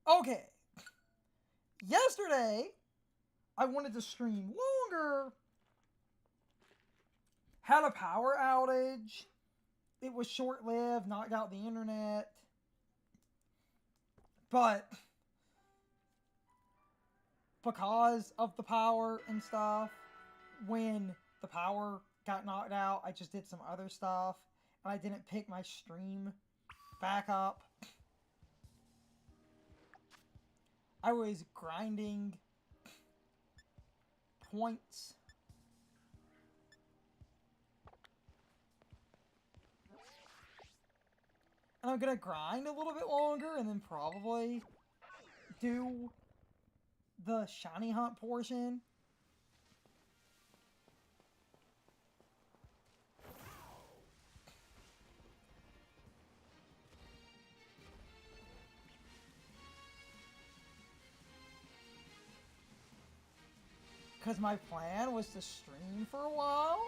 Okay. Yesterday, I wanted to stream longer. Had a power outage. It was short lived, knocked out the internet. But because of the power and stuff, when the power got knocked out, I just did some other stuff. And I didn't pick my stream back up. I was grinding points. And I'm gonna grind a little bit longer and then probably do the shiny hunt portion. Because my plan was to stream for a while.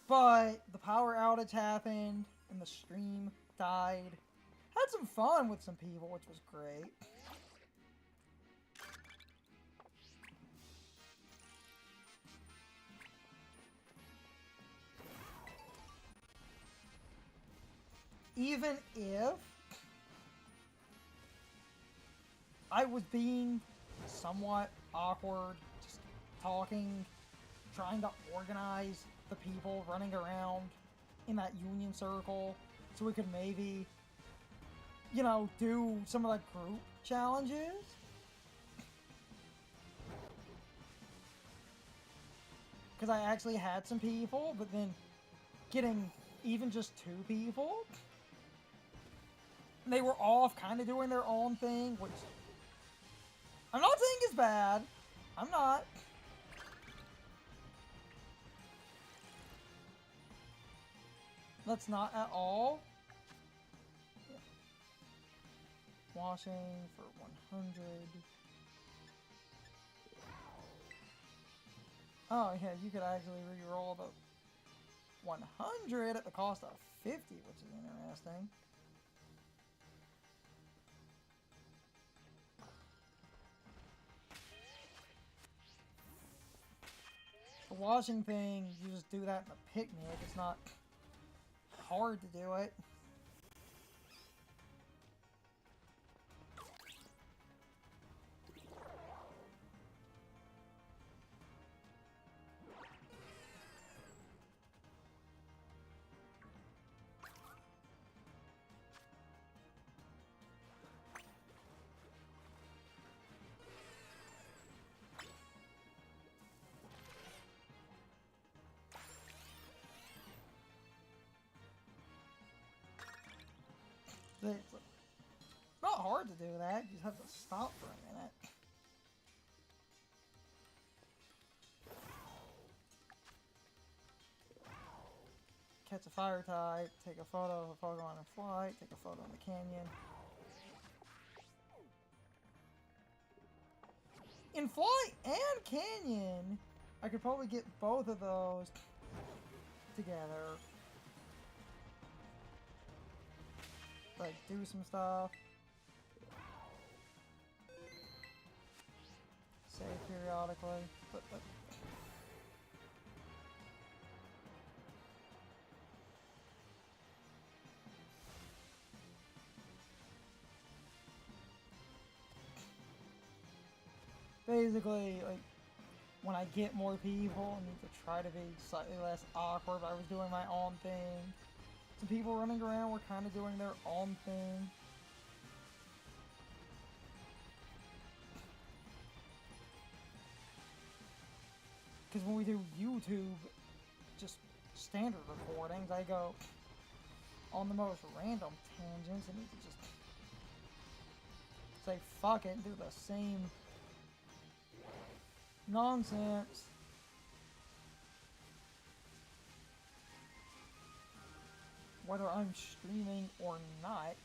But the power outage happened and the stream died. Had some fun with some people, which was great. Even if I was being somewhat awkward, just talking, trying to organize the people running around in that union circle so we could maybe, do some of the group challenges. Because I actually had some people, but then getting even just 2 people, they were off kind of doing their own thing, which I'm not saying is bad. I'm not. That's not at all. Yeah. Washing for 100. Oh yeah, you could actually re-roll the 100 at the cost of 50, which is interesting. The washing thing, you just do that in a picnic. It's not hard to do it. It's not hard to do that. You just have to stop for a minute. Catch a fire type, take a photo of a Pokemon in flight, take a photo in the canyon. In flight and canyon, I could probably get both of those together. Like, do some stuff. Save periodically. But basically, like, when I get more people, I need to try to be slightly less awkward. I was doing my own thing. Some people running around were kind of doing their own thing. Because when we do YouTube, just standard recordings, I go on the most random tangents and need to just say fuck it and do the same nonsense. Whether I'm streaming or not.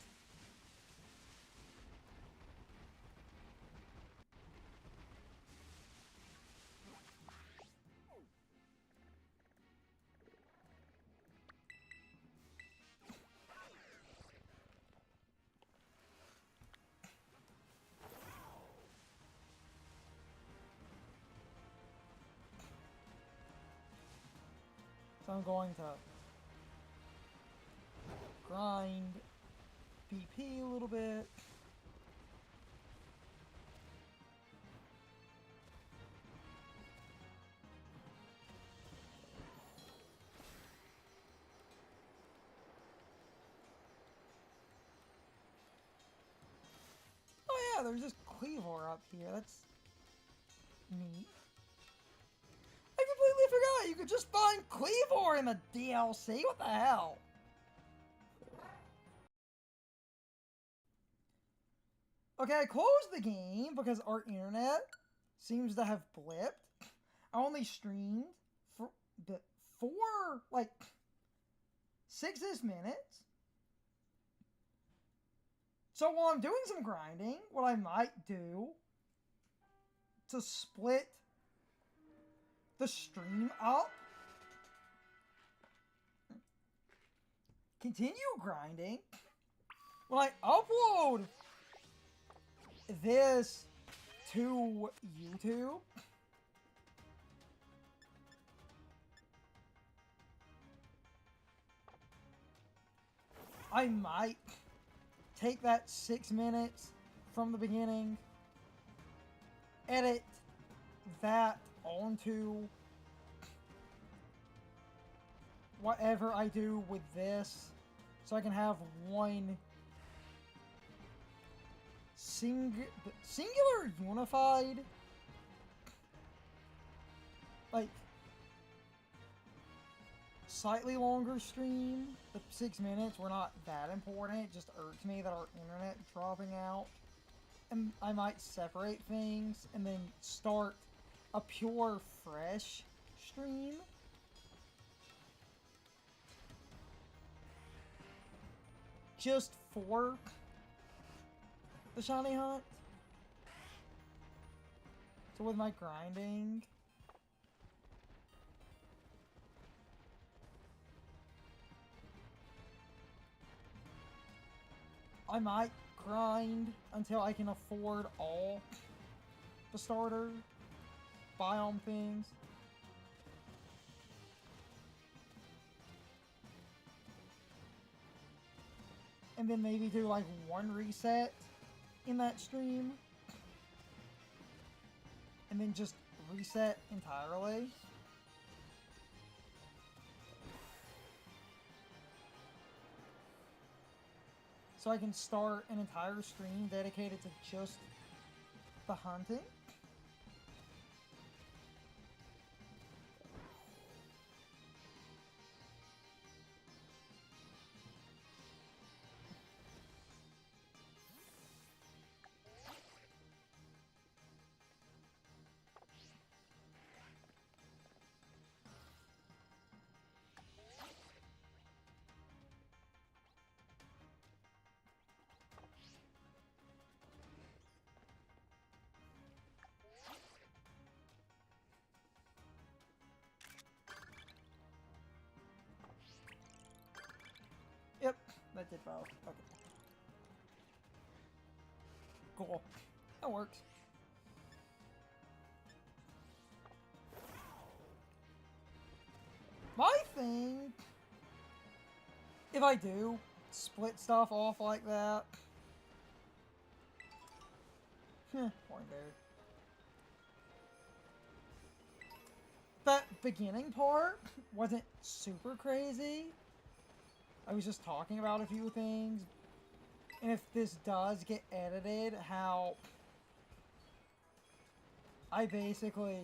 So I'm going to grind BP a little bit. Oh yeah, there's this Cleavor up here. That's neat. I completely forgot you could just find Cleavor in the DLC. What the hell? Okay, I closed the game because our internet seems to have blipped. I only streamed for like 6 minutes. So while I'm doing some grinding, what I might do to split the stream up, continue grinding, when I upload this to YouTube, I might take that 6 minutes from the beginning, edit that onto whatever I do with this, so I can have one singular unified, like, slightly longer stream. The 6 minutes were not that important. It just irks me that our internet dropping out. And I might separate things and then start a pure fresh stream. Just for the shiny hunt. So with my grinding, I might grind until I can afford all the starter biome things. And then maybe do like one reset in that stream. And then just reset entirely. So I can start an entire stream dedicated to just the hunting. Yep, that did both. Okay. Cool. That works. My thing, if I do split stuff off like that, point there. That beginning part wasn't super crazy. I was just talking about a few things. And if this does get edited, how I basically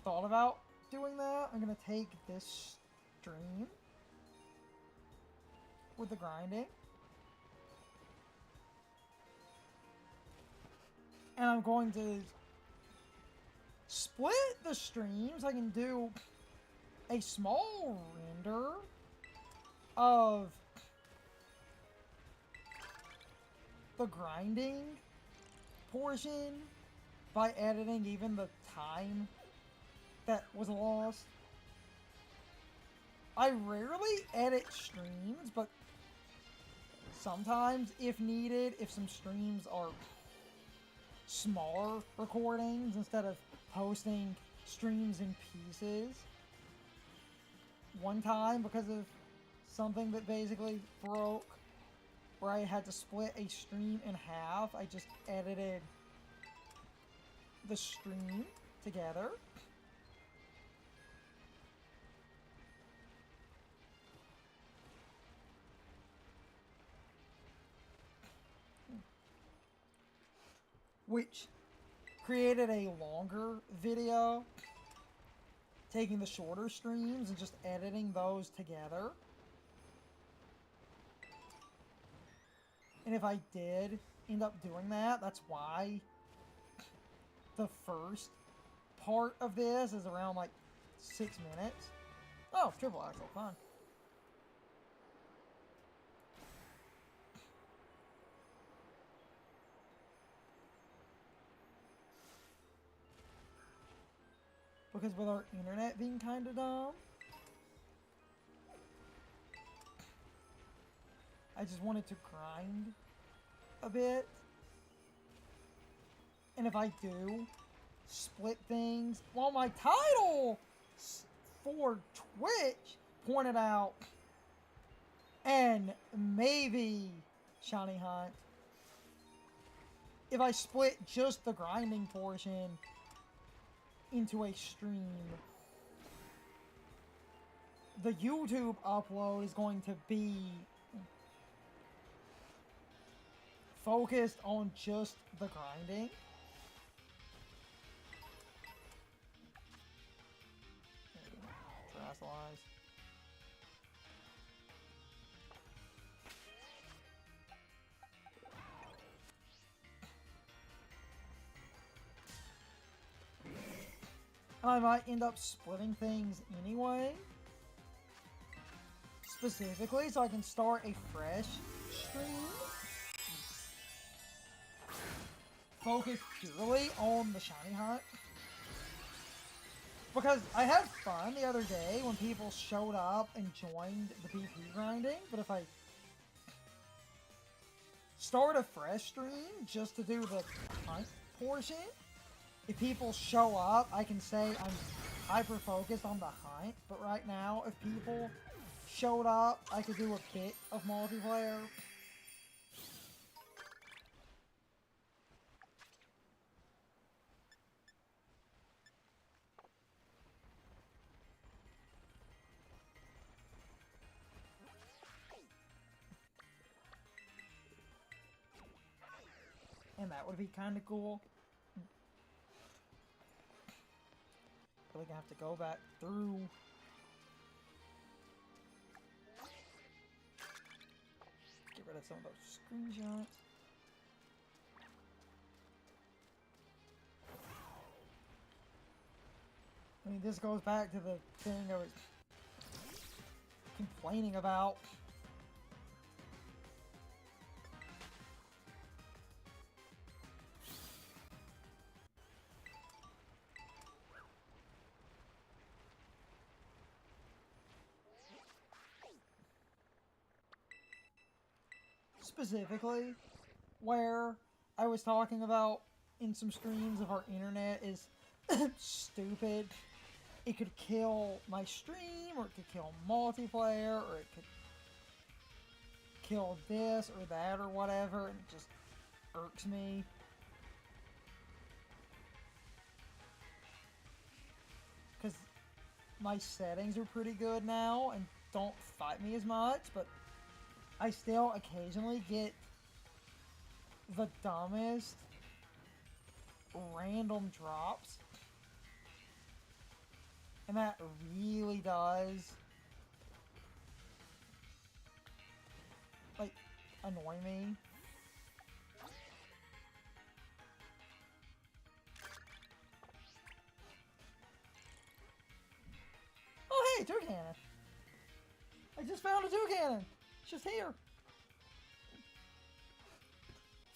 thought about doing that, I'm gonna take this stream with the grinding, and I'm going to split the streams. I can do a small render of the grinding portion by editing even the time that was lost. I rarely edit streams, but sometimes, if needed, if some streams are smaller recordings, instead of posting streams in pieces, one time because of something that basically broke, where I had to split a stream in half. I just edited the stream together. Which created a longer video, taking the shorter streams and just editing those together. And if I did end up doing that, that's why the first part of this is around like 6 minutes. Oh, triple axle, fun. Because with our internet being kind of dumb, I just wanted to grind a bit. And if I do split things, well, my title for Twitch pointed out, and maybe Shiny Hunt, if I split just the grinding portion into a stream, the YouTube upload is going to be focused on just the grinding. Terrasilize. I might end up splitting things anyway. Specifically, so I can start a fresh stream. Focused purely on the shiny hunt. Because I had fun the other day when people showed up and joined the BP grinding, but if I start a fresh stream just to do the hunt portion, if people show up, I can say I'm hyper-focused on the hunt, but right now, if people showed up, I could do a bit of multiplayer. And that would be kind of cool. Really gonna have to go back through. Get rid of some of those screenshots. I mean, this goes back to the thing I was complaining about. Specifically, where I was talking about in some streams of our internet is stupid. It could kill my stream, or it could kill multiplayer, or it could kill this or that or whatever, and it just irks me. Because my settings are pretty good now and don't fight me as much, but I still occasionally get the dumbest random drops. And that really does, like, annoy me. Oh hey, Toucannon! I just found a Toucannon! It's just here!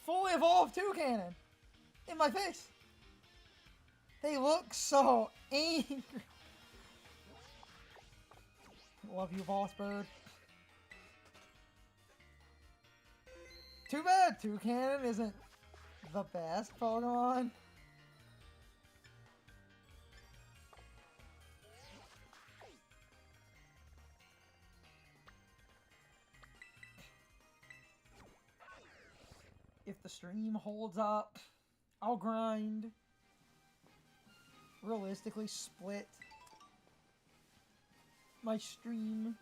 Fully evolved Toucannon! In my face! They look so angry! Love you, boss bird. Too bad Toucannon isn't the best Pokemon. the stream holds up, I'll grind. Realistically, split my stream.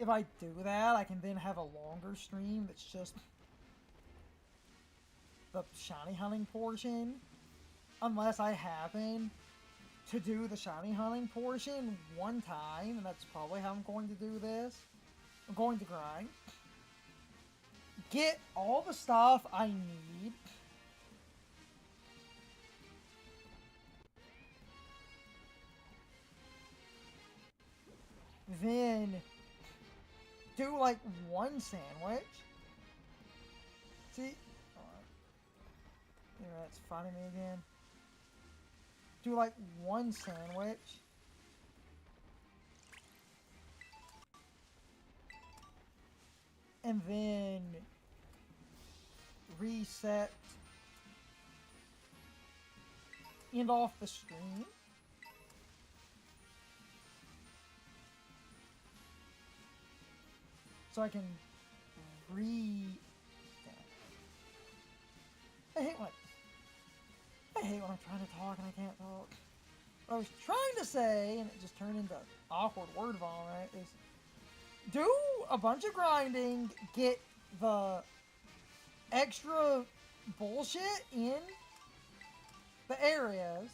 If I do that, I can then have a longer stream that's just the shiny hunting portion. Unless I happen to do the shiny hunting portion one time, and that's probably how I'm going to do this. I'm going to grind. Get all the stuff I need. Then do like one sandwich. See? Here, that's finding me again. Do like one sandwich. And then reset. End off the stream. So I can I hate when I'm trying to talk and I can't talk. What I was trying to say, and it just turned into awkward word vomit, is do a bunch of grinding, get the extra bullshit in the areas.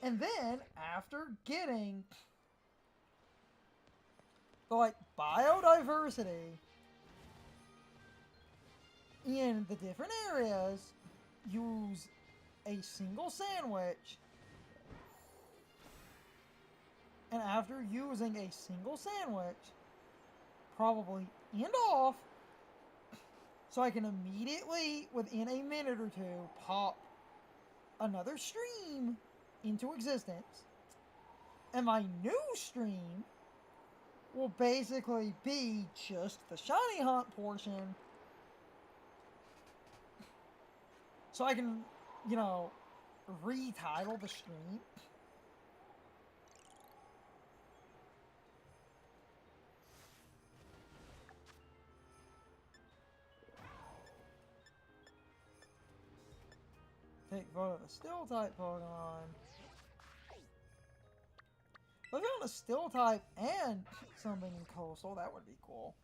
And then, after getting the, like, biodiversity in the different areas, use a single sandwich. And after using a single sandwich, probably end off so I can immediately, within a minute or two, pop another stream into existence, and my new stream will basically be just the shiny hunt portion, so I can, you know, retitle the stream. Take photo of the still type Pokemon. If I found a still type and something in coastal, that would be cool.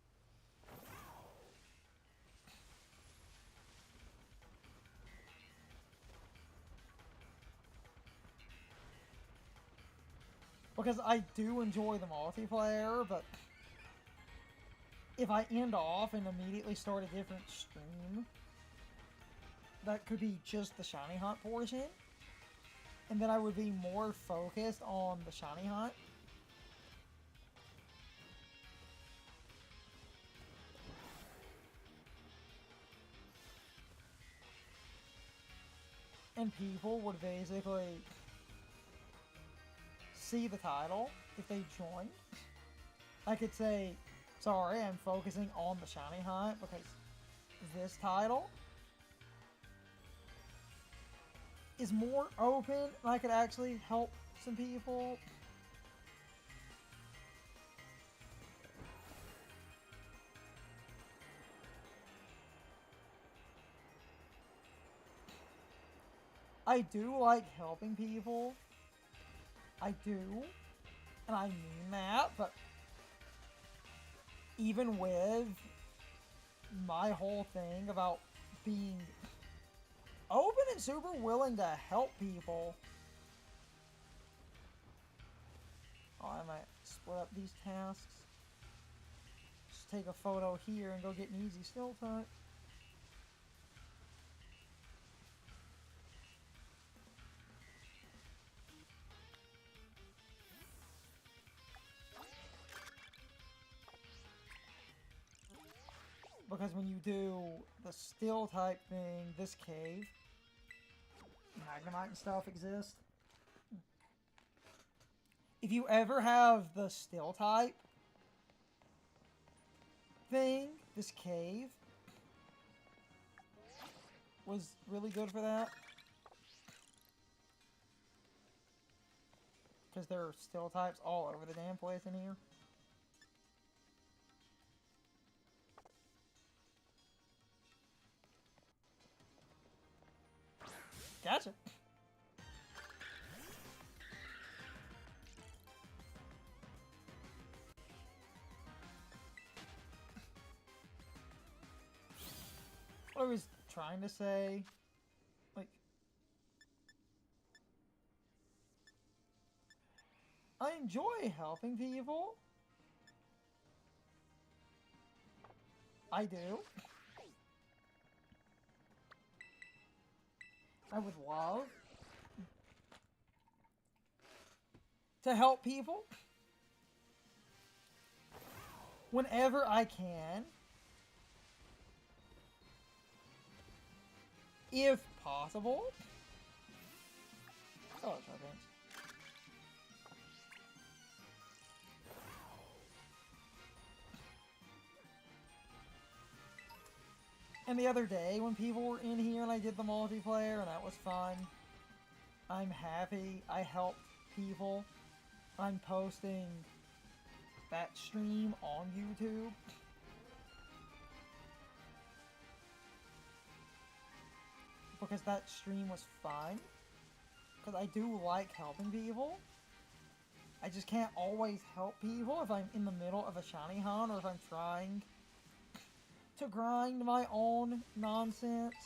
Because I do enjoy the multiplayer, but if I end off and immediately start a different stream, that could be just the shiny hunt portion. And then I would be more focused on the shiny hunt. And people would basically see the title if they join. I could say, sorry, I'm focusing on the shiny hunt because this title is more open and I could actually help some people. I do like helping people. I do. And I mean that, but even with my whole thing about being open and super willing to help people. Oh, I might split up these tasks. Just take a photo here and go get an easy still type. Because when you do the still type thing, this cave, Magnemite and stuff exist. If you ever have the still type thing, this cave was really good for that. Because there are still types all over the damn place in here. Gotcha. What I was trying to say, like, I enjoy helping people. I do. I would love to help people whenever I can, if possible. Oh, it's okay. And the other day, when people were in here and I did the multiplayer, and that was fun, I'm happy I helped people. I'm posting that stream on YouTube. Because that stream was fun. Because I do like helping people. I just can't always help people if I'm in the middle of a shiny hunt or if I'm trying to grind my own nonsense.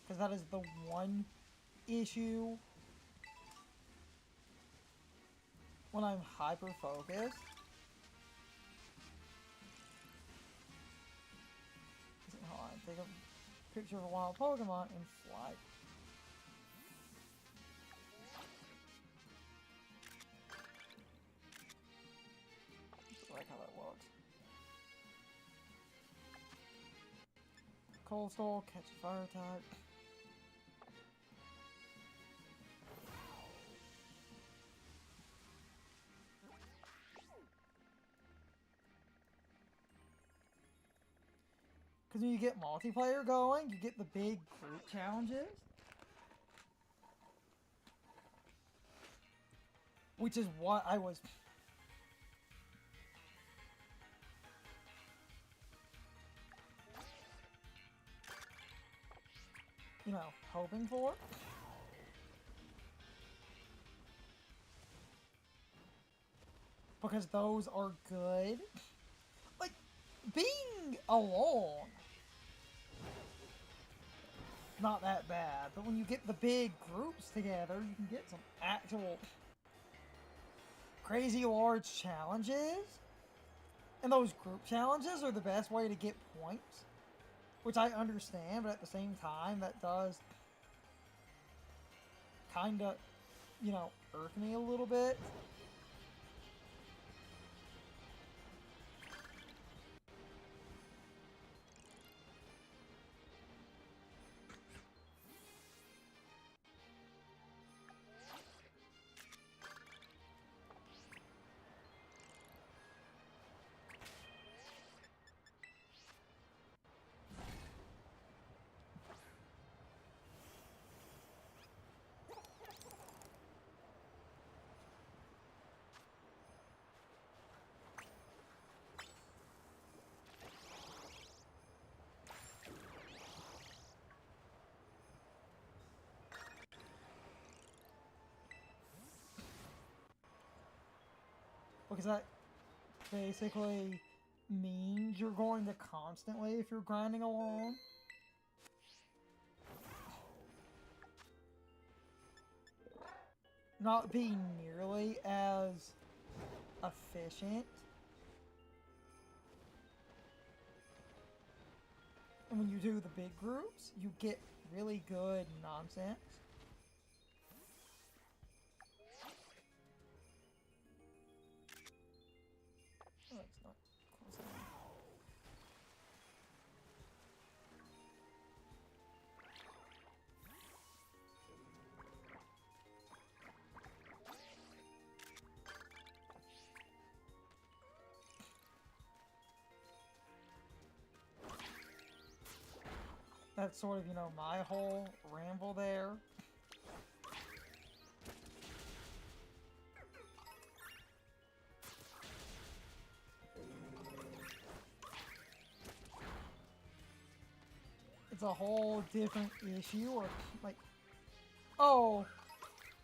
Because that is the one issue when I'm hyper-focused. Hold on, take a picture of a wild Pokemon and fly. I like how that looks. Cold Stall, catch a fire type. Because when you get multiplayer going, you get the big group challenges. Which is what I was... you know, hoping for. Because those are good. Like, being alone, not that bad. But when you get the big groups together, you can get some actual crazy large challenges. And those group challenges are the best way to get points. Which I understand, but at the same time, that does kind of, you know, irk me a little bit. Because that basically means you're going to constantly, if you're grinding alone, not be nearly as efficient. And when you do the big groups, you get really good nonsense. Oh, it's not close enough. that's sort of, you know, my whole ramble there. It's a whole different issue, or like, oh,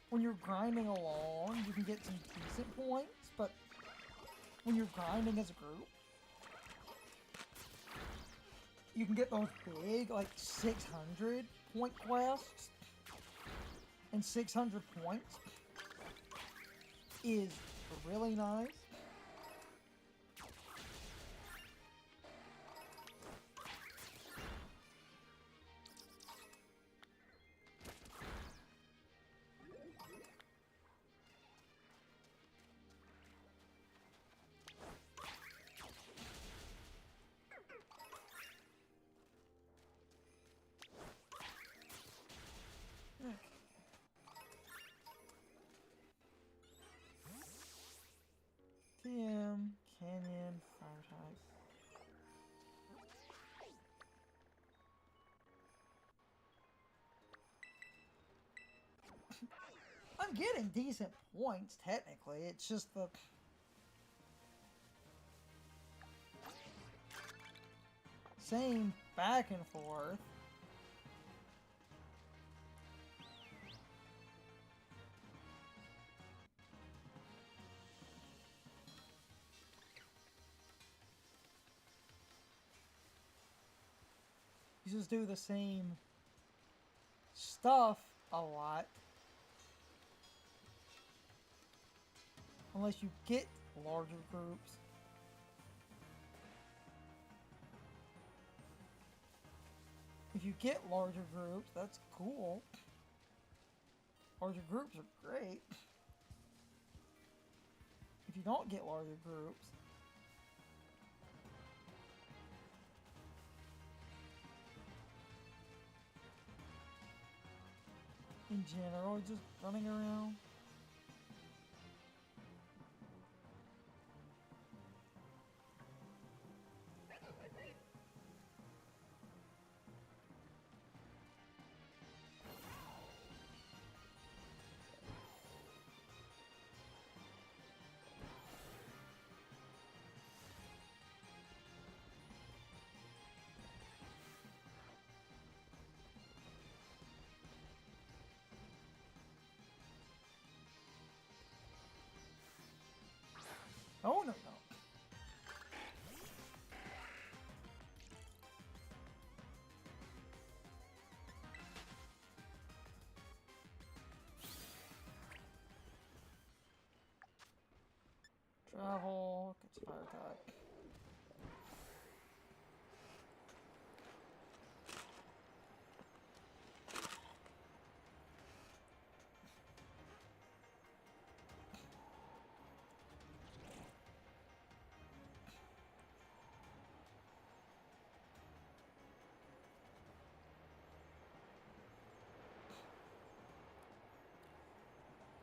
when you're grinding along, you can get some decent points, but when you're grinding as a group, you can get those big, like, 600 point quests, and 600 points is really nice. TM, Canyon, Fire type. I'm getting decent points, technically. It's just the... same back and forth. You just do the same stuff a lot. Unless you get larger groups. If you get larger groups, that's cool. Larger groups are great. If you don't get larger groups, in general, just running around. Oh, no, no. Travel, gets fire type.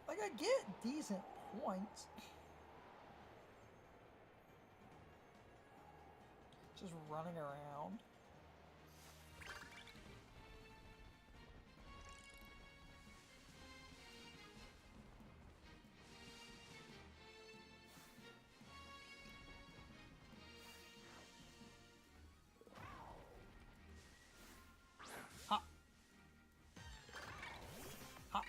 Like, I get decent points. Just running around. Ha! Ha!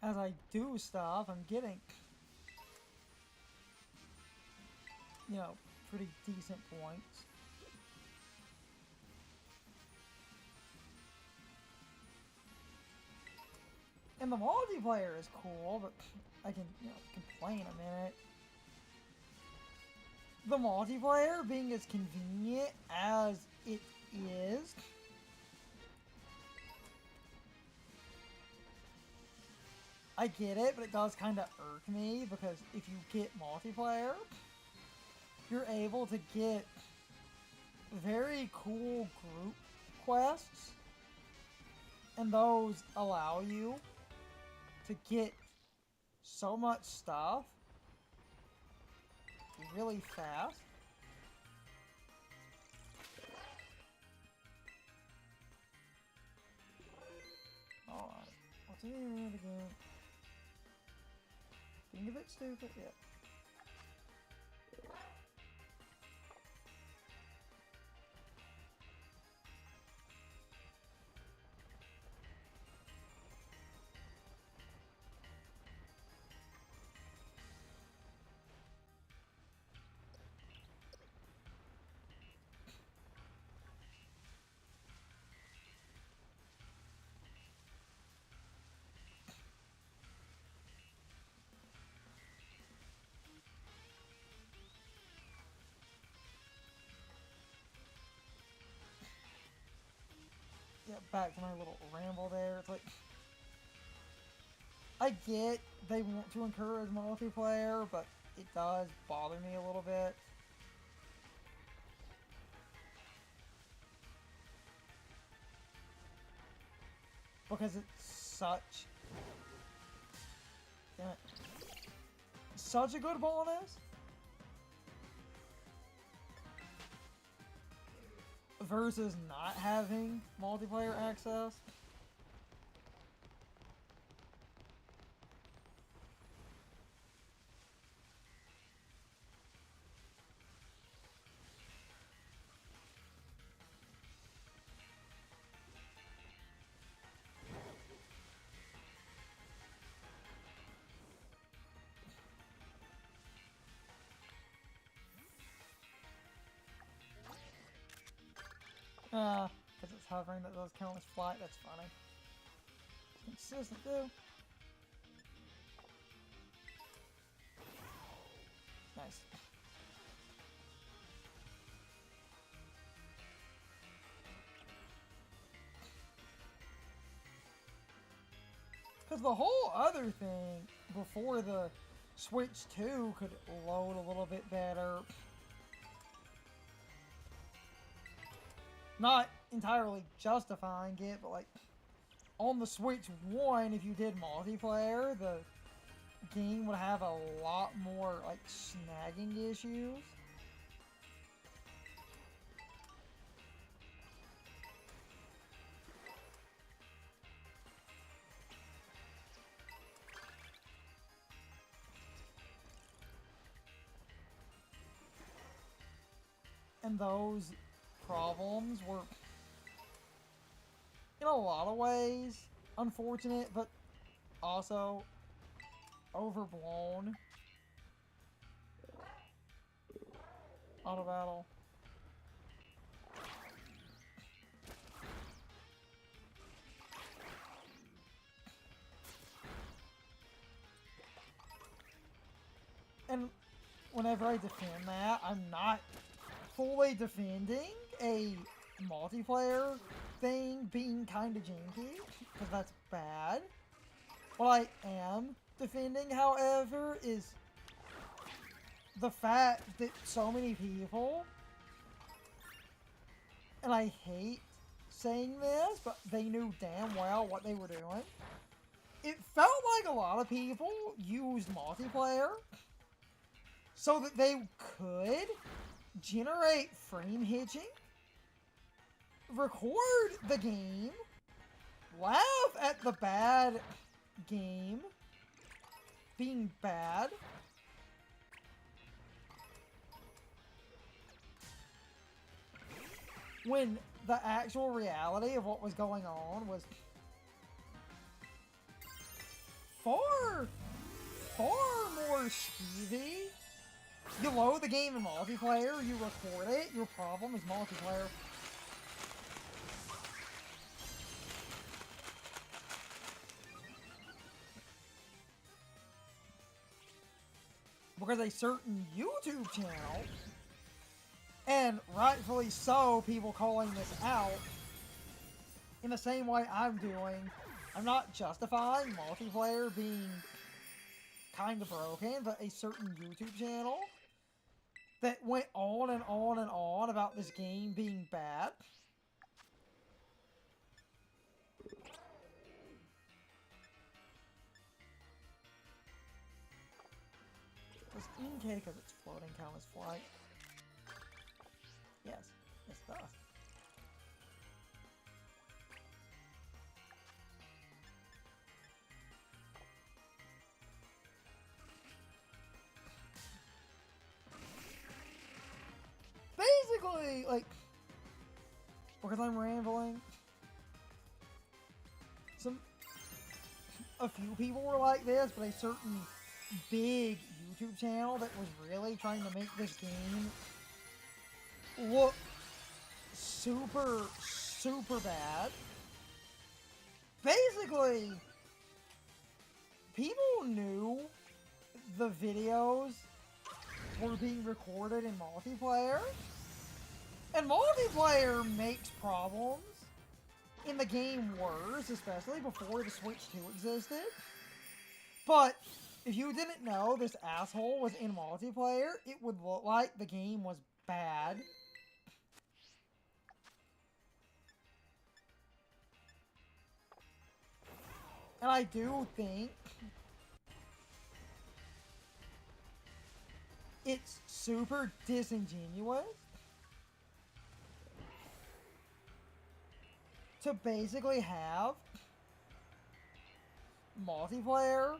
As I do stuff, I'm getting, you know, pretty decent points. And the multiplayer is cool, but I can, you know, complain a minute. The multiplayer being as convenient as it is, I get it, but it does kind of irk me because if you get multiplayer, you're able to get very cool group quests And those allow you to get so much stuff really fast. Alright, what's in it again? Being a bit stupid, yeah. Yeah, back to my little ramble there. It's like, I get they want to encourage multiplayer, but it does bother me a little bit. Because it's such... Damn it. Such a good bonus. Versus not having multiplayer access. Because it's hovering, that does count as flight, that's funny. It's consistent too. Nice. Because the whole other thing before the Switch 2 could load a little bit better. Not entirely justifying it, but like on the Switch 1, if you did multiplayer, the game would have a lot more like snagging issues. And those problems were, in a lot of ways, unfortunate, but also overblown. Auto battle. And whenever I defend that, I'm not fully defending a multiplayer thing being kind of janky, because that's bad. What I am defending, however, is the fact that so many people, and I hate saying this, but they knew damn well what they were doing. It felt like a lot of people used multiplayer so that they could generate frame hitching, record the game, laugh at the bad game being bad, when the actual reality of what was going on was far more skeevy. You load the game in multiplayer, you record it, your problem is multiplayer. Because a certain YouTube channel, and rightfully so, people calling this out, in the same way I'm doing, I'm not justifying multiplayer being kind of broken, but a certain YouTube channel that went on and on and on about this game being bad. Okay, because it's floating count as flight. Yes, it does. Basically, like, because I'm rambling, a few people were like this, but a certain big YouTube channel that was really trying to make this game look super, super bad. Basically, people knew the videos were being recorded in multiplayer, and multiplayer makes problems in the game worse, especially before the Switch 2 existed. But if you didn't know this asshole was in multiplayer, it would look like the game was bad. And I do think it's super disingenuous to basically have multiplayer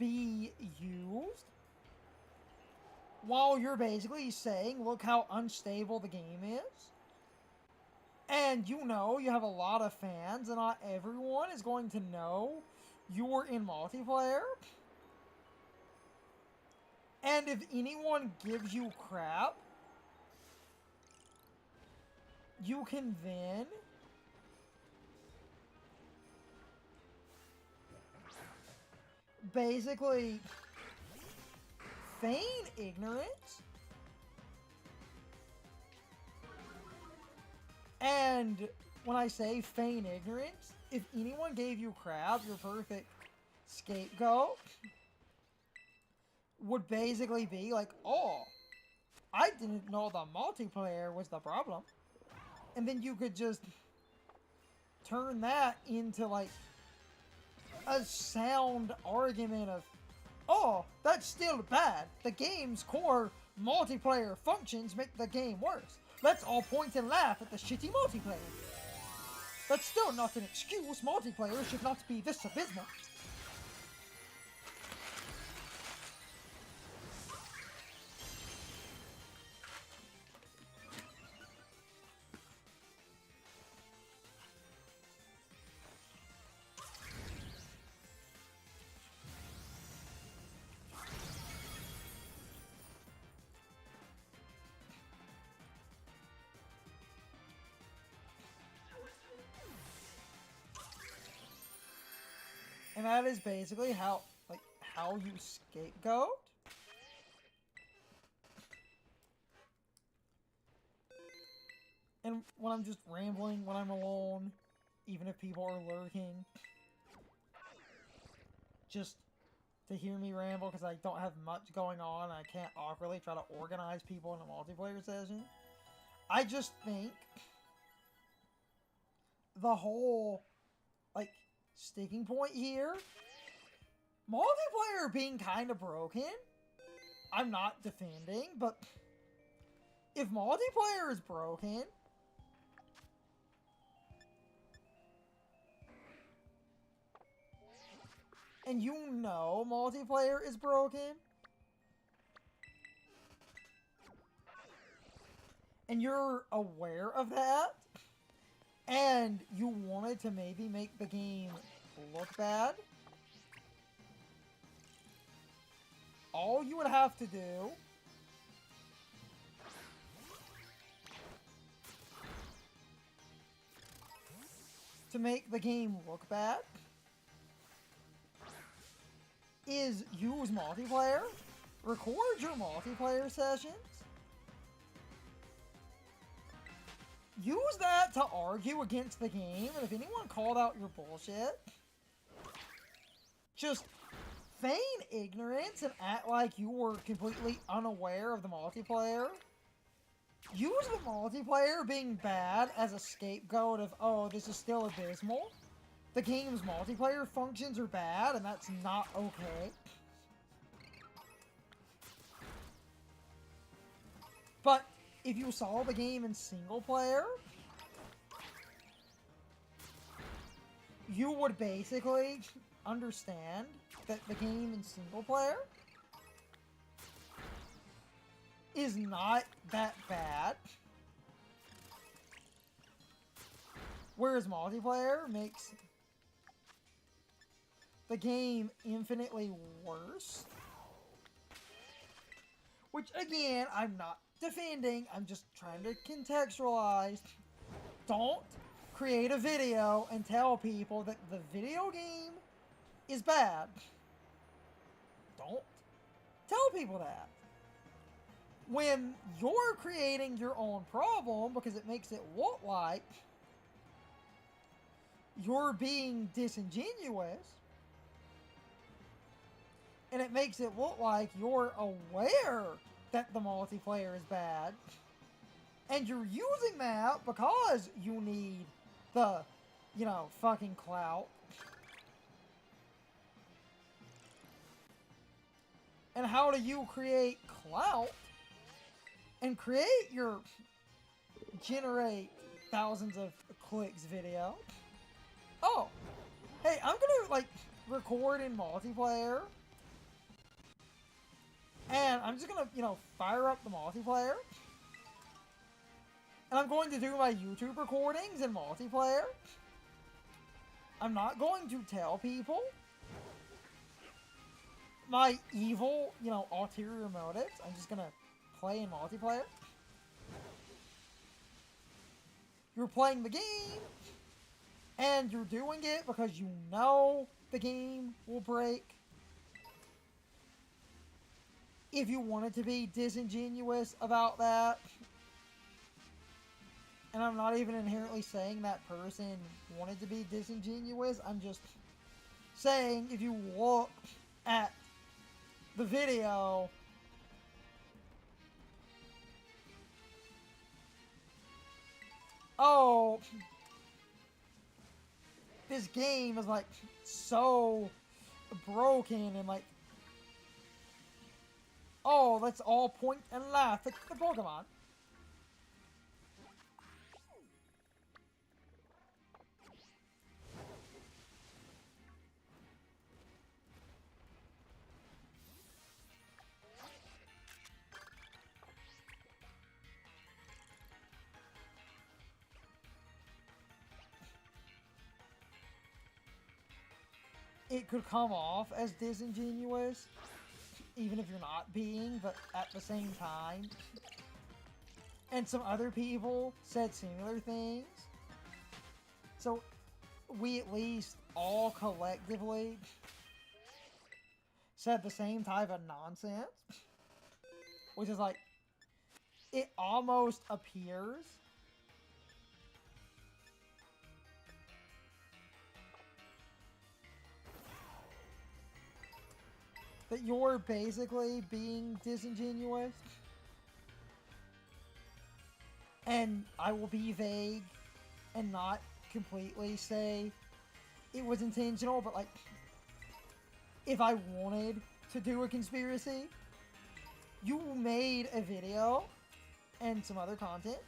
be used while you're basically saying, look how unstable the game is. And you know you have a lot of fans, and not everyone is going to know you're in multiplayer. And if anyone gives you crap, you can then basically feign ignorance. And when I say feign ignorance, if anyone gave you crap, your perfect scapegoat would basically be like, oh, I didn't know the multiplayer was the problem. And then you could just turn that into like a sound argument of, oh, that's still bad. The game's core multiplayer functions make the game worse. Let's all point and laugh at the shitty multiplayer. That's still not an excuse. Multiplayer should not be this abysmal. And that is basically how you scapegoat. And when I'm just rambling, when I'm alone, even if people are lurking, just to hear me ramble because I don't have much going on and I can't awkwardly try to organize people in a multiplayer session. I just think the whole, like, sticking point here, multiplayer being kind of broken, I'm not defending, but if multiplayer is broken, and you know multiplayer is broken, and you're aware of that, and you wanted to maybe make the game look bad, all you would have to do to make the game look bad is use multiplayer, record your multiplayer sessions, use that to argue against the game, and if anyone called out your bullshit, just feign ignorance and act like you were completely unaware of the multiplayer. Use the multiplayer being bad as a scapegoat of, oh, this is still abysmal. The game's multiplayer functions are bad, and that's not okay. But if you saw the game in single player, you would basically understand that the game in single player is not that bad. Whereas multiplayer makes the game infinitely worse. Which, again, I'm not defending. I'm just trying to contextualize. Don't create a video and tell people that the video game is bad. Don't tell people that. When you're creating your own problem because it makes it look like you're being disingenuous, and it makes it look like you're aware that the multiplayer is bad, and you're using that because you need the, you know, fucking clout. And how do you create clout and create your generate thousands of clicks video? Oh, hey, I'm gonna, like, record in multiplayer. And I'm just gonna, you know, fire up the multiplayer. And I'm going to do my YouTube recordings in multiplayer. I'm not going to tell people my evil, you know, ulterior motives. I'm just gonna play in multiplayer. You're playing the game, and you're doing it because you know the game will break. If you wanted to be disingenuous about that, and I'm not even inherently saying that person wanted to be disingenuous, I'm just saying if you look at the video, oh, this game is like so broken and like, oh, let's all point and laugh at the Pokemon. It could come off as disingenuous, even if you're not being, but at the same time. And some other people said similar things. So we at least all collectively said the same type of nonsense. Which is like, it almost appears that you're basically being disingenuous. And I will be vague and not completely say it was intentional, but like, if I wanted to do a conspiracy, you made a video and some other content,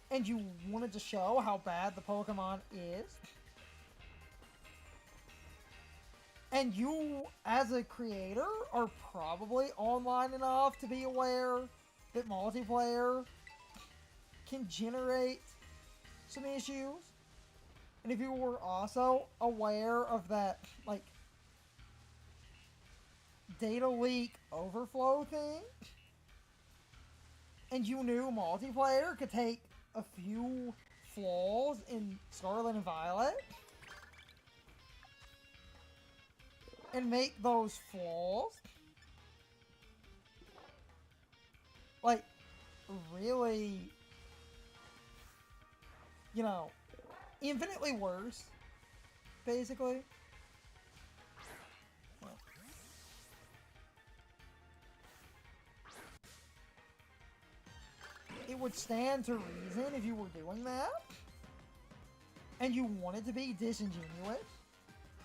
and you wanted to show how bad the Pokemon is, and you, as a creator, are probably online enough to be aware that multiplayer can generate some issues. And if you were also aware of that, like, data leak overflow thing, and you knew multiplayer could take a few flaws in Scarlet and Violet and make those flaws, like, really, you know, infinitely worse, basically. It would stand to reason if you were doing that, and you wanted to be disingenuous,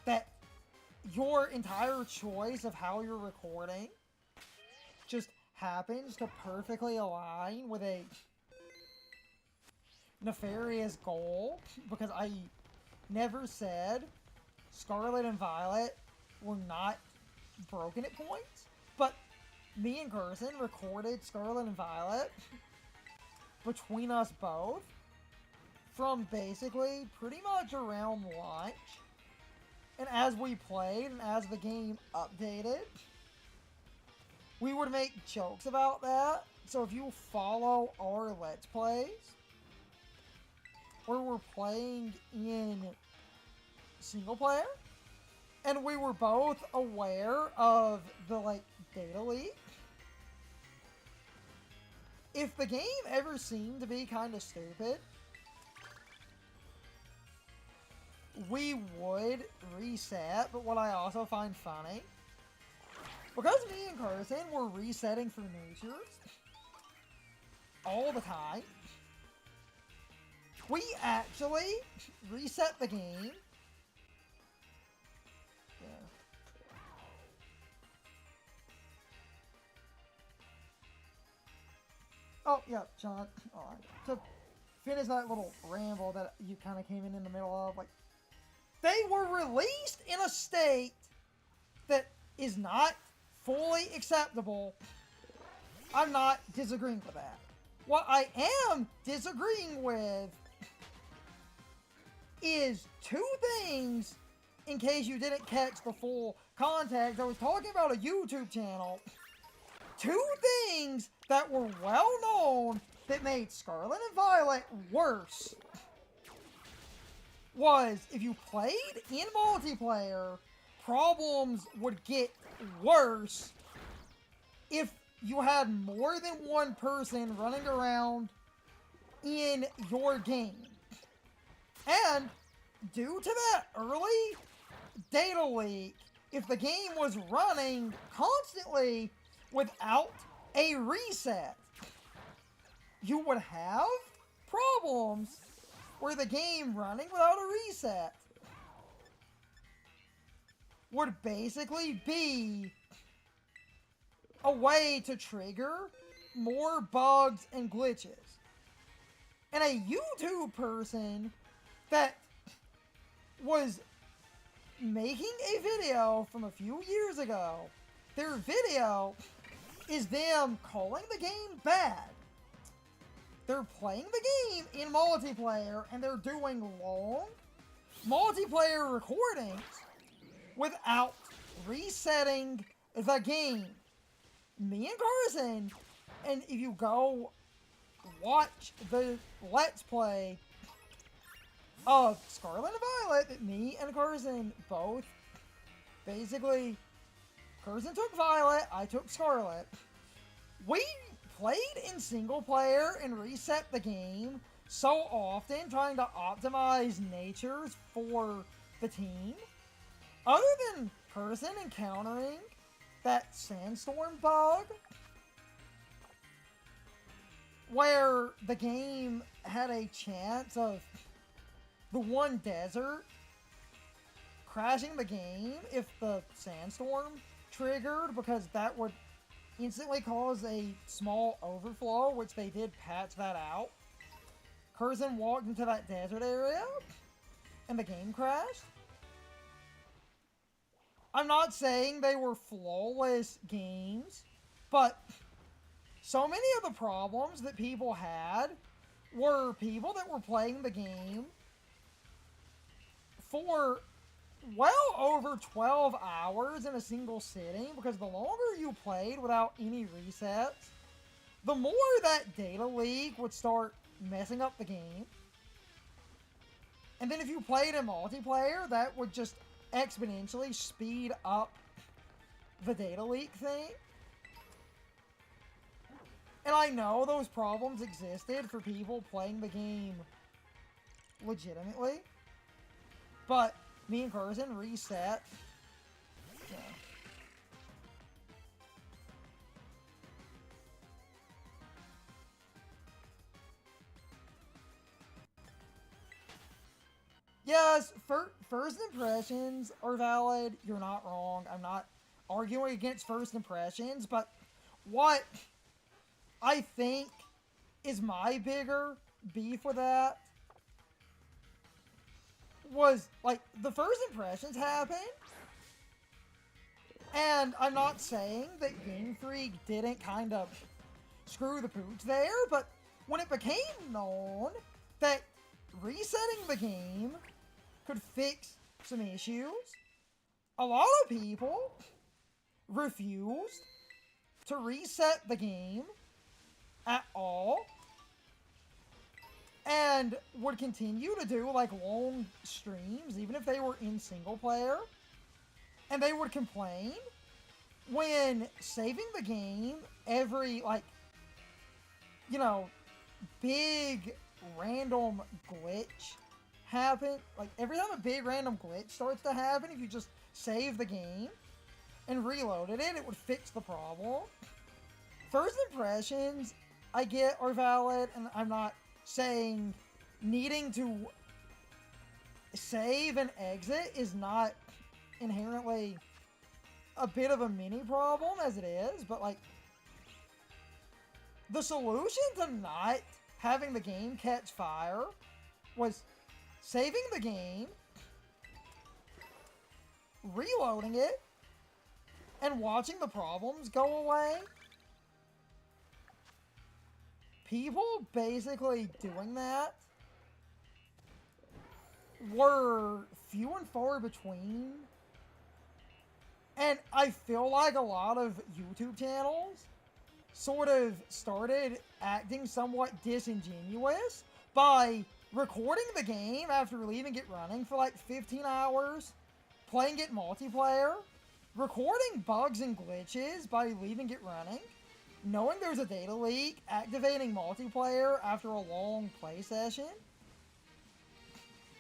that your entire choice of how you're recording just happens to perfectly align with a nefarious goal, because I never said Scarlet and Violet were not broken at points, but me and Carson recorded Scarlet and Violet between us both from basically pretty much around launch. And as we played and as the game updated, we would make jokes about that. So if you follow our Let's Plays, where we're playing in single player, and we were both aware of the, like, data leak. If the game ever seemed to be kind of stupid, we would reset, but what I also find funny, because me and Carson were resetting for natures all the time, we actually reset the game. Oh, yeah, John. To finish that little ramble that you kind of came in the middle of, like, they were released in a state that is not fully acceptable. I'm not disagreeing with that. What I am disagreeing with is two things, in case you didn't catch the full context. I was talking about a YouTube channel. Two things that were well known that made Scarlet and Violet worse was, if you played in multiplayer, problems would get worse if you had more than one person running around in your game. And due to that early data leak, if the game was running constantly without a reset, you would have problems where the game running without a reset would basically be a way to trigger more bugs and glitches. And a YouTube person that was making a video from a few years ago, their video is them calling the game bad. They're playing the game in multiplayer, and they're doing long multiplayer recordings without resetting the game. Me and Carson, and if you go watch the Let's Play of Scarlet and Violet, that me and Carson both, basically, Carson took Violet, I took Scarlet. We played in single player and reset the game so often, trying to optimize natures for the team. Other than Carson encountering that sandstorm bug, where the game had a chance of the one desert crashing the game if the sandstorm triggered, because that would instantly cause a small overflow, which they did patch that out. Curzon walked into that desert area, and the game crashed. I'm not saying they were flawless games, but so many of the problems that people had were people that were playing the game for well over 12 hours in a single sitting, because the longer you played without any resets, the more that data leak would start messing up the game. And then if you played in multiplayer, that would just exponentially speed up the data leak thing. And I know those problems existed for people playing the game legitimately, but me and Curzon reset. Yeah. Yes, first impressions are valid. You're not wrong. I'm not arguing against first impressions, but what I think is my bigger beef with that was, like, the first impressions happened, and I'm not saying that Game Freak didn't kind of screw the pooch there, but when it became known that resetting the game could fix some issues, a lot of people refused to reset the game at all and would continue to do like long streams even if they were in single player, and they would complain when saving the game every, like, you know, big random glitch happen, like every time a big random glitch starts to happen, if you just save the game and reloaded it, it would fix the problem. First impressions, I get, are valid, and I'm not saying needing to save and exit is not inherently a bit of a mini problem as it is, but like, the solution to not having the game catch fire was saving the game, reloading it, and watching the problems go away. People basically doing that were few and far between. And I feel like a lot of YouTube channels sort of started acting somewhat disingenuous by recording the game after leaving it running for like 15 hours, playing it multiplayer, recording bugs and glitches by leaving it running, knowing there's a data leak, activating multiplayer after a long play session,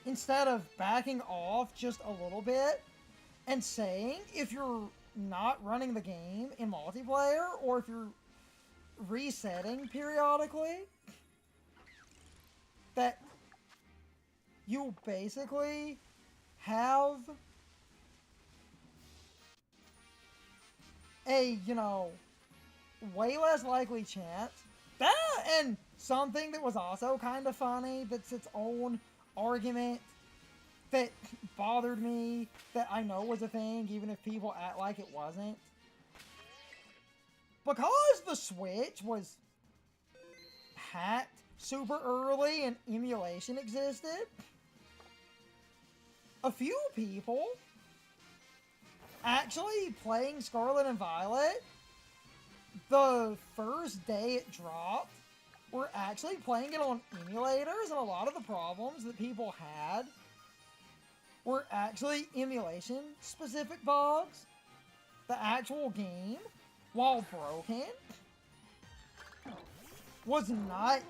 instead of backing off just a little bit and saying if you're not running the game in multiplayer or if you're resetting periodically, that you basically have a, you know, way less likely chance. That, and something that was also kind of funny, that's its own argument that bothered me, that I know was a thing, even if people act like it wasn't. Because the Switch was hacked super early and emulation existed, a few people actually playing Scarlet and Violet the first day it dropped were actually playing it on emulators, and a lot of the problems that people had were actually emulation specific bugs. The actual game, while broken, was not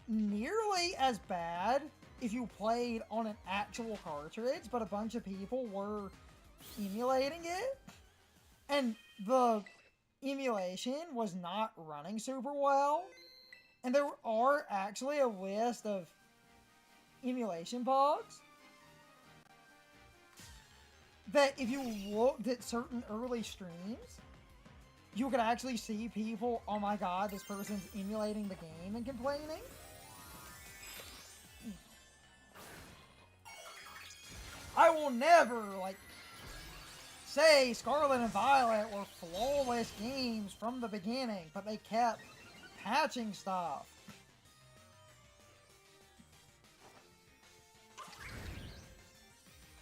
nearly as bad if you played on an actual cartridge, but a bunch of people were emulating it, and the emulation was not running super well. And there are actually a list of emulation bugs that if you looked at certain early streams, you could actually see people, oh my god, this person's emulating the game and complaining. I will never, like, say Scarlet and Violet were flawless games from the beginning, but they kept patching stuff.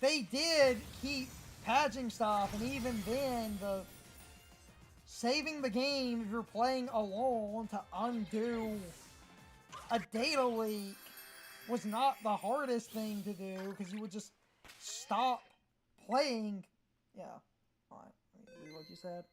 They did keep patching stuff, and even then, the saving the game if you're playing alone to undo a data leak was not the hardest thing to do, because you would just stop playing. Yeah, alright, read what you said.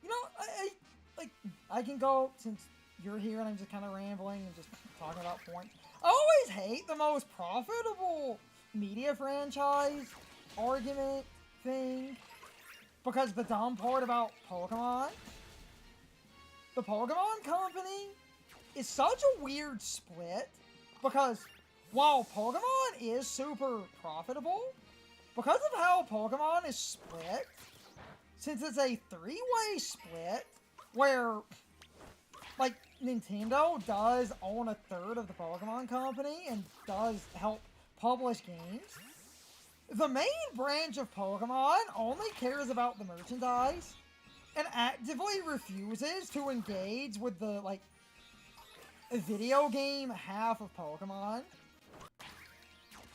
You know, I can go, since you're here and I'm just kind of rambling and just talking about points. I always hate the most profitable media franchise argument thing, because the dumb part about Pokemon the Pokemon Company is such a weird split because while Pokemon is super profitable, because of how Pokemon is split, since it's a three-way split where, like, Nintendo does own a third of the Pokemon Company and does help publish games, the main branch of Pokemon only cares about the merchandise and actively refuses to engage with the, like, video game half of Pokemon,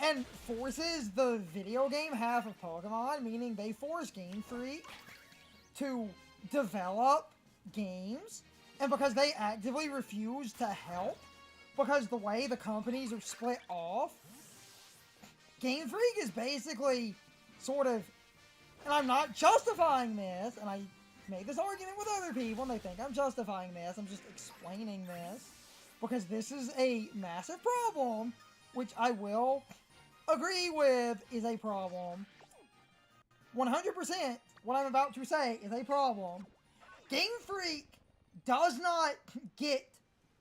and forces the video game half of Pokemon, meaning they force Game Freak to develop games, and because they actively refuse to help, because the way the companies are split off, Game Freak is basically sort of, and I'm not justifying this, and I make this argument with other people and they think I'm justifying this, I'm just explaining this, because this is a massive problem, which I will agree with is a problem. 100% what I'm about to say is a problem. Game Freak does not get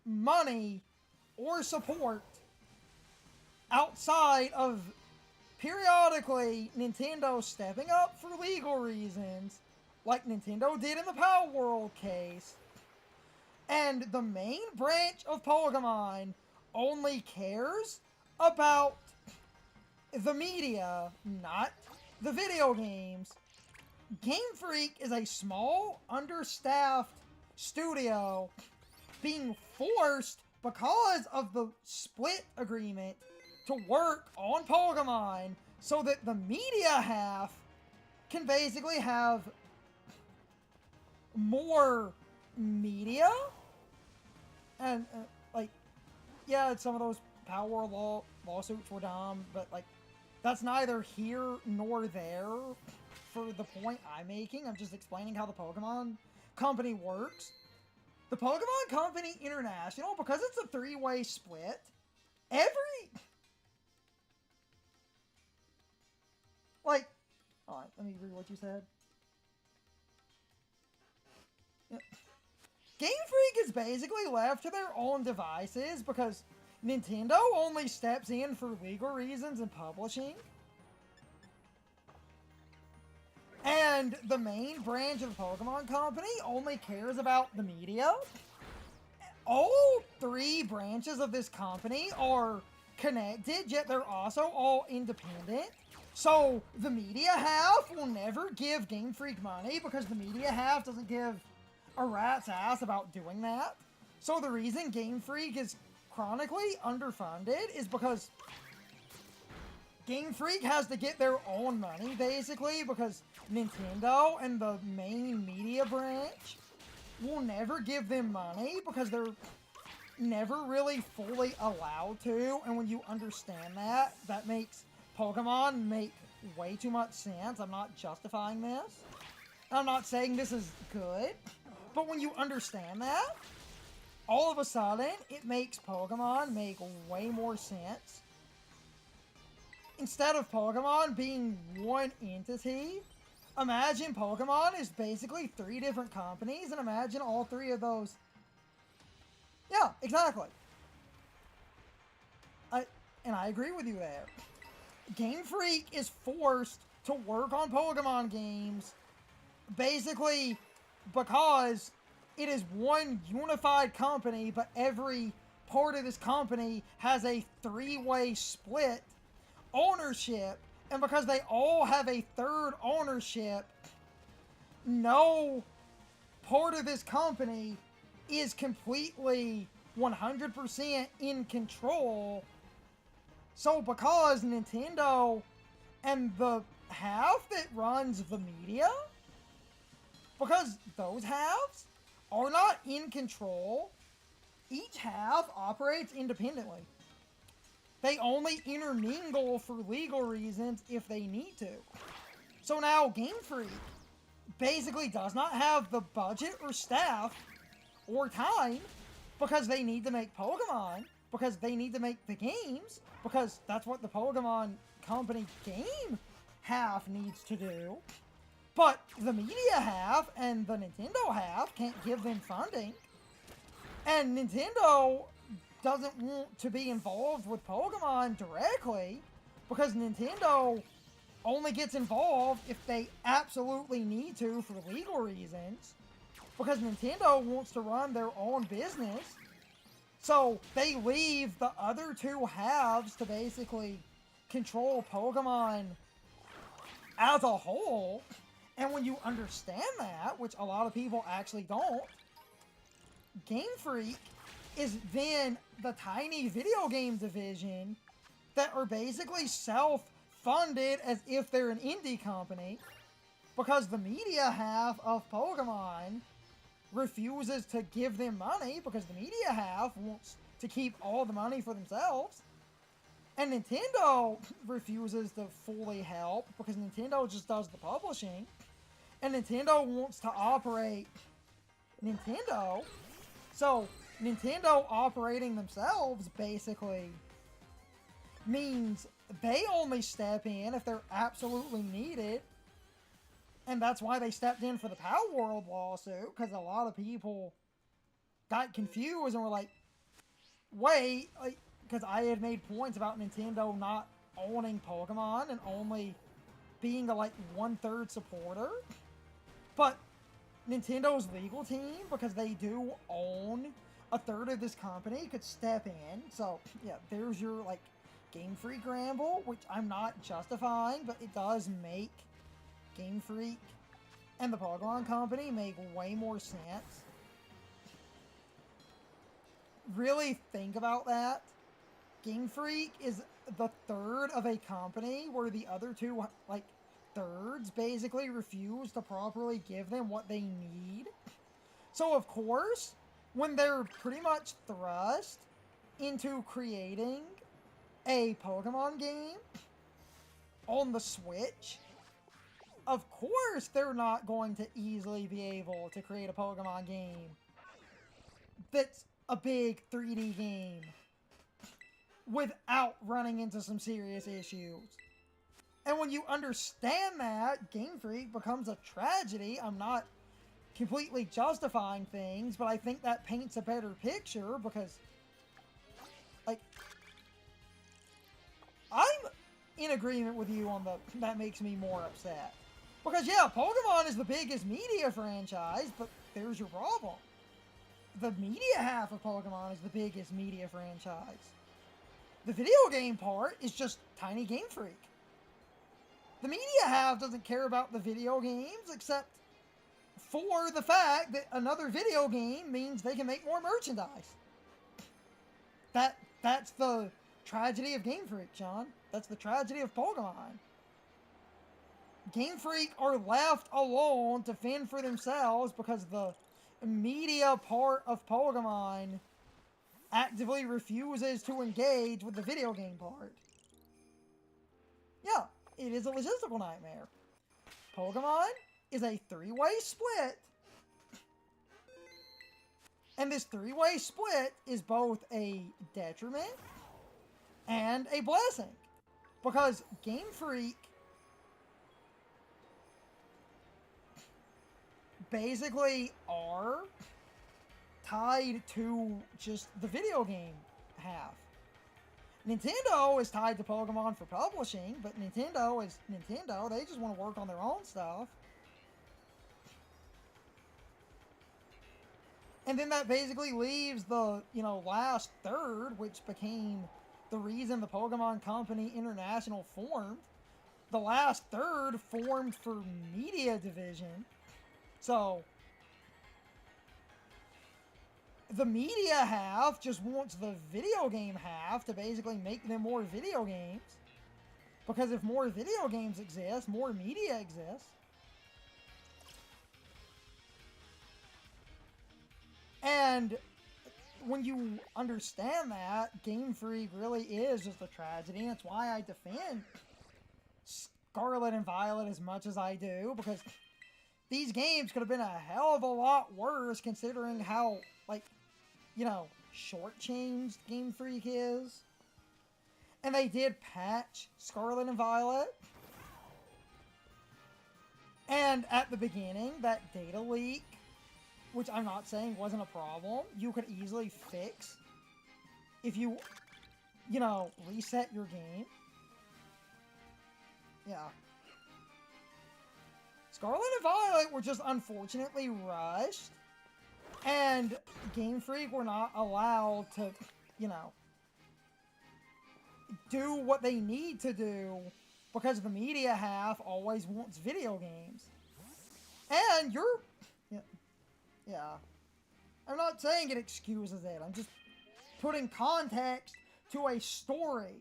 money or support outside of periodically Nintendo stepping up for legal reasons, like Nintendo did in the Power World case. And the main branch of Pokemon only cares about the media, not the video games. Game Freak is a small, understaffed studio being forced, because of the split agreement, to work on Pokemon so that the media half can basically have more media. And, like, yeah, some of those Power lawsuits were dumb, but, like, that's neither here nor there for the point I'm making. I'm just explaining how the Pokemon Company works. The Pokemon Company International, because it's a three-way split, like, alright, let me read what you said. Yeah. Game Freak is basically left to their own devices because Nintendo only steps in for legal reasons in publishing. And the main branch of the Pokemon Company only cares about the media. All three branches of this company are connected, yet they're also all independent. So the media half will never give Game Freak money because the media half doesn't give a rat's ass about doing that. So the reason Game Freak is chronically underfunded is because Game Freak has to get their own money, basically, because Nintendo and the main media branch will never give them money because they're never really fully allowed to, and when you understand that, that makes Pokemon make way too much sense. I'm not justifying this. I'm not saying this is good, but when you understand that, all of a sudden, it makes Pokemon make way more sense. Instead of Pokemon being one entity, imagine Pokemon is basically three different companies, and imagine all three of those. Yeah, exactly. I agree with you there. Game Freak is forced to work on Pokemon games, basically because it is one unified company, but every part of this company has a three-way split ownership, and because they all have a third ownership, no part of this company is completely 100% in control. So because Nintendo and the half that runs the media, because those halves are not in control, each half operates independently. They only intermingle for legal reasons if they need to. So now Game Freak basically does not have the budget or staff or time because they need to make Pokemon, because they need to make the games, because that's what the Pokemon Company game half needs to do. But the media half and the Nintendo half can't give them funding. And Nintendo doesn't want to be involved with Pokemon directly because Nintendo only gets involved if they absolutely need to for legal reasons. Because Nintendo wants to run their own business. So they leave the other two halves to basically control Pokemon as a whole. And when you understand that, which a lot of people actually don't, Game Freak is then the tiny video game division that are basically self-funded as if they're an indie company because the media half of Pokemon refuses to give them money because the media half wants to keep all the money for themselves. And Nintendo refuses to fully help because Nintendo just does the publishing. And Nintendo wants to operate Nintendo. So Nintendo operating themselves basically means they only step in if they're absolutely needed. And that's why they stepped in for the Power World lawsuit, because a lot of people got confused and were like, wait, because I had made points about Nintendo not owning Pokemon and only being a, 1/3 supporter. But Nintendo's legal team, because they do own a third of this company, could step in. So, yeah, there's your, Game Freak ramble, which I'm not justifying, but it does make Game Freak and the Pokemon Company make way more sense. Really think about that. Game Freak is the third of a company where the other two, thirds basically refuse to properly give them what they need. So, of course, when they're pretty much thrust into creating a Pokemon game on the Switch, of course they're not going to easily be able to create a Pokemon game that's a big 3D game without running into some serious issues. And when you understand that, Game Freak becomes a tragedy. I'm not completely justifying things, but I think that paints a better picture because, I'm in agreement with you on that makes me more upset. Because, yeah, Pokemon is the biggest media franchise, but there's your problem. The media half of Pokemon is the biggest media franchise. The video game part is just tiny Game Freak. The media half doesn't care about the video games, except for the fact that another video game means they can make more merchandise. That's the tragedy of Game Freak, John. That's the tragedy of Pokemon. Game Freak are left alone to fend for themselves because the media part of Pokemon actively refuses to engage with the video game part. Yeah, it is a logistical nightmare. Pokemon is a three-way split. And this three-way split is both a detriment and a blessing. Because Game Freak basically are tied to just the video game half. Nintendo is tied to Pokemon for publishing, but Nintendo is Nintendo. They just want to work on their own stuff. And then that basically leaves the, last third, which became the reason the Pokemon Company International formed. The last third formed for media division. So, the media half just wants the video game half to basically make them more video games. Because if more video games exist, more media exists. And when you understand that, Game Freak really is just a tragedy. And that's why I defend Scarlet and Violet as much as I do. Because these games could have been a hell of a lot worse considering how, shortchanged Game Freak is. And they did patch Scarlet and Violet. And at the beginning, that data leak which I'm not saying wasn't a problem, you could easily fix if you, you know, reset your game. Yeah. Scarlet and Violet were just unfortunately rushed, and Game Freak were not allowed to, you know, do what they need to do because the media half always wants video games. And you're... Yeah. I'm not saying it excuses it. I'm just putting context to a story.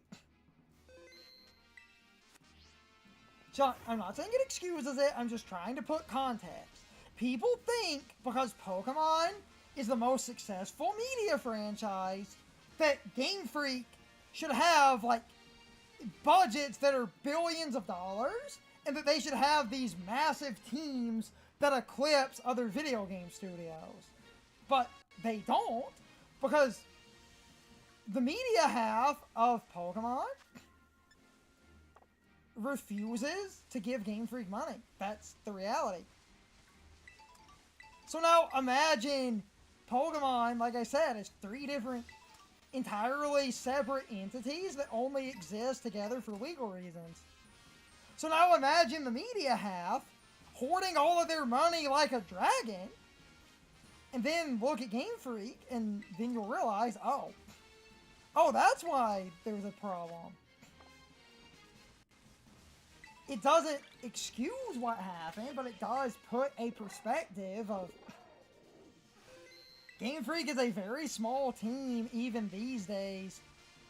So, I'm not saying it excuses it. I'm just trying to put context. People think because Pokemon is the most successful media franchise that Game Freak should have, like, budgets that are billions of dollars, and that they should have these massive teams that eclipse other video game studios. But they don't, because the media half of Pokemon refuses to give Game Freak money. That's the reality. So now imagine Pokemon, like I said, is 3 different entirely separate entities that only exist together for legal reasons. So now imagine the media half hoarding all of their money like a dragon, and then look at Game Freak, and then you'll realize, oh, that's why there's a problem. It doesn't excuse what happened, but it does put a perspective of Game Freak is a very small team, even these days,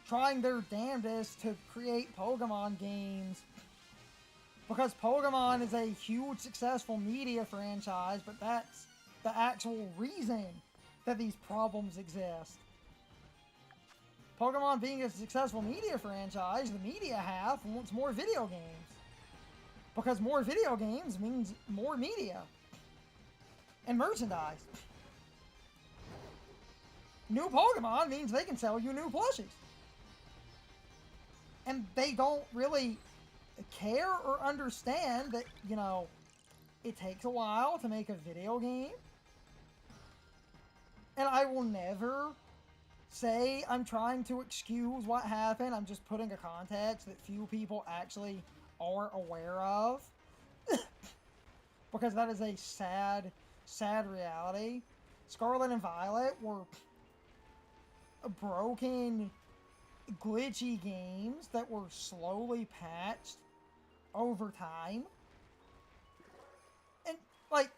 trying their damnedest to create Pokemon games. Because Pokemon is a huge, successful media franchise, but that's the actual reason that these problems exist. Pokemon being a successful media franchise, the media half wants more video games. Because more video games means more media. And merchandise. New Pokemon means they can sell you new plushies. And they don't really care or understand that, you know, it takes a while to make a video game. And I will never say I'm trying to excuse what happened. I'm just putting a context that few people actually are aware of. Because that is a sad, sad reality. Scarlet and Violet were broken, glitchy games that were slowly patched over time. And, like,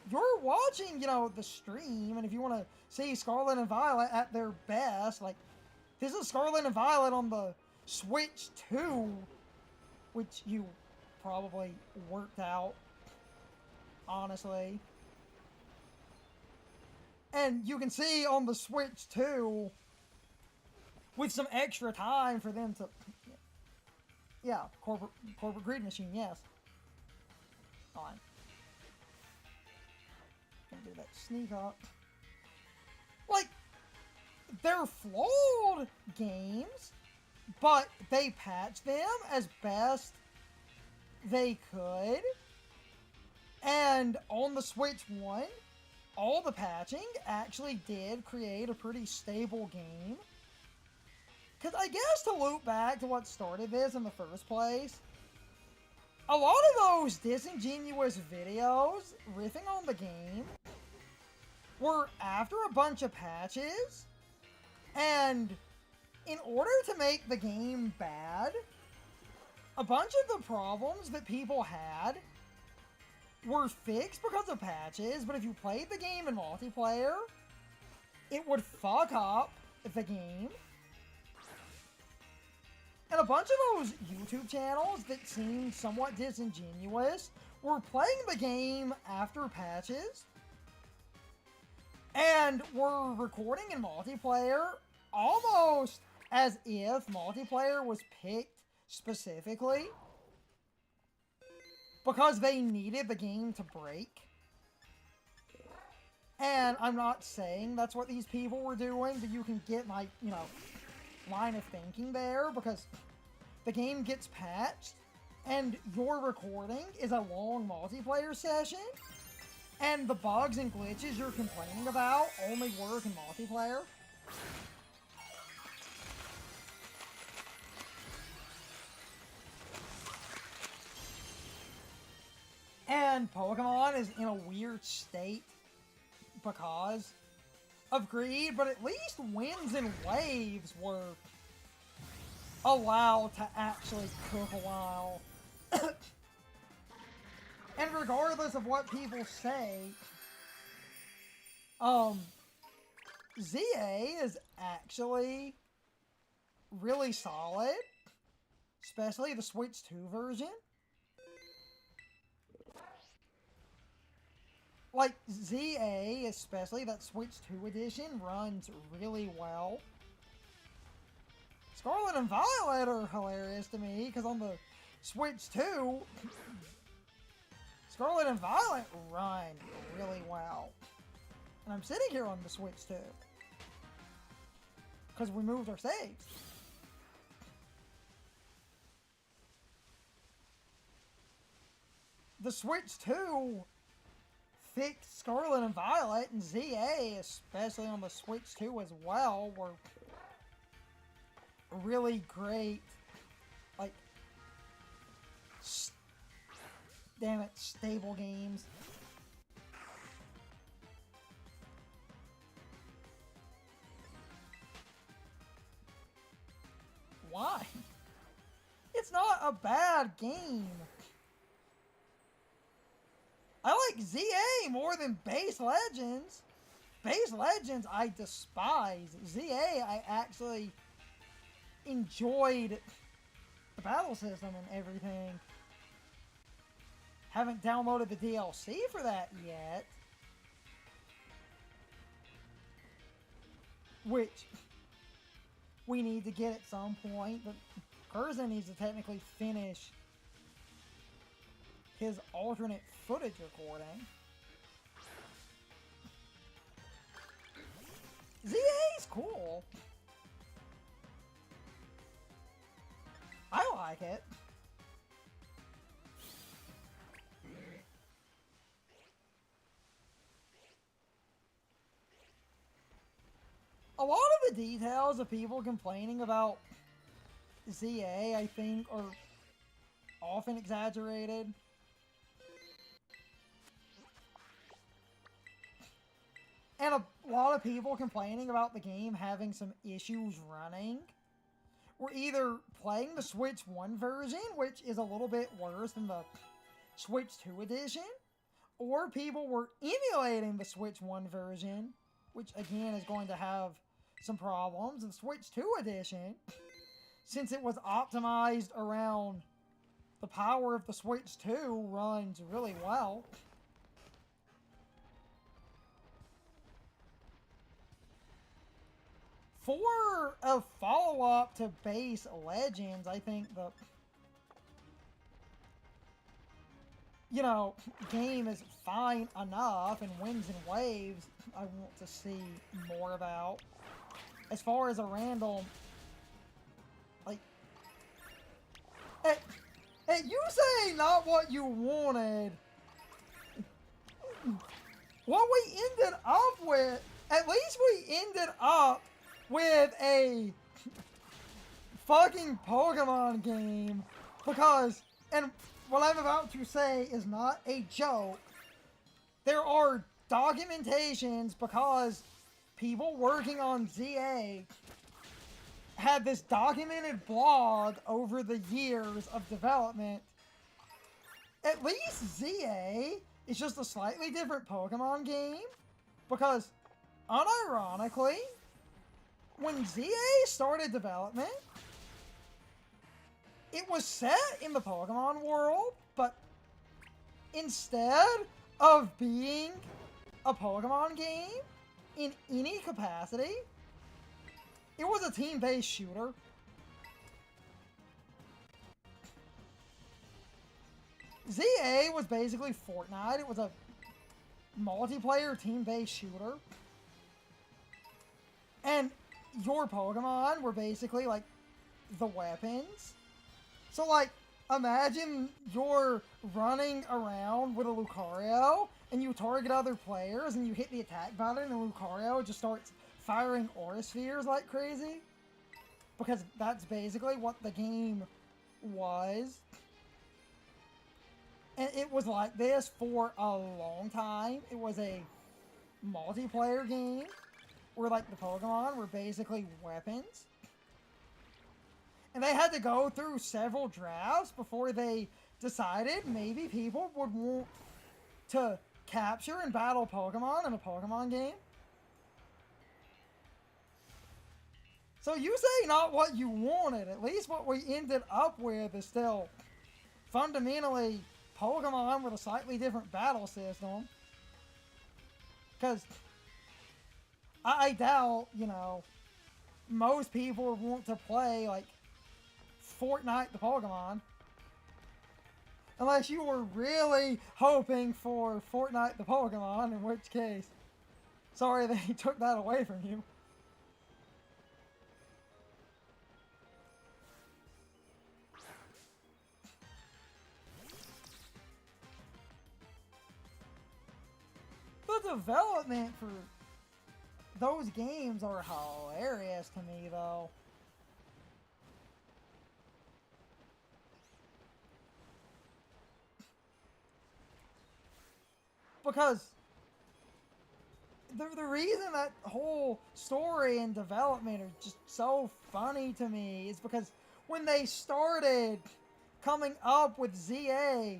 you're watching, you know, the stream, and if you want to see Scarlet and Violet at their best, like, this is Scarlet and Violet on the Switch 2, which you probably worked out, honestly. And you can see on the Switch 2, with some extra time for them to... Yeah, corporate greed machine, yes. Fine. Gonna do that sneak up. Like, they're flawed games, but they patched them as best they could. And on the Switch 1, all the patching actually did create a pretty stable game. Because I guess to loop back to what started this in the first place, a lot of those disingenuous videos riffing on the game were after a bunch of patches, and in order to make the game bad, a bunch of the problems that people had were fixed because of patches, but if you played the game in multiplayer, it would fuck up the game. And a bunch of those YouTube channels that seemed somewhat disingenuous were playing the game after patches and were recording in multiplayer almost as if multiplayer was picked specifically because they needed the game to break. And I'm not saying that's what these people were doing, but you can get my, you know, line of thinking there, because the game gets patched and your recording is a long multiplayer session, And the bugs and glitches you're complaining about only work in multiplayer. And Pokemon is in a weird state because of greed, but at least winds and waves were allowed to actually cook a while. And regardless of what people say, ZA is actually really solid, especially the Switch 2 version. Like, ZA, especially that Switch 2 edition, runs really well. Scarlet and Violet are hilarious to me, because on the Switch 2, Scarlet and Violet run really well. And I'm sitting here on the Switch 2. Because we moved our saves. The Switch 2 fixed Scarlet and Violet, and ZA, especially on the Switch 2 as well, were really great. Like, damn it, stable games. Why? It's not a bad game. I like ZA more than Base Legends. Base Legends I despise. ZA I actually enjoyed the battle system and everything. Haven't downloaded the DLC for that yet. Which we need to get at some point, but Curzon needs to technically finish his alternate footage recording. ZA's cool. I like it. A lot of the details of people complaining about ZA, I think, are often exaggerated. And a lot of people complaining about the game having some issues running were either playing the Switch 1 version, which is a little bit worse than the Switch 2 edition, or people were emulating the Switch 1 version, which again is going to have some problems. And the Switch 2 edition, since it was optimized around the power of the Switch 2, runs really well. For a follow-up to Base Legends, I think the, game is fine enough, and Winds and Waves I want to see more about. As far as a random, like, you say not what you wanted. What we ended up with, at least we ended up with a fucking Pokemon game, because, and what I'm about to say is not a joke, there are documentations, because people working on ZA had this documented blog over the years of development. At least ZA is just a slightly different Pokemon game, because unironically, when ZA started development, it was set in the Pokemon world, but instead of being a Pokemon game in any capacity, it was a team-based shooter. ZA was basically Fortnite. It was a multiplayer team-based shooter. And your Pokemon were basically, like, the weapons. So, like, imagine you're running around with a Lucario and you target other players and you hit the attack button and Lucario just starts firing aura spheres like crazy. Because that's basically what the game was. And it was like this for a long time. It was a multiplayer game where like the Pokemon were basically weapons. And they had to go through several drafts before they decided maybe people would want to capture and battle Pokemon in a Pokemon game. So you say not what you wanted. At least what we ended up with is still fundamentally Pokemon with a slightly different battle system. Because I doubt, you know, most people would want to play like Fortnite the Pokemon. Unless you were really hoping for Fortnite the Pokemon, in which case, sorry they took that away from you. The development for those games are hilarious to me, though. Because the reason that whole story and development are just so funny to me is because when they started coming up with ZA,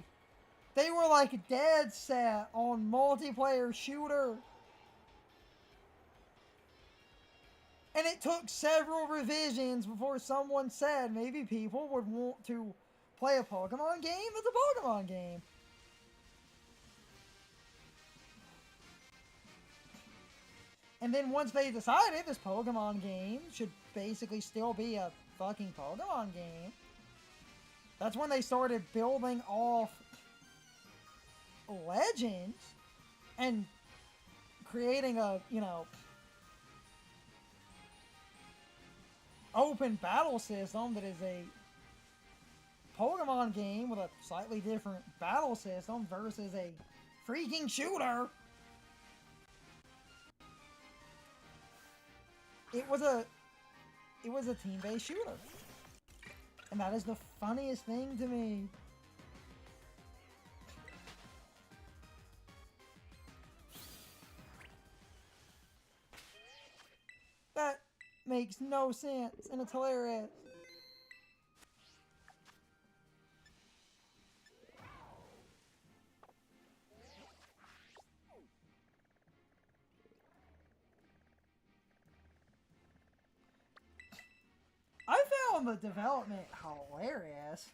they were like dead set on multiplayer shooter. And it took several revisions before someone said maybe people would want to play a Pokemon game as a Pokemon game. And then once they decided this Pokemon game should basically still be a fucking Pokemon game, that's when they started building off Legends and creating a, you know, open battle system that is a Pokemon game with a slightly different battle system versus a freaking shooter. It was a team-based shooter. And that is the funniest thing to me. That makes no sense, and it's hilarious. I found the development hilarious.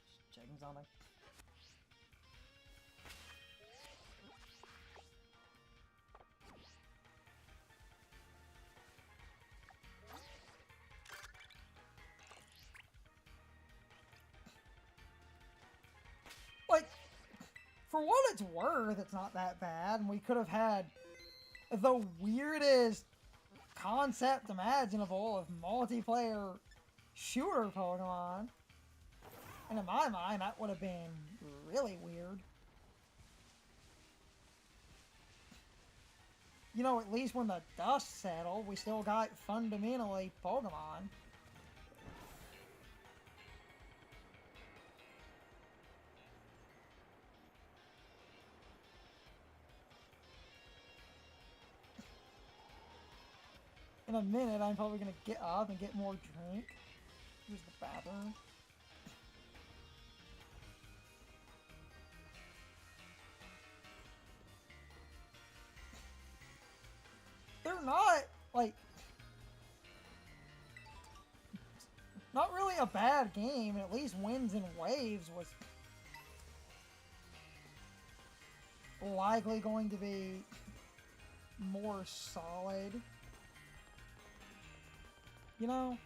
Just checking something. Like, for what it's worth, it's not that bad, and we could have had the weirdest concept imaginable of multiplayer shooter Pokemon. And in my mind, that would have been really weird. You know, at least when the dust settled, we still got fundamentally Pokemon. In a minute, I'm probably going to get up and get more drink. Here's the bathroom. They're not, like, not really a bad game. At least Winds and Waves was likely going to be more solid. You know?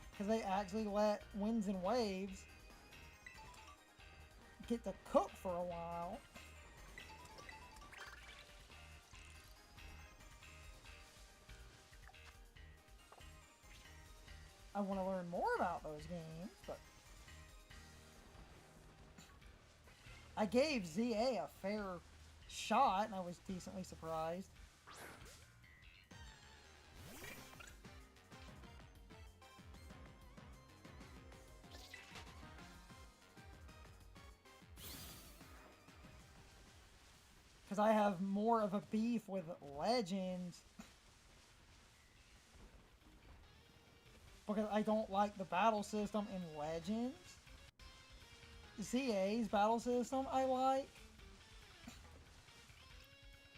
Because they actually let Winds and Waves get to cook for a while. I want to learn more about those games, but I gave ZA a fair shot, and I was decently surprised. Because I have more of a beef with Legends. Because I don't like the battle system in Legends. ZA's battle system I like.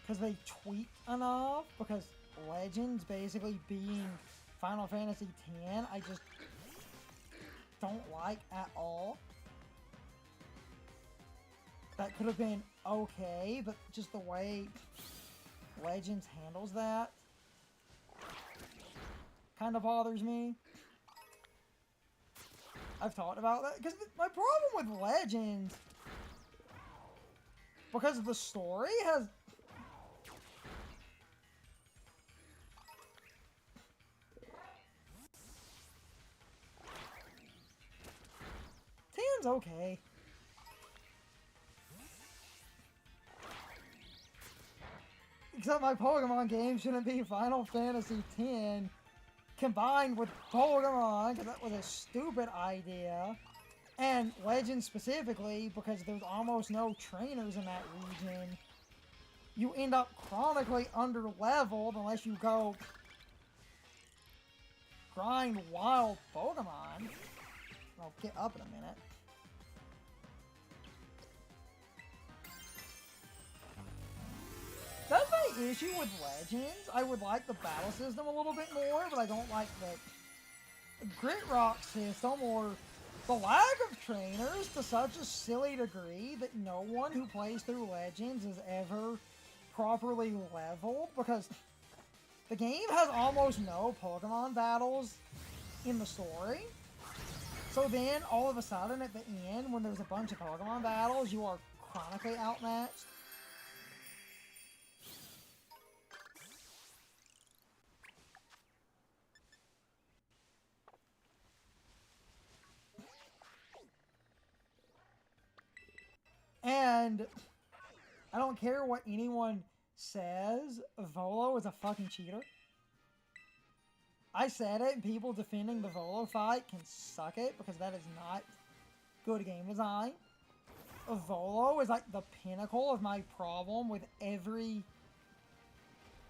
Because they tweaked enough. Because Legends basically being Final Fantasy X, I just don't like at all. That could have been okay, but just the way Legends handles that kind of bothers me. I've talked about that, because my problem with Legends, because the story has... Ten's okay. Except my Pokemon game shouldn't be Final Fantasy X combined with Pokemon, because that was a stupid idea. And Legends specifically, because there's almost no trainers in that region. You end up chronically under-leveled unless you go grind wild Pokemon. I'll get up in a minute. That's my issue with Legends. I would like the battle system a little bit more, but I don't like the Grit Rock system or the lack of trainers to such a silly degree that no one who plays through Legends is ever properly leveled, because the game has almost no Pokemon battles in the story. So then, all of a sudden, at the end, when there's a bunch of Pokemon battles, you are chronically outmatched. And I don't care what anyone says, Volo is a fucking cheater. I said it, and people defending the Volo fight can suck it, because that is not good game design. Volo is like the pinnacle of my problem with every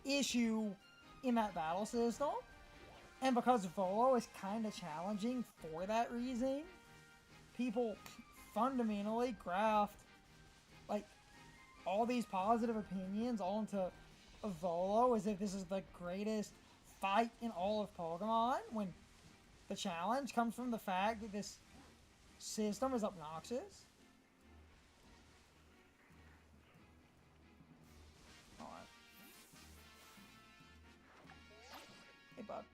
issue in that battle system. And because Volo is kind of challenging for that reason, people fundamentally graft like all these positive opinions onto Volo as if this is the greatest fight in all of Pokemon, when the challenge comes from the fact that this system is obnoxious. Alright. Hey, bud.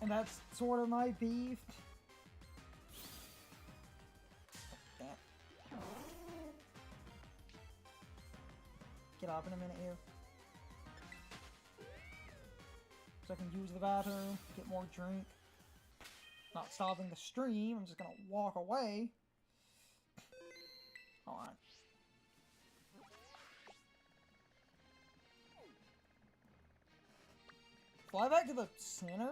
And that's sort of my beef. Get up in a minute here. So I can use the bathroom, get more drink. Not stopping the stream, I'm just gonna walk away. Alright. Fly back to the center.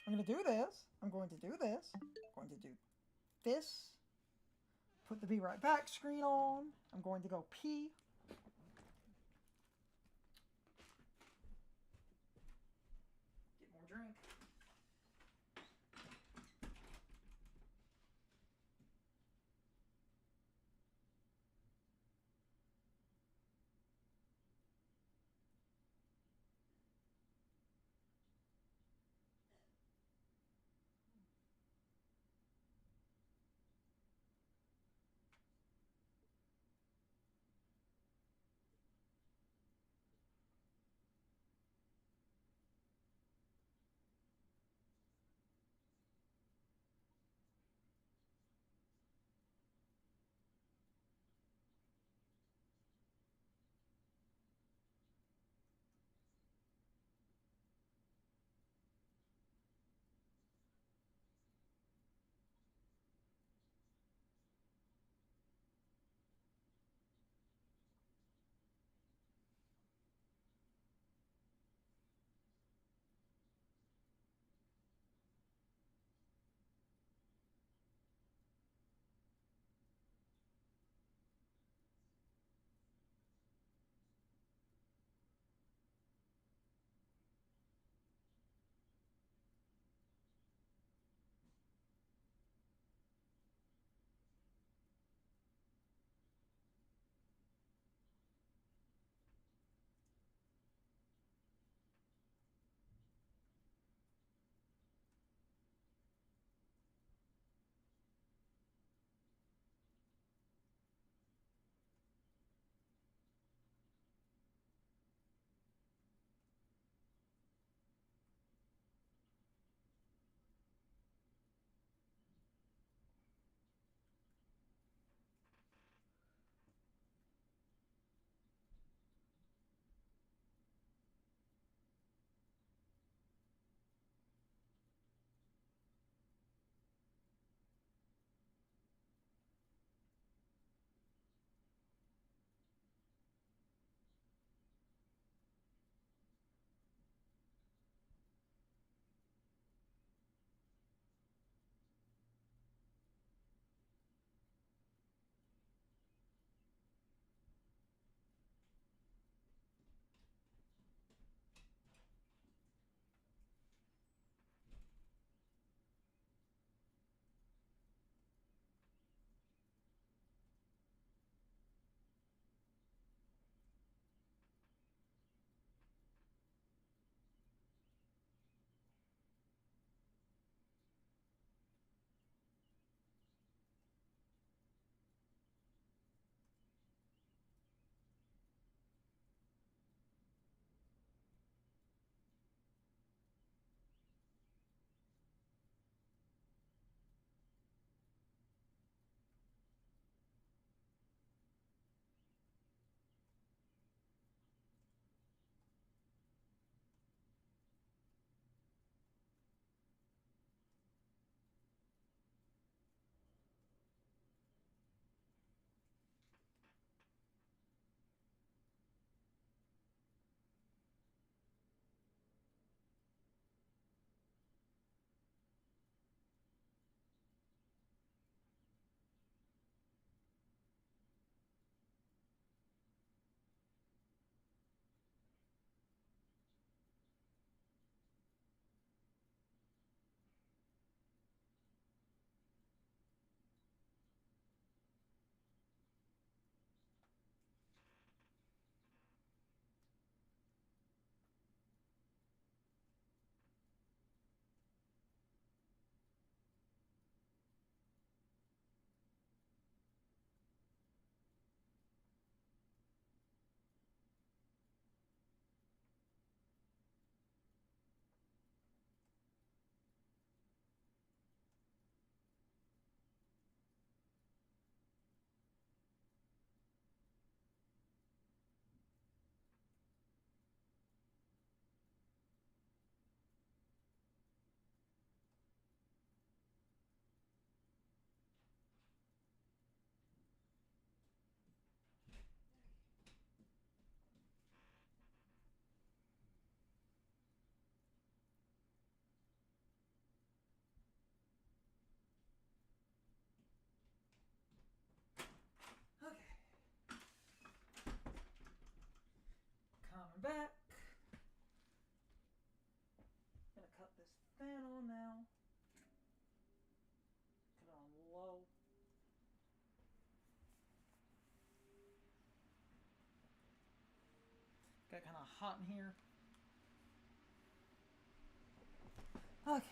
I'm gonna do this. I'm going to do this. I'm going to do this. Put the Be Right Back screen on. I'm going to go pee. Get more drink. get kind of hot in here. Okay.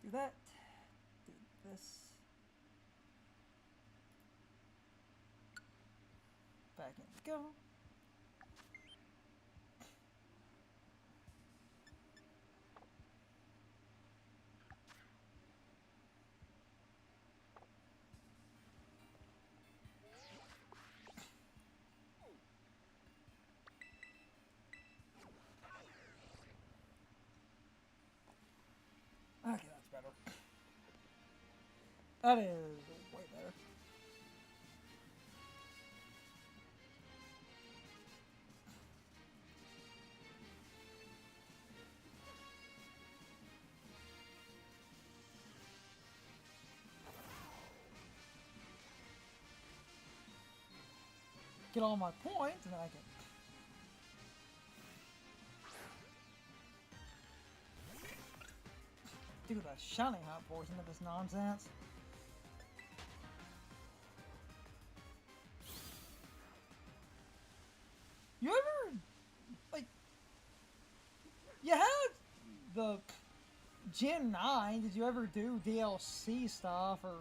Do that. Do this. Back in we go. Okay, that's better. That is way better. Get all my points, and then I can... do the shiny hot portion of this nonsense. You ever, like, you had the Gen 9, did you ever do DLC stuff, or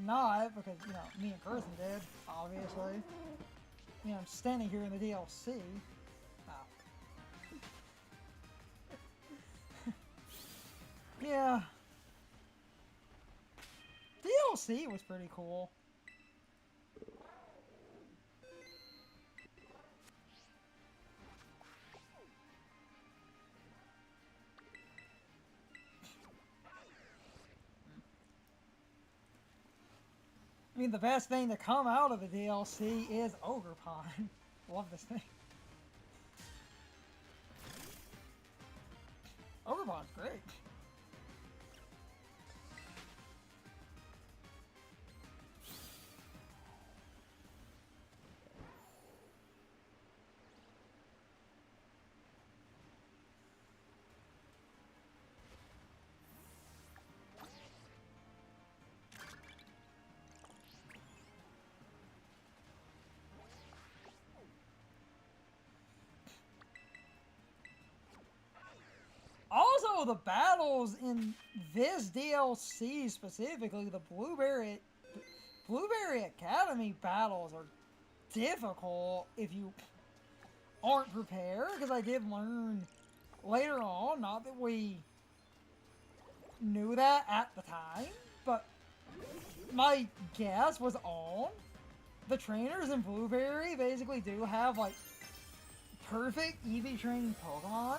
not, because, you know, me and Kirsten did, obviously. You know, I'm standing here in the DLC. Yeah. DLC was pretty cool. I mean, the best thing to come out of the DLC is Ogre Pond. Love this thing. Ogre Pond's great. Also, the battles in this DLC specifically, the Blueberry Academy battles are difficult if you aren't prepared, because I did learn later on, not that we knew that at the time, but my guess was on. The trainers in Blueberry basically do have, like, perfect EV trained Pokemon.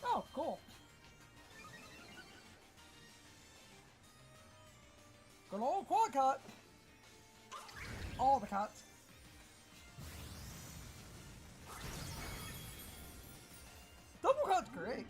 Oh, cool. Good old quad cut. All the cuts. Double cut's great.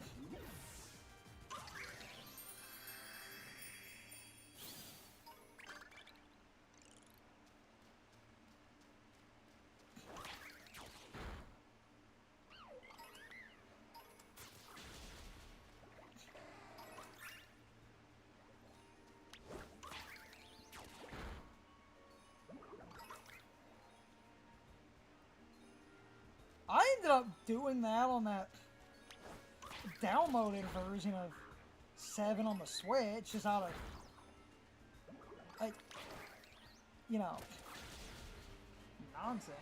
I ended up doing that on that downloaded version of 7 on the Switch, just out of, like, you know, nonsense.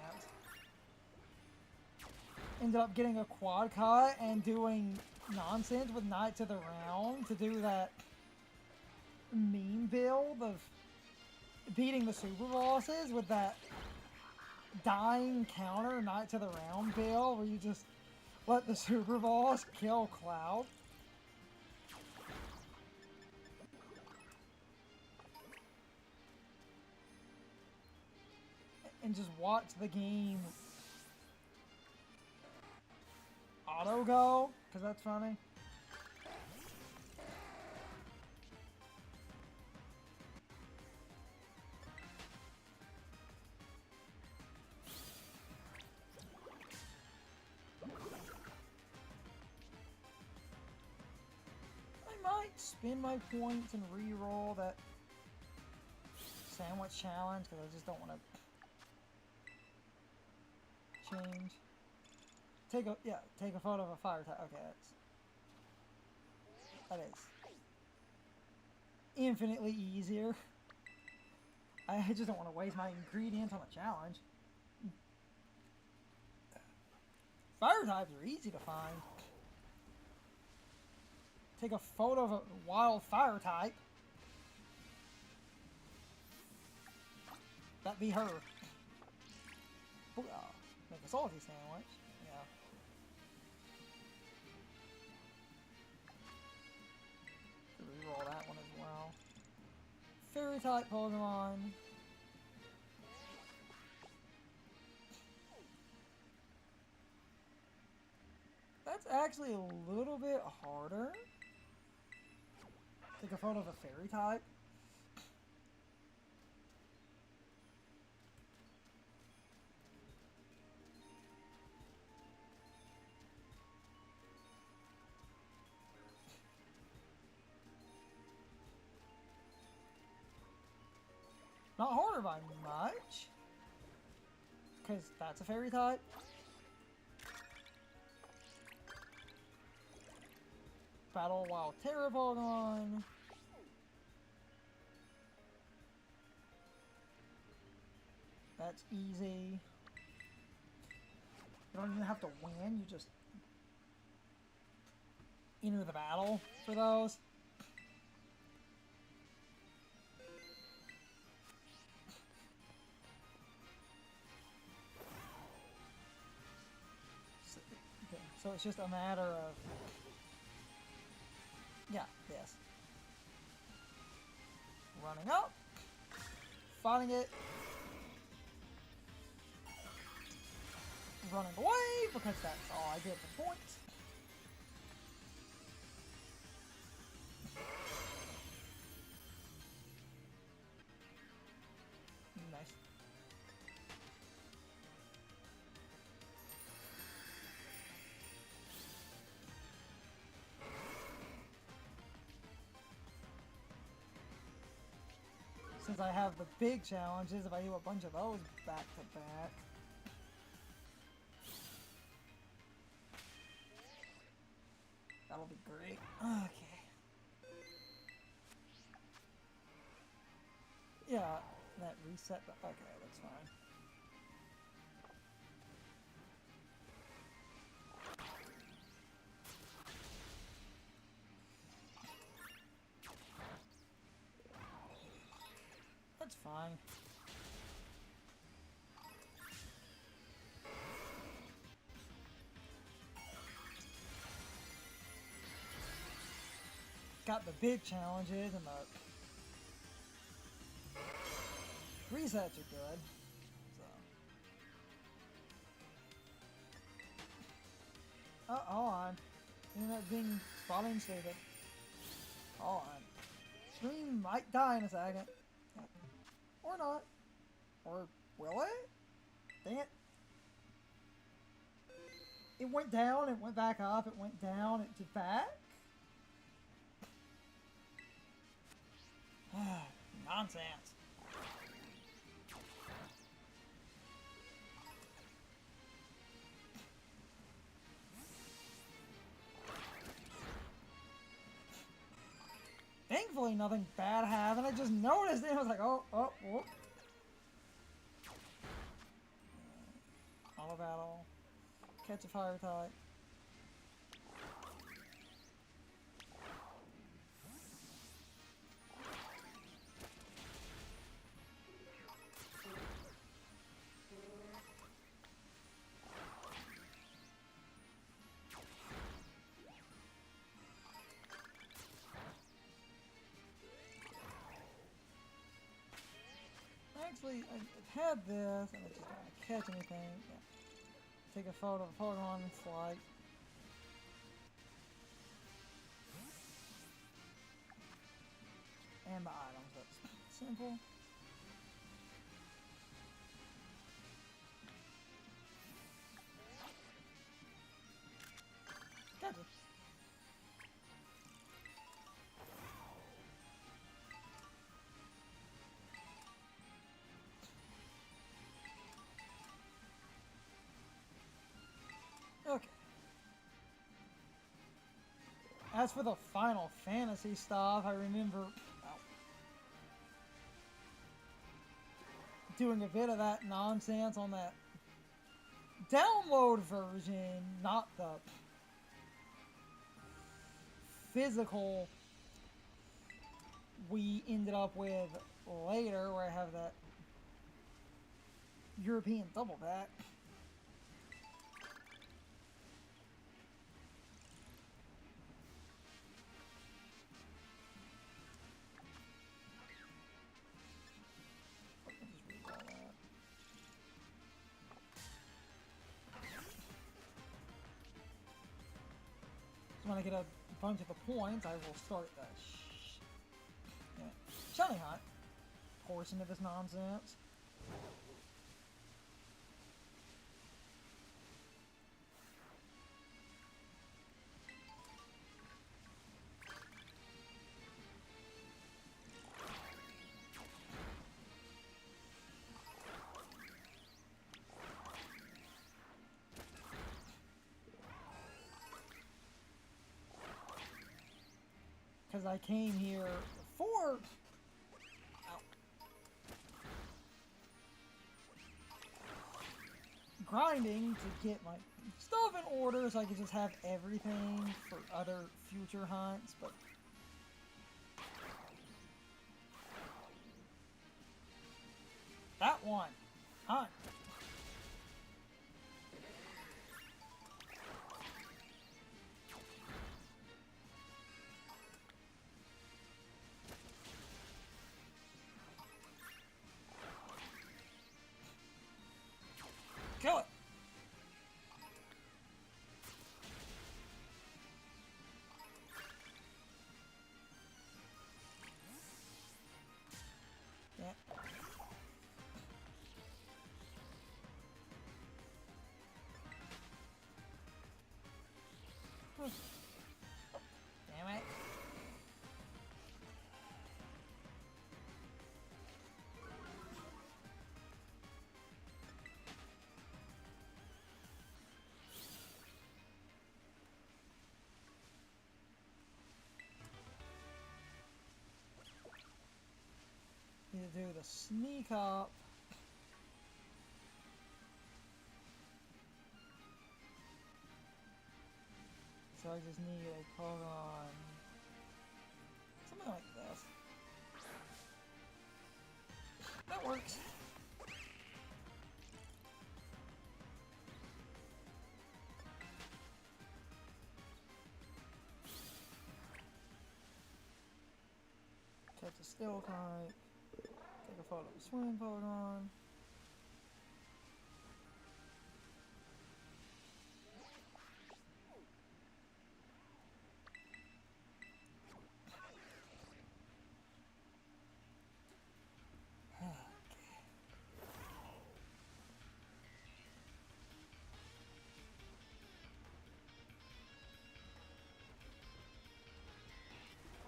Ended up getting a quad cut and doing nonsense with Knights of the Round to do that meme build of beating the super bosses with that dying counter Knights of the Round build where you just let the super boss kill Cloud. And just watch the game auto go, because that's funny. spend my points and re-roll that sandwich challenge because I just don't want to change. Take a photo of a fire type. Okay, that is infinitely easier. I just don't want to waste my ingredients on a challenge. Fire types are easy to find. Take a photo of a wild fire type. That'd be her. Booyah. Make a salty sandwich. Yeah. Reroll that one as well. Fairy type Pokemon. That's actually a little bit harder. Take a photo of a fairy type. Not harder by much. Because that's a fairy type. Battle Wild Terra Pokemon. That's easy. You don't even have to win, you just enter the battle for those. So it's just a matter of, yeah, this. Running up, fighting it, running away, because that's all I get for points. Nice. Since I have the big challenges, if I do a bunch of those back to back. That'll be great. Okay. Yeah, that reset, okay, that's fine. That's fine. Got the big challenges and the resets are good. So. Oh, hold on. Internet being spotting stated. Hold on. Stream might die in a second. Or not. Or will it? Dang it. It went down, it went back up, it went down, it did back. Nonsense. Thankfully nothing bad happened. I just noticed it. I was like, oh. Auto battle. Catch a fire type. Actually, I had this, and I just don't want to catch anything. Yeah. Take a photo of a Pokemon in flight. And the items, that's simple. Gotcha. As for the Final Fantasy stuff, I remember doing a bit of that nonsense on that download version, not the physical we ended up with later, where I have that European double pack. So when I get a bunch of the points, I will start the shiny hunt portion of this nonsense. Because I came here for grinding to get my stuff in order so I could just have everything for other future hunts, but that one hunt. Kill it! Yeah. Damn it. Need to do the sneak up. So I just need a Pokemon. Something like this. That works. Catch a steel type. Take a photo of a swim Pokemon.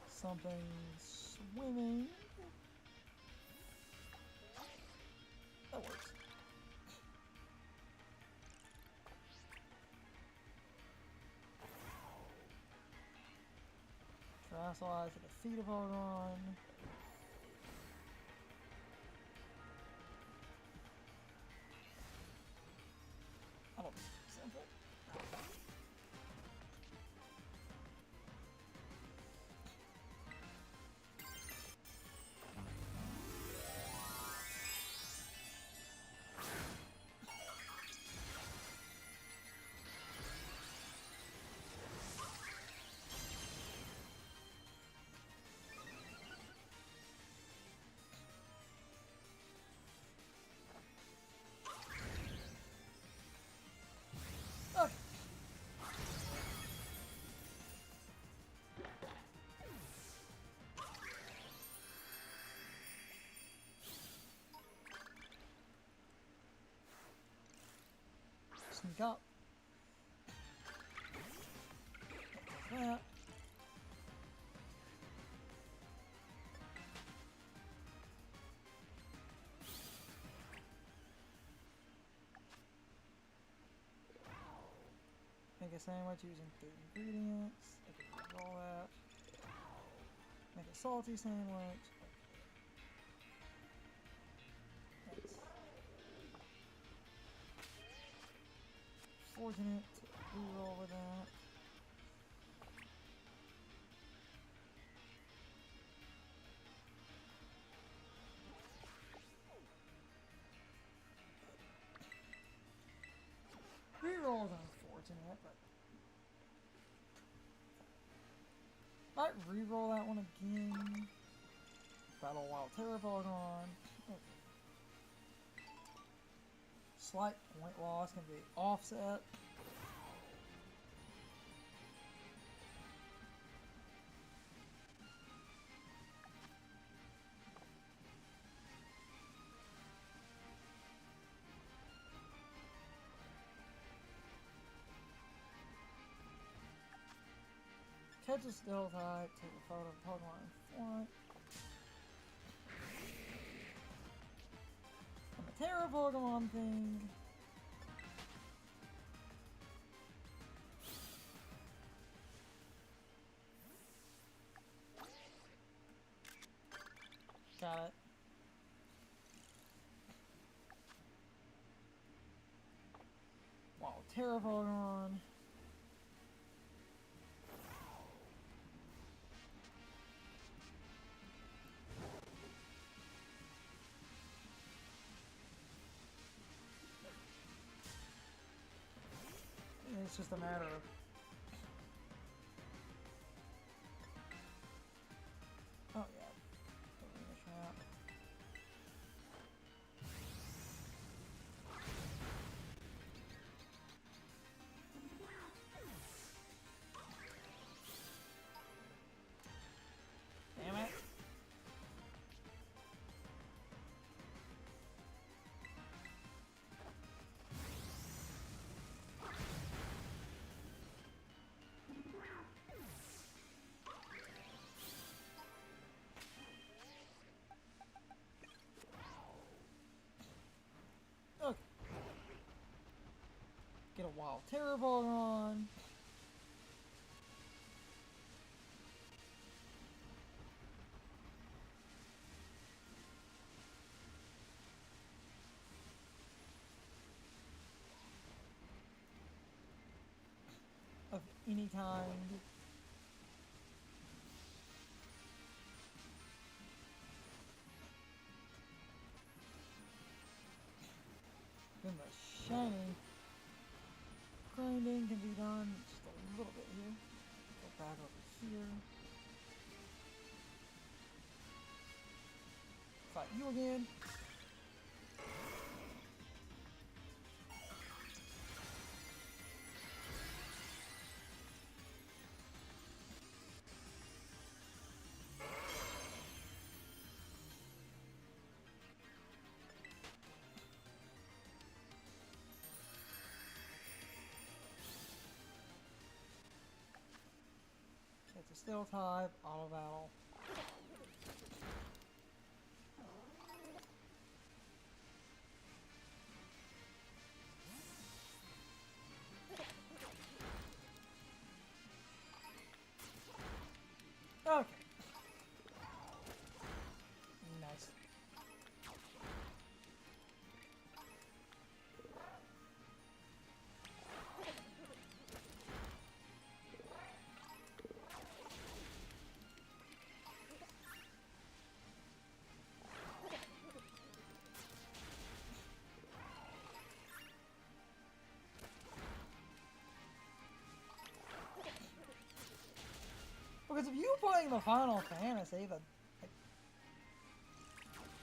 Something swimming. That works. Terrasilize to defeat a Pokemon. That'll be simple. Okay. Sneak up. Like that. Make a sandwich using 3 ingredients. I can roll that. Make a salty sandwich. That's fortunate to reroll with that. Reroll is unfortunate, but might reroll that one again. Battle Wild Terrapog on. Slight point loss can be offset. Catch a still type, take a photo of Pokemon in front. And the Terra Pokemon thing. Got it. Wow, Terra Pokemon. It's just a matter of oh yeah, arena trap. Damn it. Okay. Get a Wild Terrapog on. Of any kind. Then the shiny grinding can be done just a little bit here. Go back over here. Fight you again. It's a Steel type, auto battle. Okay. Nice. Because if you were playing the Final Fantasy, the like,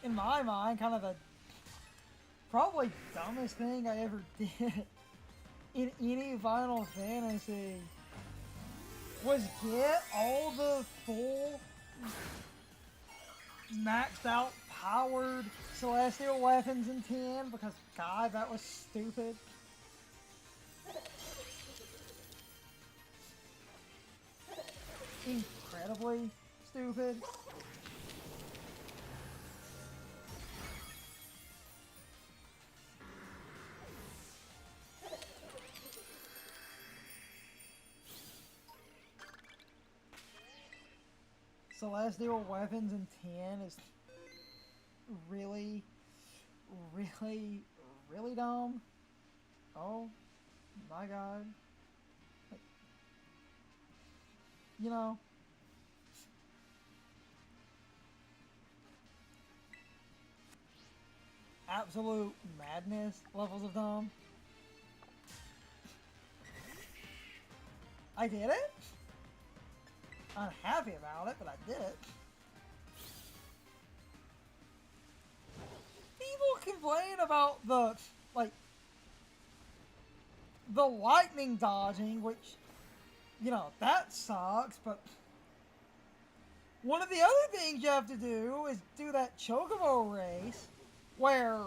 in my mind, kind of the probably dumbest thing I ever did in any Final Fantasy was get all the full maxed out powered celestial weapons in 10 because god, that was stupid. Incredibly stupid. celestial weapons in 10 is really, really, really dumb. Oh my god. Like, you know, absolute madness levels of dumb. I did it? Unhappy about it, but I did it. People complain about the, like, the lightning dodging, which, you know, that sucks, but one of the other things you have to do is do that chocobo race, where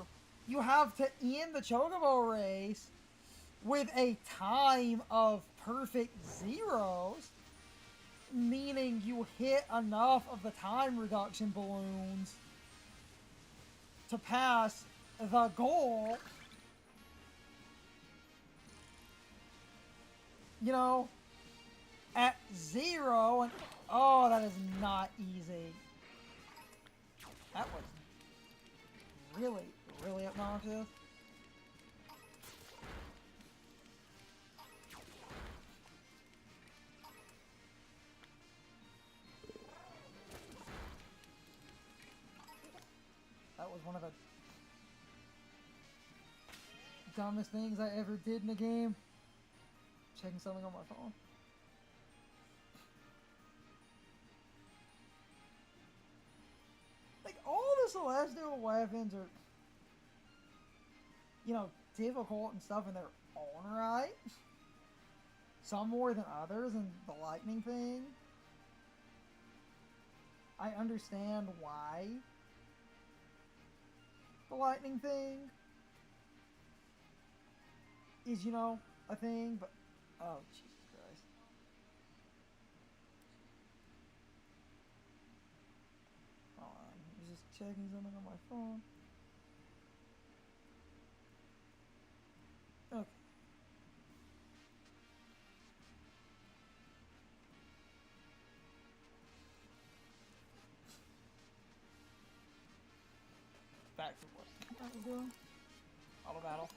you have to end the chocobo race with a time of perfect zeros, meaning you hit enough of the time reduction balloons to pass the goal. You know, at 0, and oh, that is not easy. That was really, really obnoxious. That was one of the dumbest things I ever did in a game. Checking something on my phone. Like, all the celestial weapons are, you know, difficult and stuff in their own right. Some more than others, and the lightning thing, I understand why the lightning thing is, you know, a thing, but oh, Jesus Christ. Hold on, I was just checking something on my phone. Okay. Back to what I was doing. Auto battle.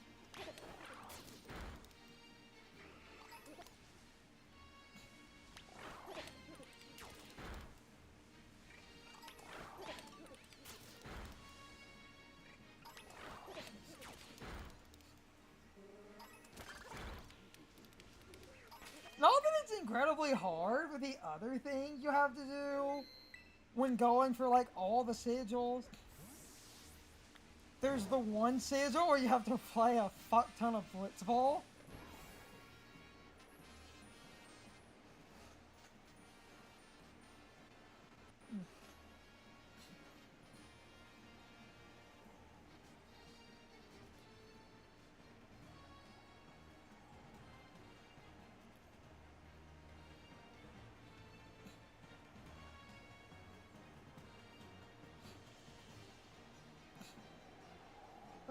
Not that it's incredibly hard, but the other thing you have to do when going for, like, all the sigils, there's the one sigil where you have to play a fuck ton of blitzball.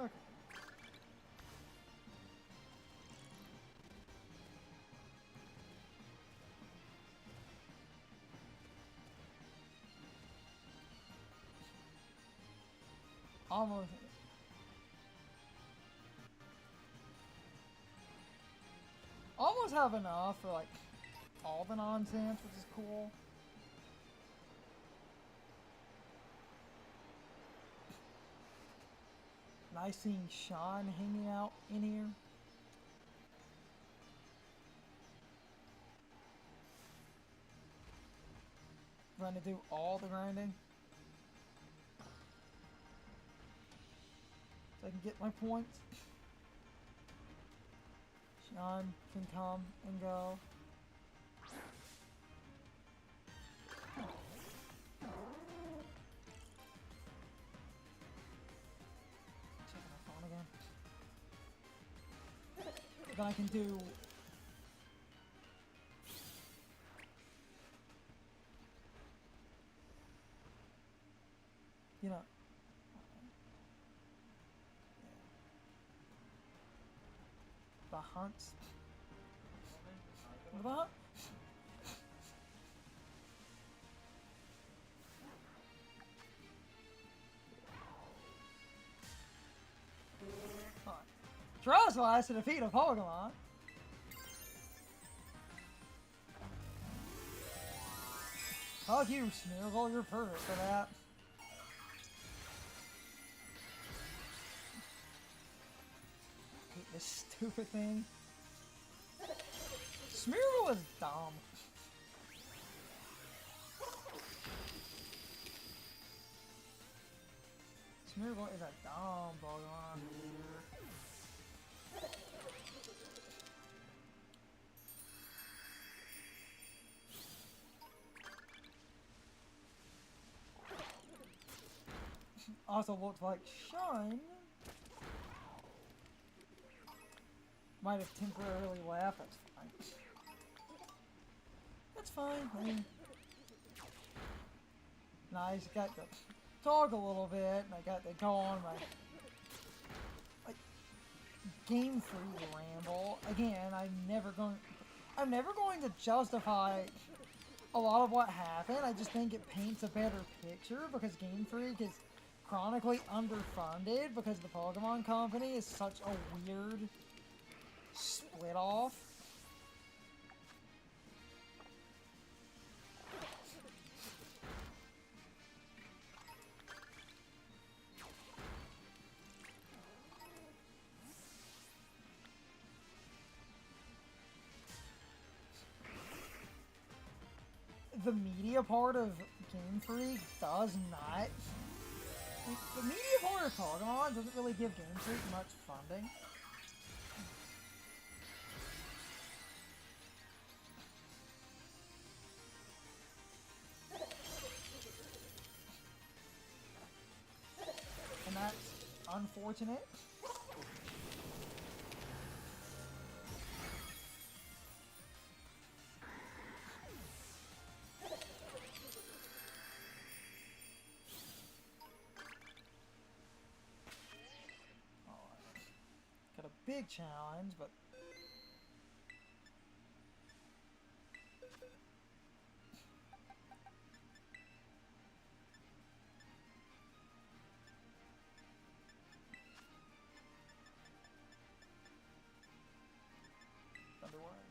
Okay. Almost. Almost have enough for, like, all the nonsense, which is cool. Nice seeing Sean hanging out in here. Trying to do all the grinding so I can get my points. Sean can come and go. Checking my phone again. Then I can do you know, the hunts. The hunt? why to defeat a Pokemon. Fuck you, Smeargle, you're perfect for that. I hate this stupid thing. Smeargle is dumb. Smeargle is a dumb Pokemon. Also looks like Shine might have temporarily laughed. That's fine. That's fine. I mean, nice. Got to talk a little bit, and I got to go on my Game Freak ramble. Again, I'm never going to justify a lot of what happened. I just think it paints a better picture because Game Freak is chronically underfunded because the Pokemon Company is such a weird split off. The media part of Game Freak does not. The media part of Pokemon doesn't really give Game Freak much funding. And that's unfortunate. Got a big challenge, but Thunderwave.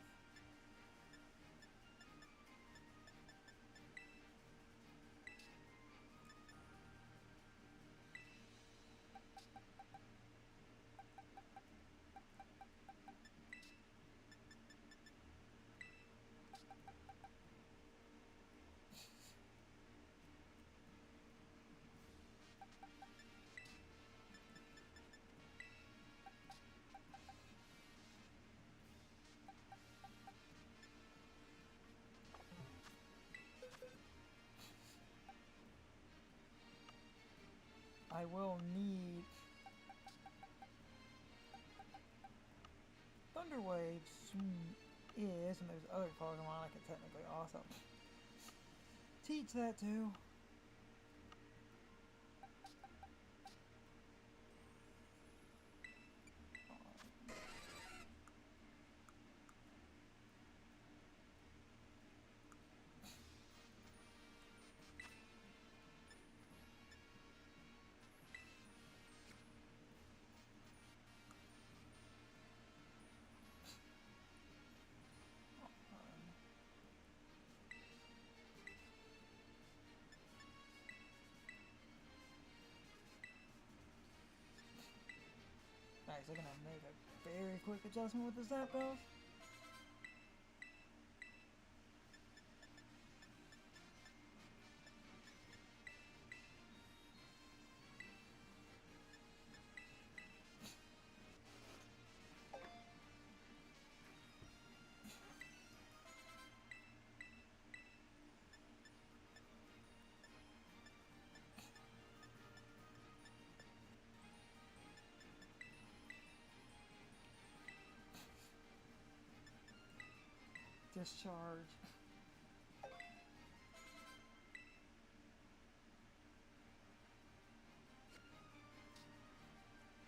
I will need Thunderwave is, and there's other Pokemon I can technically also teach that to. Nice, I'm gonna make a very quick adjustment with the Zapdos. Discharge.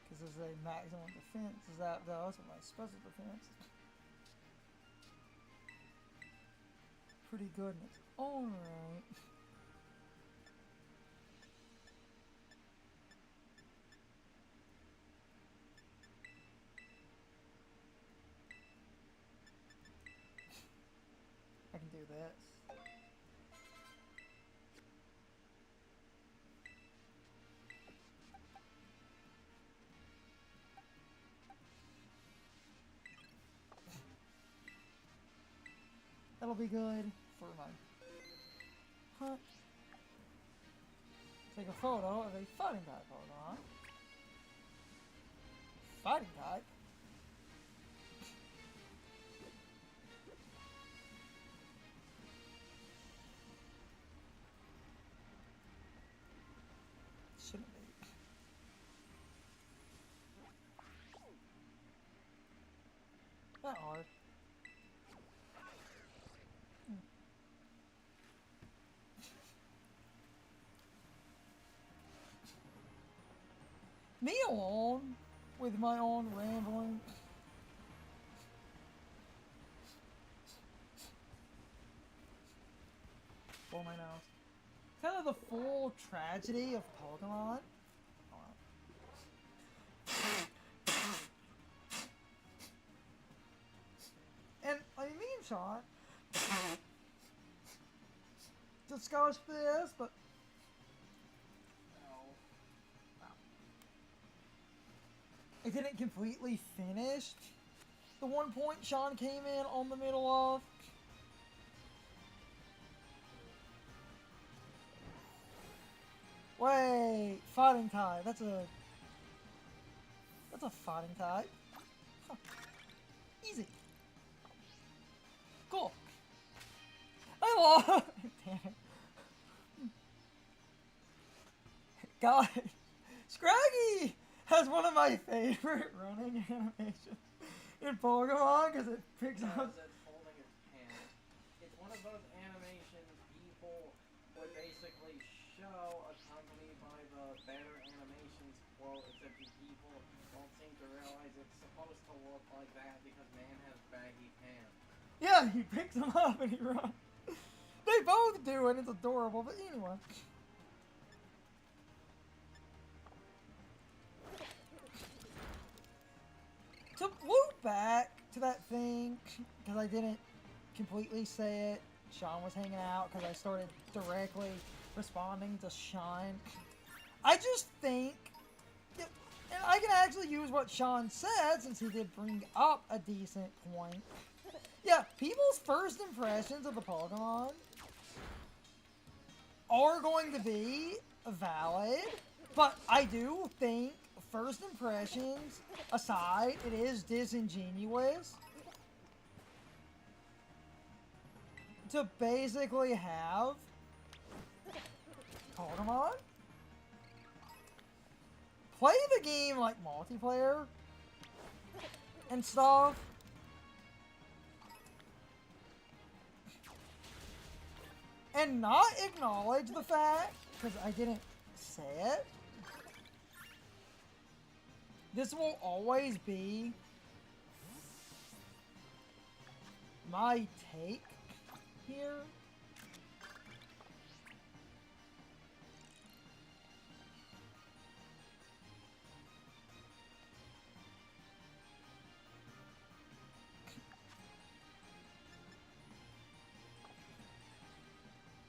Because this is a maximum defense, is that though? Also my special defense. Pretty good in its own right. this. That'll be good for my hunt. Take a photo of a fighting type Pokemon. Fighting type? Shouldn't be. That hard. Me alone with my own rambling. Blow my nose. Kind of the full tragedy of Pokemon. And I mean, Sean discussed this, but I didn't completely finish the one point Sean came in on the middle of. Wait, fighting type. That's a fighting type. Huh. Easy. Cool. I lost. Damn it. God, Scraggy has one of my favorite running animations in Pokemon because it picks up. It's holding its hand. It's one of those animations people would basically show accompanied by the better animations quote, except people don't seem to realize it's supposed to look like that because man has baggy pants. Yeah, he picks them up and he runs. They both do and it's adorable, but anyway. To loop back to that thing, because I didn't completely say it, Sean was hanging out because I started directly responding to Sean. I just think, and I can actually use what Sean said since he did bring up a decent point. Yeah, people's first impressions of the Pokemon are going to be valid, but I do think first impressions aside, it is disingenuous to basically have Pokemon play the game like multiplayer and stuff. And not acknowledge the fact, because I didn't say it, this will always be my take here.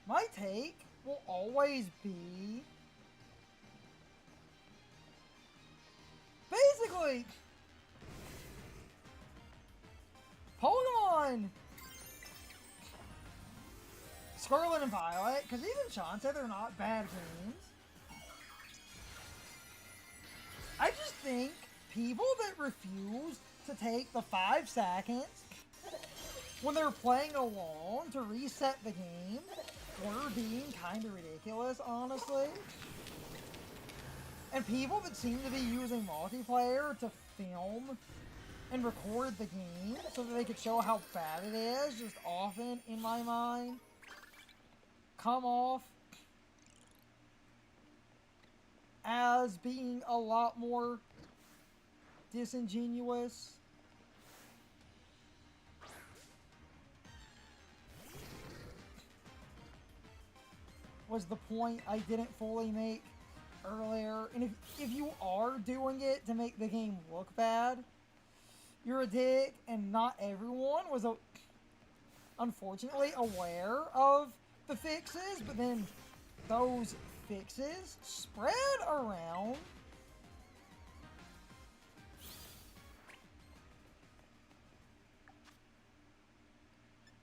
My take will always be basically Pokemon Scarlet and Violet, because even Sean said they're not bad games. I just think people that refuse to take the 5 seconds when they're playing alone to reset the game were being kind of ridiculous, honestly. And people that seem to be using multiplayer to film and record the game so that they could show how bad it is, just often, in my mind, come off as being a lot more disingenuous. Was the point I didn't fully make earlier. And if you are doing it to make the game look bad, you're a dick, and not everyone was a... unfortunately aware of the fixes, but then those fixes spread around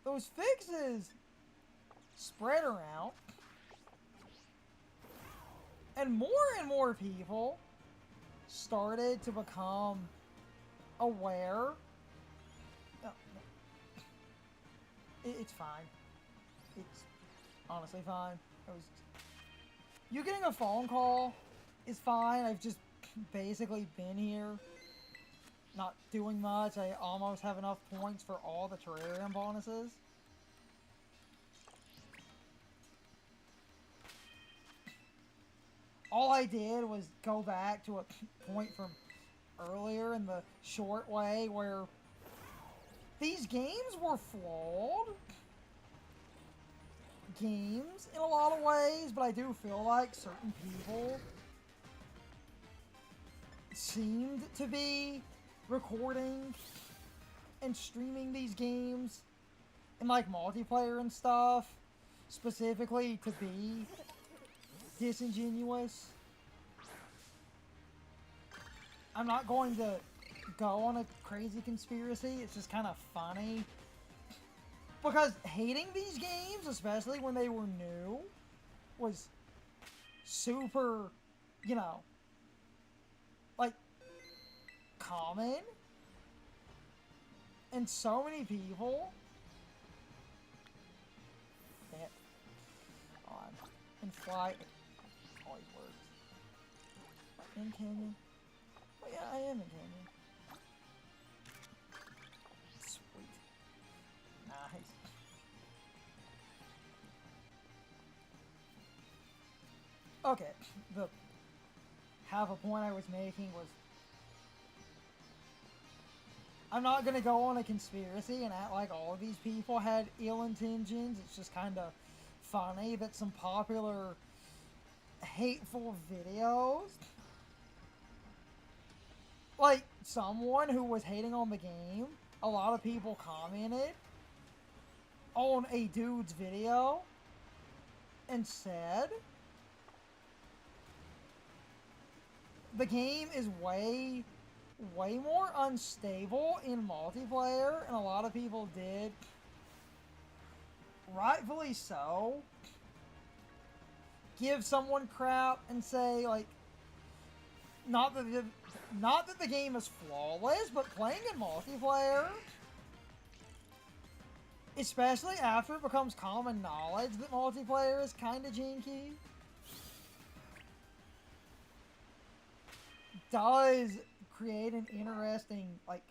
those fixes spread around, and more people started to become aware. No, no. It's fine. It's honestly fine. It was. You getting a phone call is fine. I've just basically been here, not doing much. I almost have enough points for all the terrarium bonuses. All I did was go back to a point from earlier in the short way where these games were flawed games in a lot of ways, but I do feel like certain people seemed to be recording and streaming these games in like multiplayer and stuff specifically to be disingenuous. I'm not going to go on a crazy conspiracy, it's just kind of funny. Because hating these games, especially when they were new, was super, you know, like, common. And so many people that on in flight always works. In Canyon? Oh yeah, I am in Canyon. Sweet. Nice. Okay, the half a point I was making was I'm not gonna go on a conspiracy and act like all of these people had ill intentions. It's just kind of funny that some popular hateful videos, like someone who was hating on the game, a lot of people commented on a dude's video and said the game is way more unstable in multiplayer, and a lot of people did, rightfully so, give someone crap and say, like, not that the game is flawless, but playing in multiplayer, especially after it becomes common knowledge that multiplayer is kind of janky, does create an interesting, like,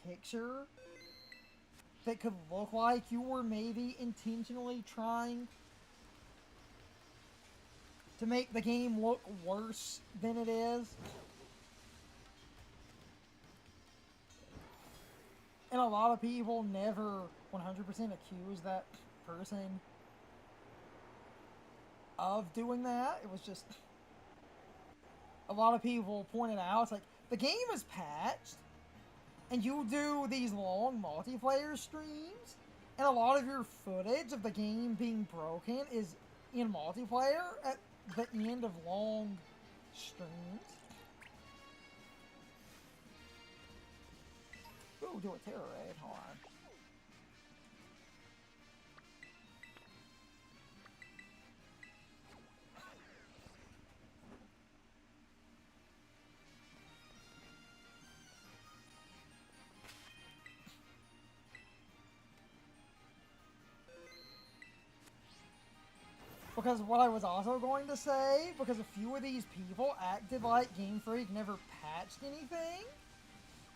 picture that could look like you were maybe intentionally trying to make the game look worse than it is. And a lot of people never 100% accuse that person of doing that. It was just a lot of people pointed out, it's like, the game is patched, and you do these long multiplayer streams, and a lot of your footage of the game being broken is in multiplayer at the end of long streams. Ooh, do a terror raid, hold on. Because what I was also going to say, because a few of these people acted like Game Freak never patched anything,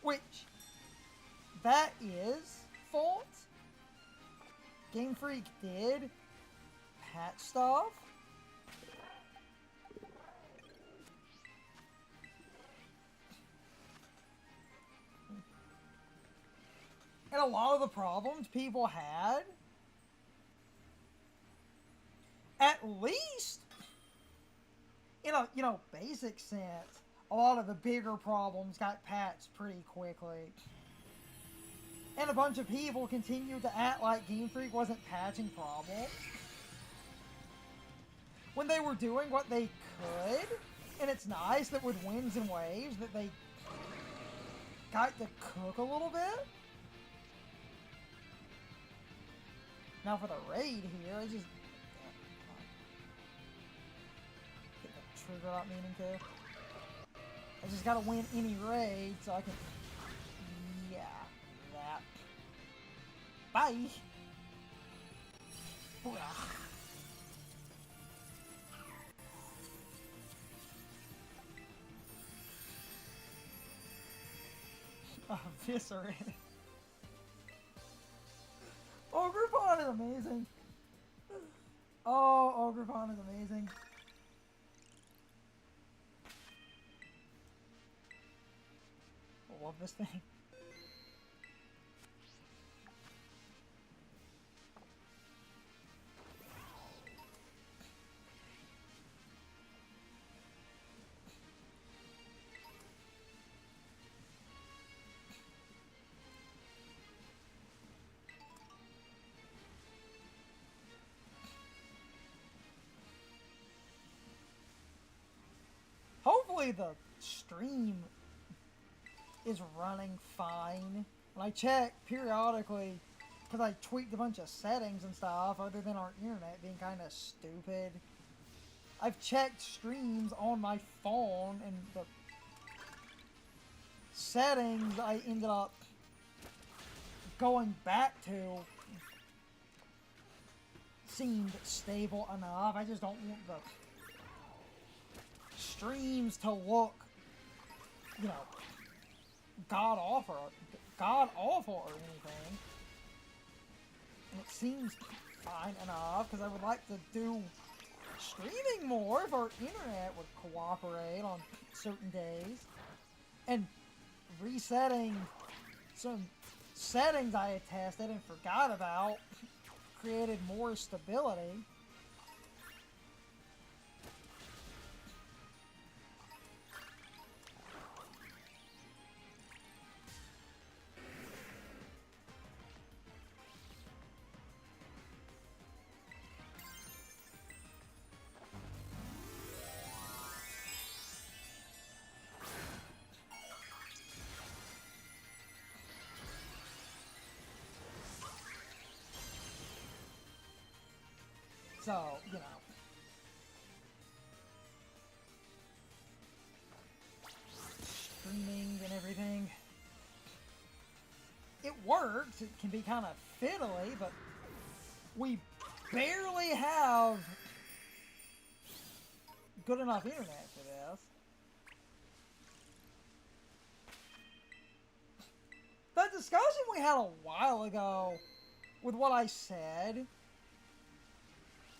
which, that is false. Game Freak did patch stuff. And a lot of the problems people had, at least in a, basic sense, a lot of the bigger problems got patched pretty quickly. And a bunch of people continued to act like Game Freak wasn't patching problems when they were doing what they could. And it's nice that with Winds and Waves that they got to cook a little bit. Now for the raid here, I just get the trigger out meaning to. I just gotta win any raid so I can. Yeah, that. Bye. Booyah. Eviscerated. Ogrepon is amazing. Oh, Ogrepon is amazing. I love this thing. Hopefully the stream is running fine. When I check periodically, because I tweaked a bunch of settings and stuff, other than our internet being kind of stupid. I've checked streams on my phone, and the settings I ended up going back to seemed stable enough. I just don't want the streams to look, you know, god awful or anything. And it seems fine enough because I would like to do streaming more if our internet would cooperate on certain days. And resetting some settings I had tested and forgot about created more stability. So, you know. Streaming and everything. It works. It can be kind of fiddly, but we barely have good enough internet for this. That discussion we had a while ago with what I said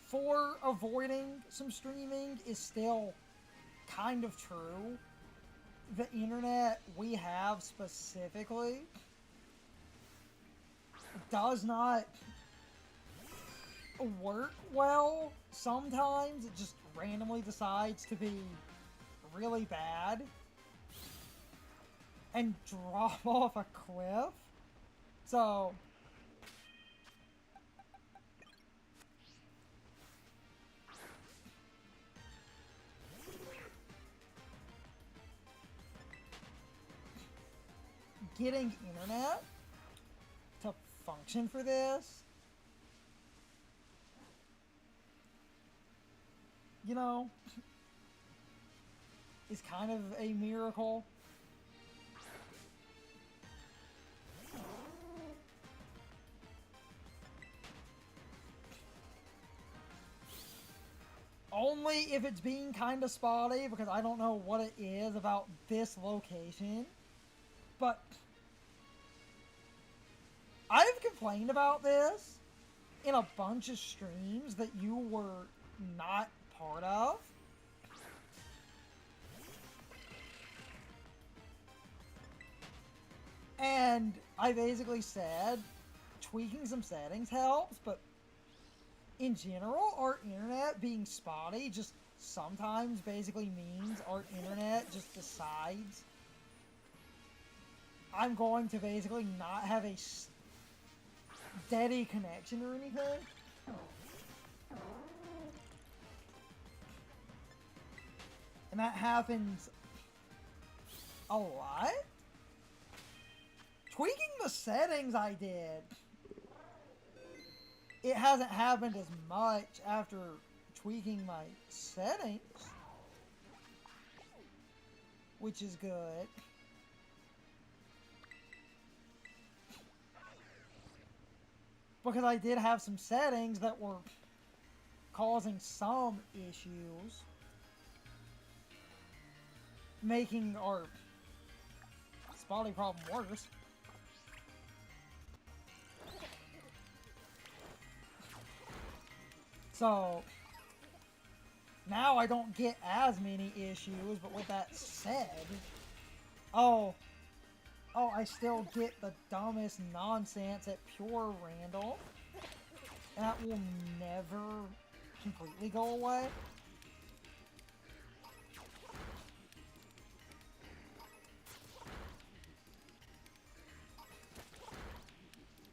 for avoiding some streaming is still kind of true. The internet we have specifically does not work well. Sometimes it just randomly decides to be really bad and drop off a cliff. So getting internet to function for this, you know, is kind of a miracle. Only if it's being kind of spotty, because I don't know what it is about this location. But I've complained about this in a bunch of streams that you were not part of. And I basically said tweaking some settings helps, but in general, our internet being spotty just sometimes basically means our internet just decides I'm going to basically not have a steady connection or anything. And that happens a lot. Tweaking the settings I did, it hasn't happened as much after tweaking my settings, which is good. Because I did have some settings that were causing some issues, making our spotty problem worse. So now I don't get as many issues, but with that said, oh, I still get the dumbest nonsense at pure random, and that will never completely go away.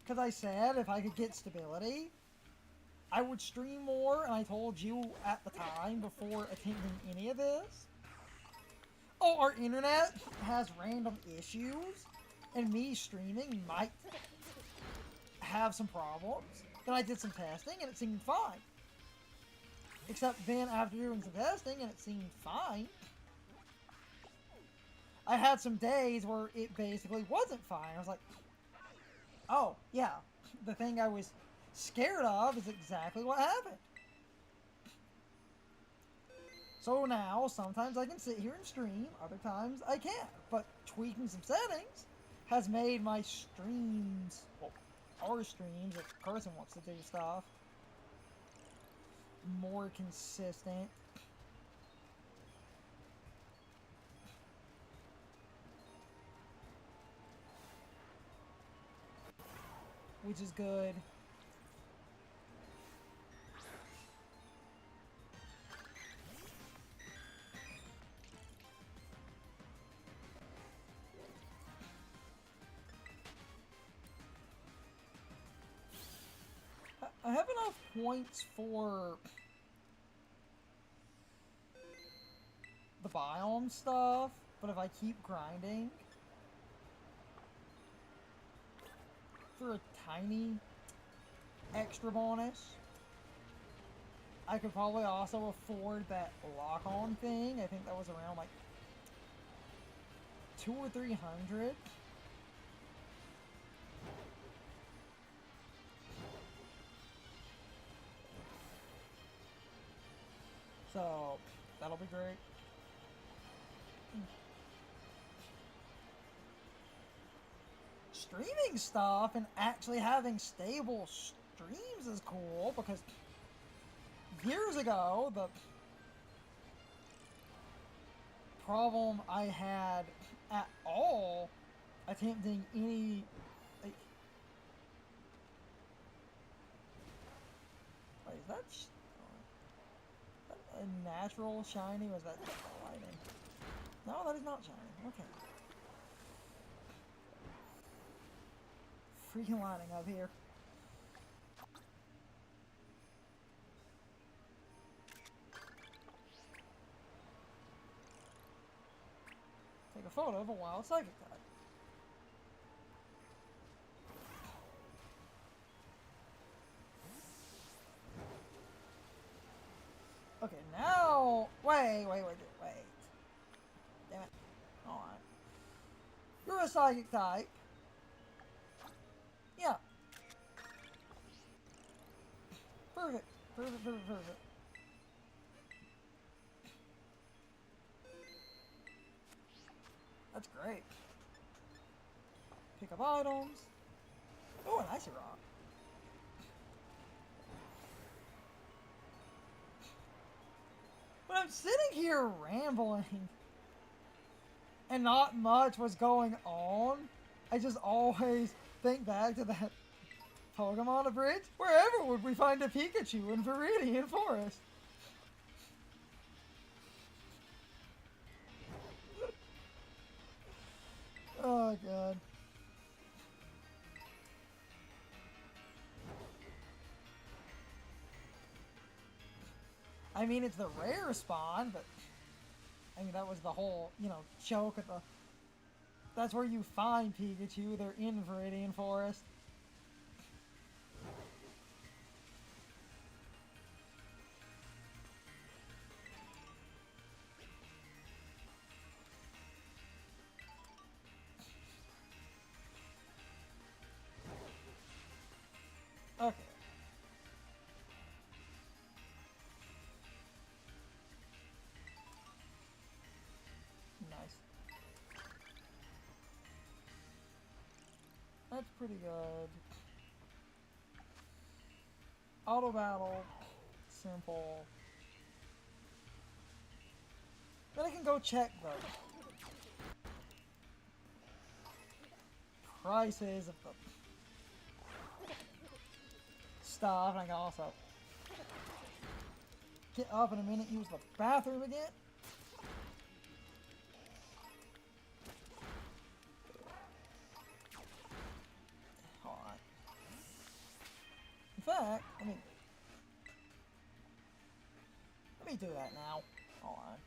Because I said if I could get stability, I would stream more, and I told you at the time before attempting any of this. Oh, our internet has random issues, and me streaming might have some problems. Then I did some testing, and it seemed fine. Except then, after doing some testing, and it seemed fine, I had some days where it basically wasn't fine. I was like, oh, yeah, the thing I was scared of is exactly what happened. So now, sometimes I can sit here and stream, other times I can't. But tweaking some settings has made my streams, well, our streams, if Carson wants to do stuff, more consistent. Which is good. I have enough points for the biome stuff, but if I keep grinding for a tiny extra bonus, I could probably also afford that lock-on thing. I think that was around like 200 or 300. So, that'll be great. Streaming stuff and actually having stable streams is cool, because years ago, the problem I had at all attempting any... Like, wait, is that a natural shiny? Was that lighting? No, that is not shiny. Okay. Freaking lighting up here. Take a photo of a wild psychic type. Okay, now... Wait. Damn it. Alright. You're a psychic type. Yeah. Perfect. That's great. Pick up items. Oh, an icy rock. But I'm sitting here rambling, and not much was going on. I just always think back to that Pokemon Bridge. Wherever would we find a Pikachu in Viridian Forest? Oh, God. I mean, it's the rare spawn, but I mean that was the whole, joke at the. That's where you find Pikachu. They're in Viridian Forest. Okay. Nice. That's pretty good. Auto battle. Simple. Then I can go check the prices of the stuff, and I can also get up in a minute, use the bathroom again. Hold on. In fact, let me do that now. Hold on.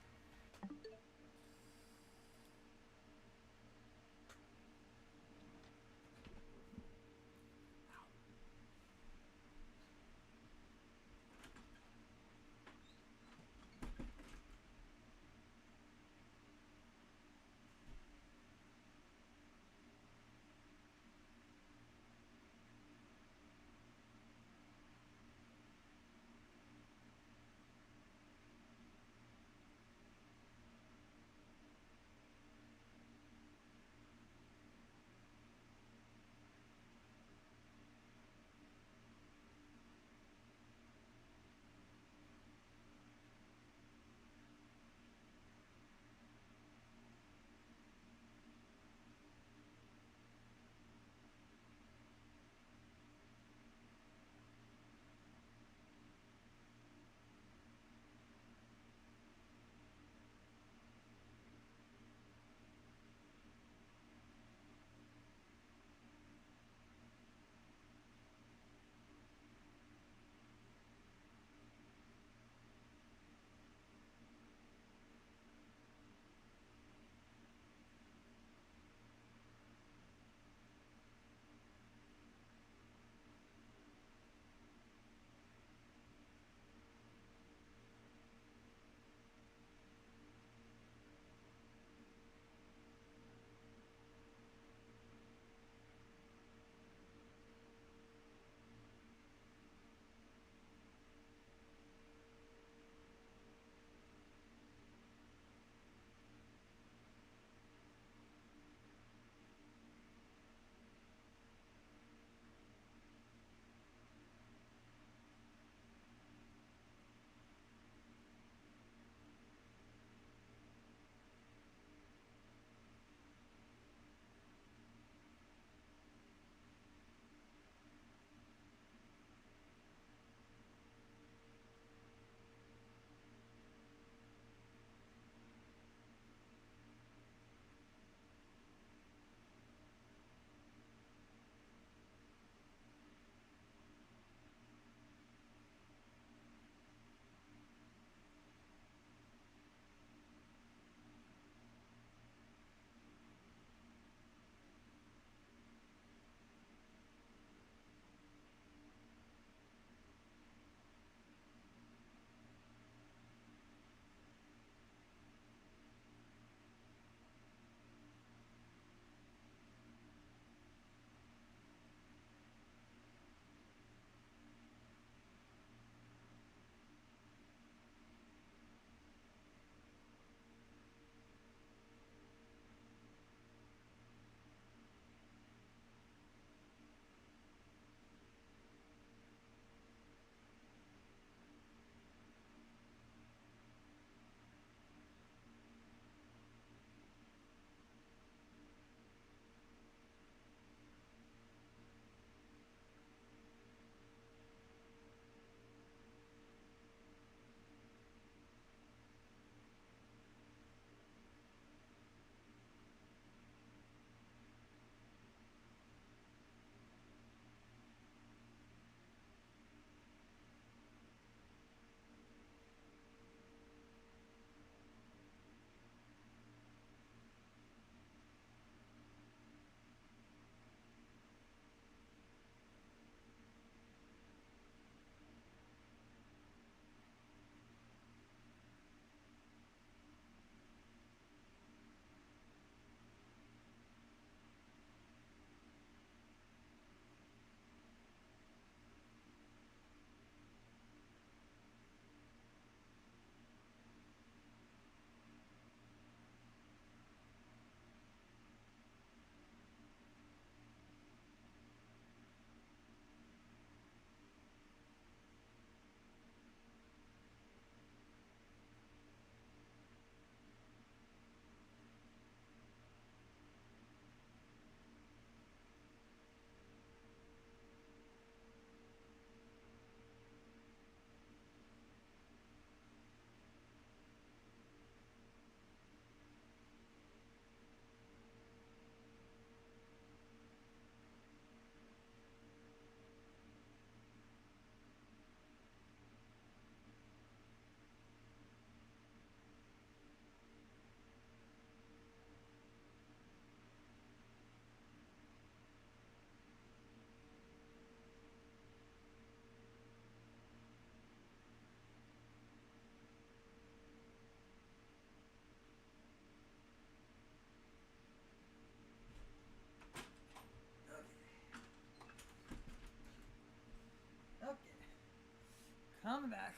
coming back.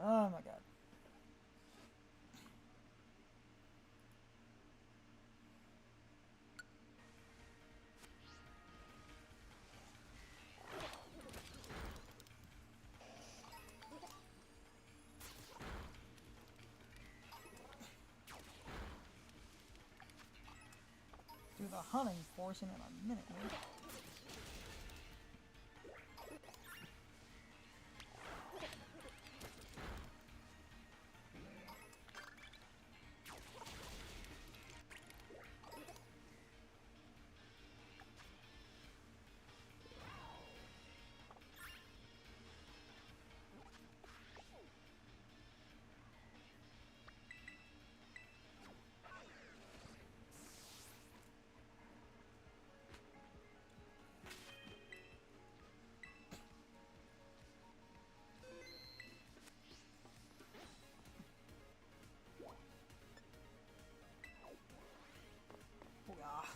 Oh my god. Do the hunting portion in a minute here. Oh, yeah.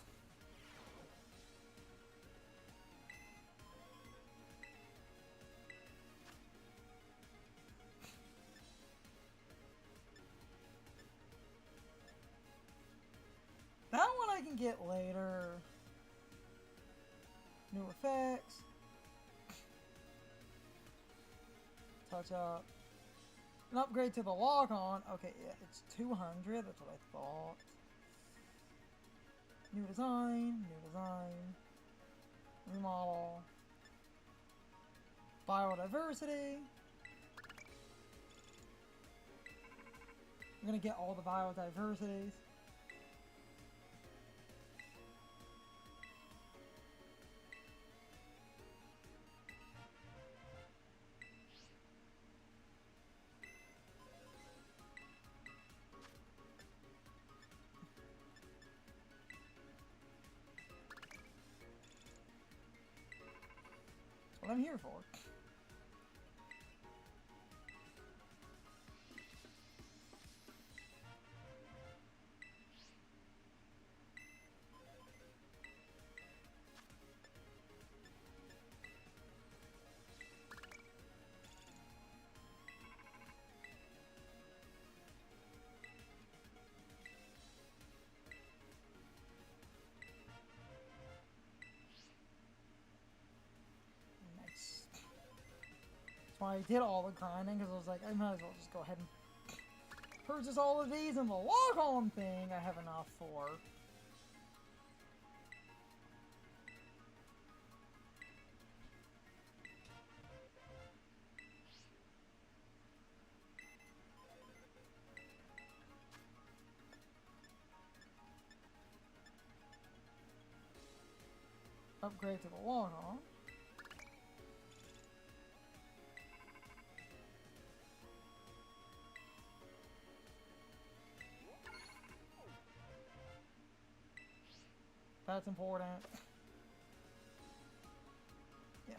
That one I can get later. New effects. Touch up. An upgrade to the lock on. Okay, yeah, it's 200. That's what I thought. New design. New design. Remodel. Biodiversity. I'm gonna get all the biodiversities. That's what I'm here for. Nice. That's why I did all the grinding, because I was like, I might as well just go ahead and purchase all of these, and the log-on thing I have enough for. Upgrade to the log-on. That's important. Yeah.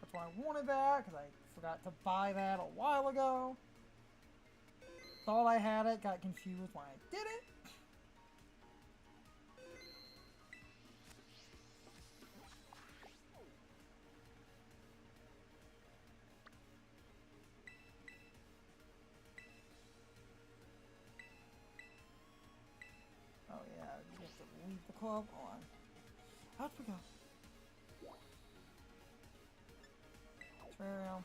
That's why I wanted that, because I forgot to buy that a while ago. Thought I had it, got confused when I did it. Oh yeah, you have to leave the club on. How'd we go? Terrarium.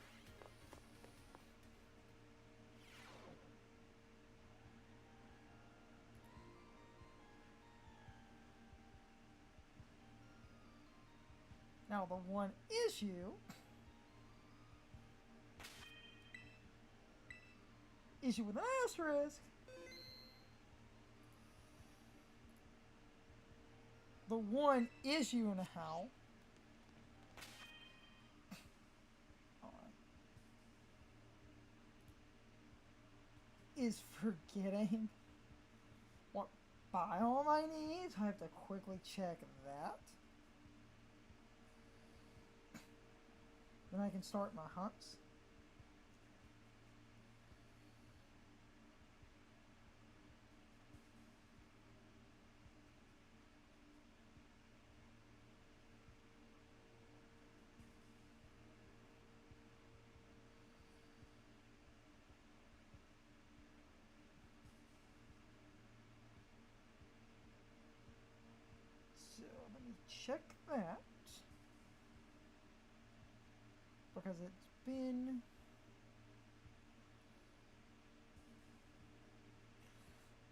Now the one issue with an asterisk. The one issue now is forgetting what biome I need. I have to quickly check that. Then I can start my hunts. check that. Because it's been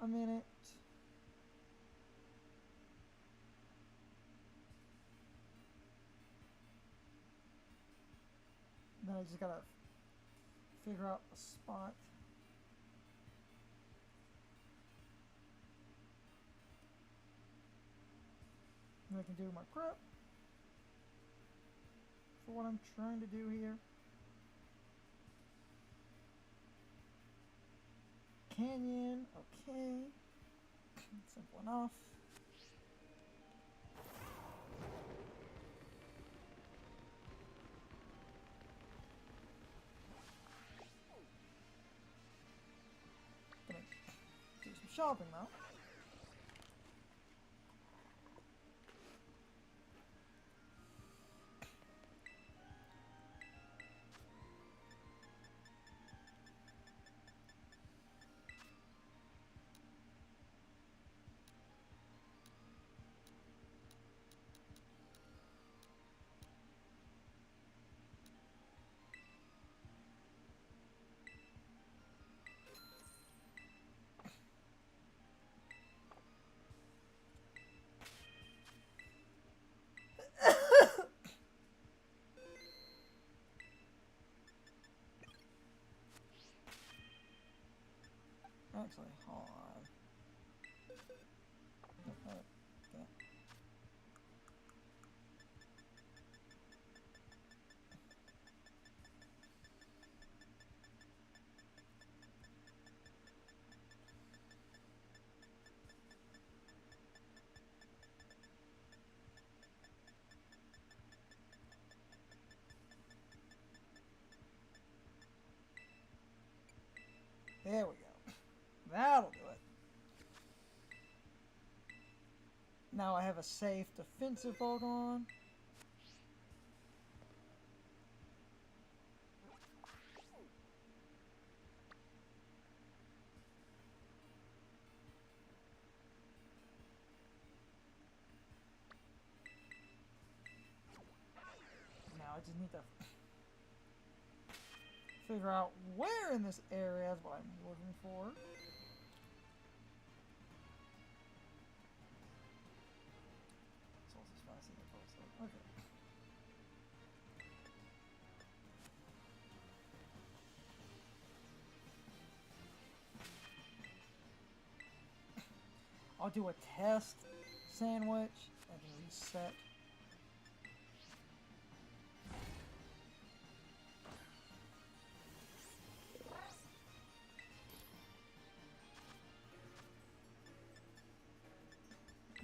a minute. Then I just gotta figure out a spot. And I can do my prep for what I'm trying to do here. Canyon, okay. Simple enough. Gonna do some shopping now. Actually, hold on. Okay. There we go. That'll do it. Now I have a safe defensive Pokemon. Now I just need to figure out where in this area is what I'm looking for. Okay. I'll do a test sandwich and then reset.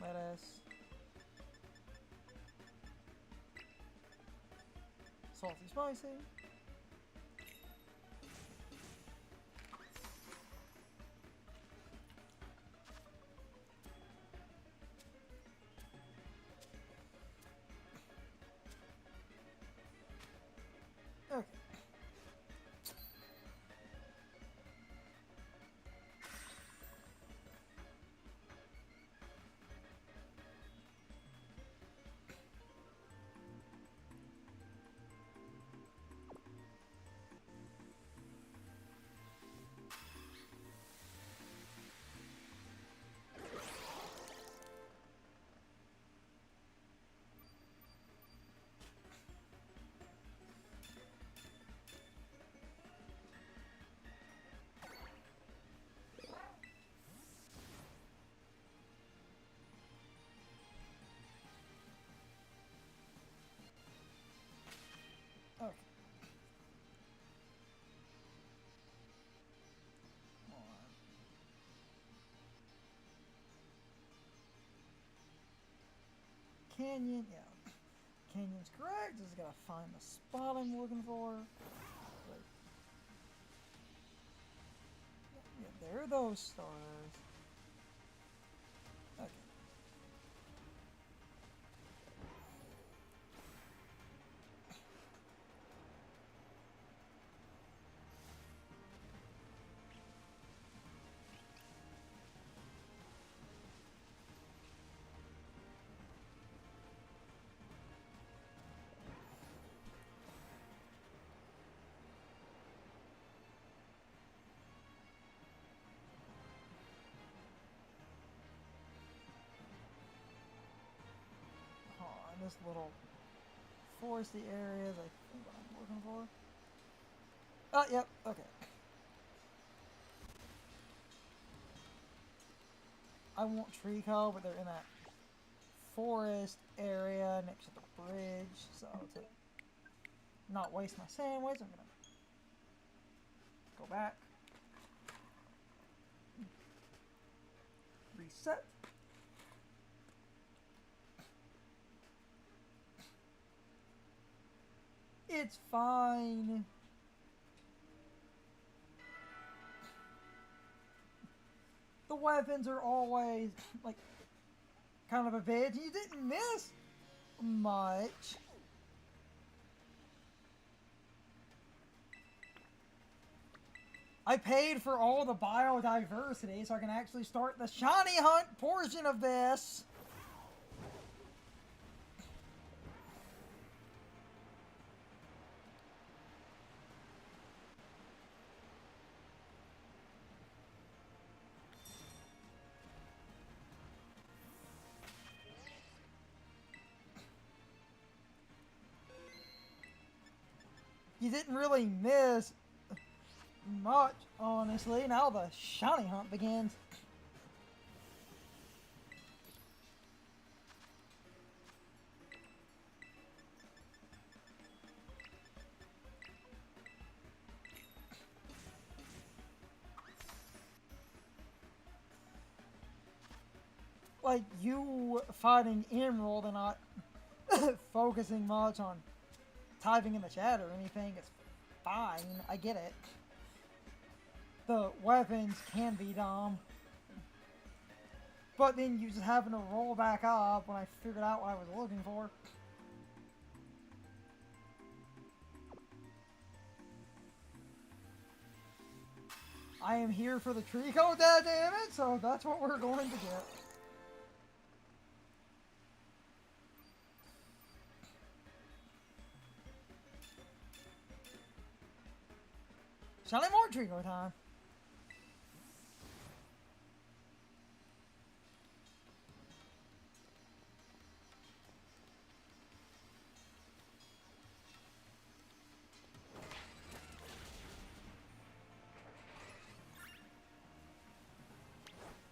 Lettuce. Salty spicy. Okay. Okay. Come on. Canyon, yeah. Canyon's correct. Just gotta find the spot I'm looking for. Like, yeah, there are those stars. Okay. this little foresty area is I think what I'm looking for. Oh, yep, okay. I want Treeko, but they're in that forest area next to the bridge, so to not waste my sandwich, I'm gonna go back. Reset. It's fine. The weapons are always, like, kind of a bitch. You didn't miss much. I paid for all the biodiversity so I can actually start the shiny hunt portion of this. You didn't really miss much, honestly. Now the shiny hunt begins. Like, you fighting Emerald and not focusing much on typing in the chat or anything, it's fine. I get it. The weapons can be dumb. But then you just happen to roll back up when I figured out what I was looking for. I am here for the Treeko, goddammit, so that's what we're going to get. Shiny more Treeko time.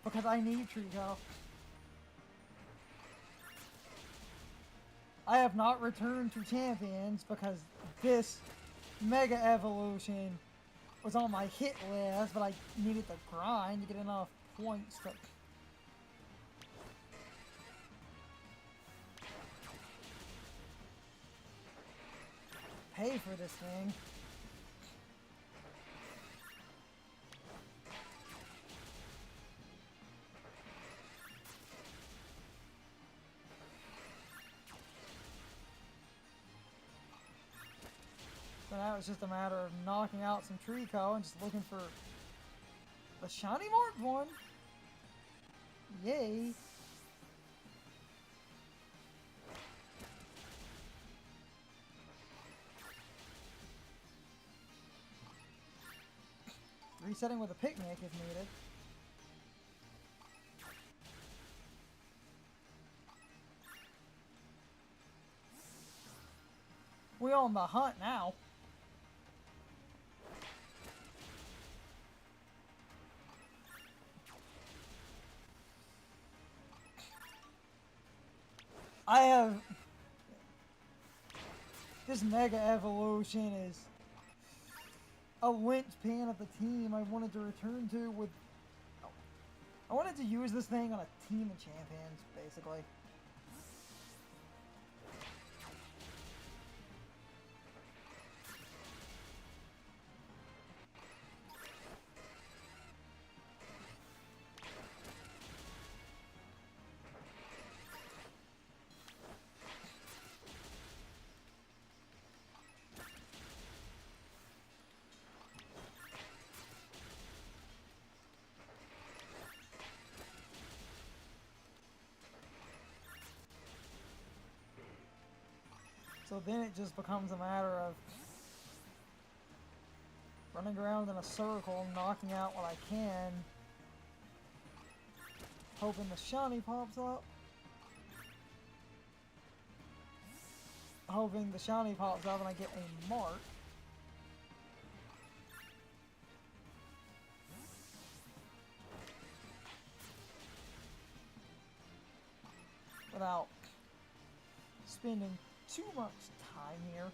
Because I need Treeko. I have not returned to Champions because this Mega Evolution was on my hit list, but I needed to grind to get enough points to pay for this thing. So now it's just a matter of knocking out some Treeko and just looking for the shiny marked one. Yay. Resetting with a picnic if needed. We're on the hunt now. I have... This Mega Evolution is a linchpin of the team I wanted to return to with... I wanted to use this thing on a team of champions, basically. So then it just becomes a matter of running around in a circle, knocking out what I can, hoping the shiny pops up. hoping the shiny pops up and I get a mark. Without spending too much time here.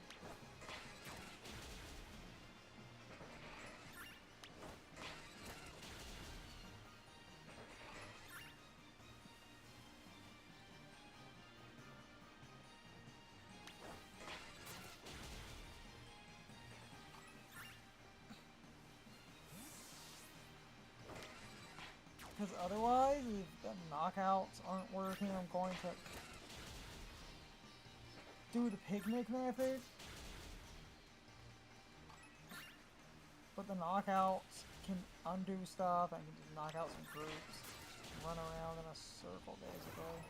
Because otherwise, if the knockouts aren't working, I'm going to do the picnic method. But the knockouts can undo stuff. I can just knock out some groups. Run around in a circle, basically.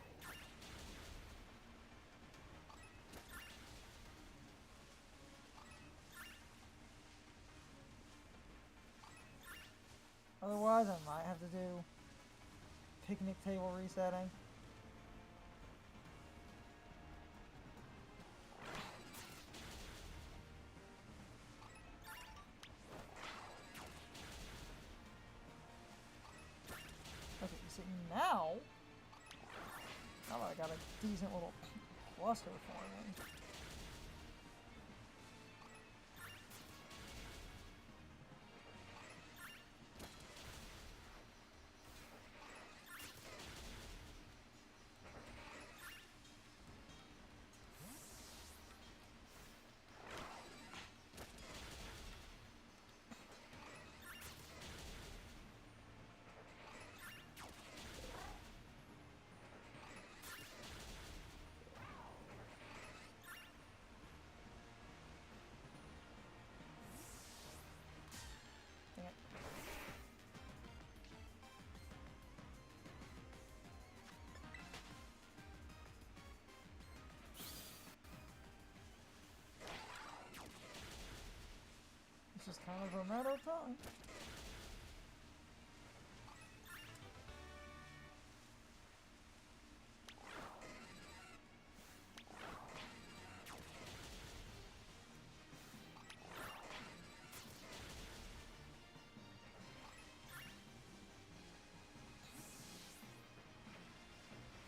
Otherwise, I might have to do picnic table resetting. Okay, you see now that I got a decent little cluster forming. It's just kind of a matter of time.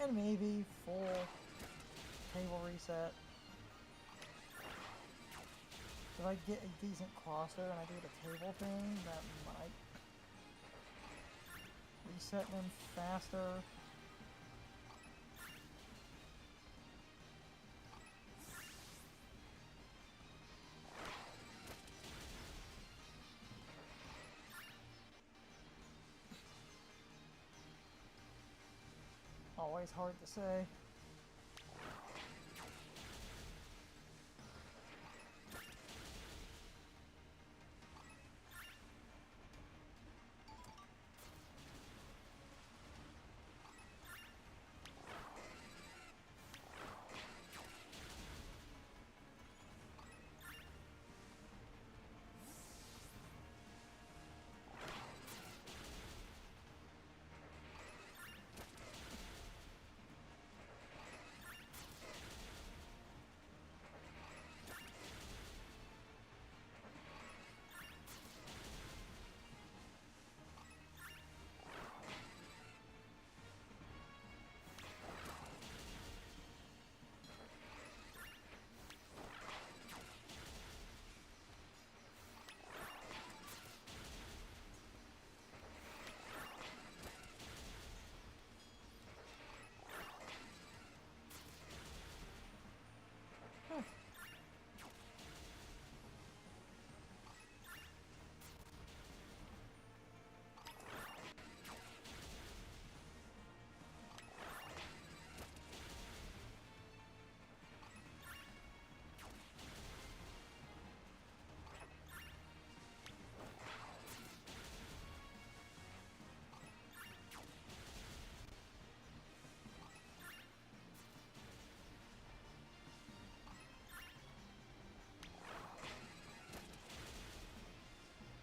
And maybe full table reset. If I get a decent cluster and I do the table thing, that might reset them faster. Always hard to say.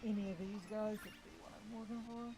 Any of these guys could be what I'm looking for.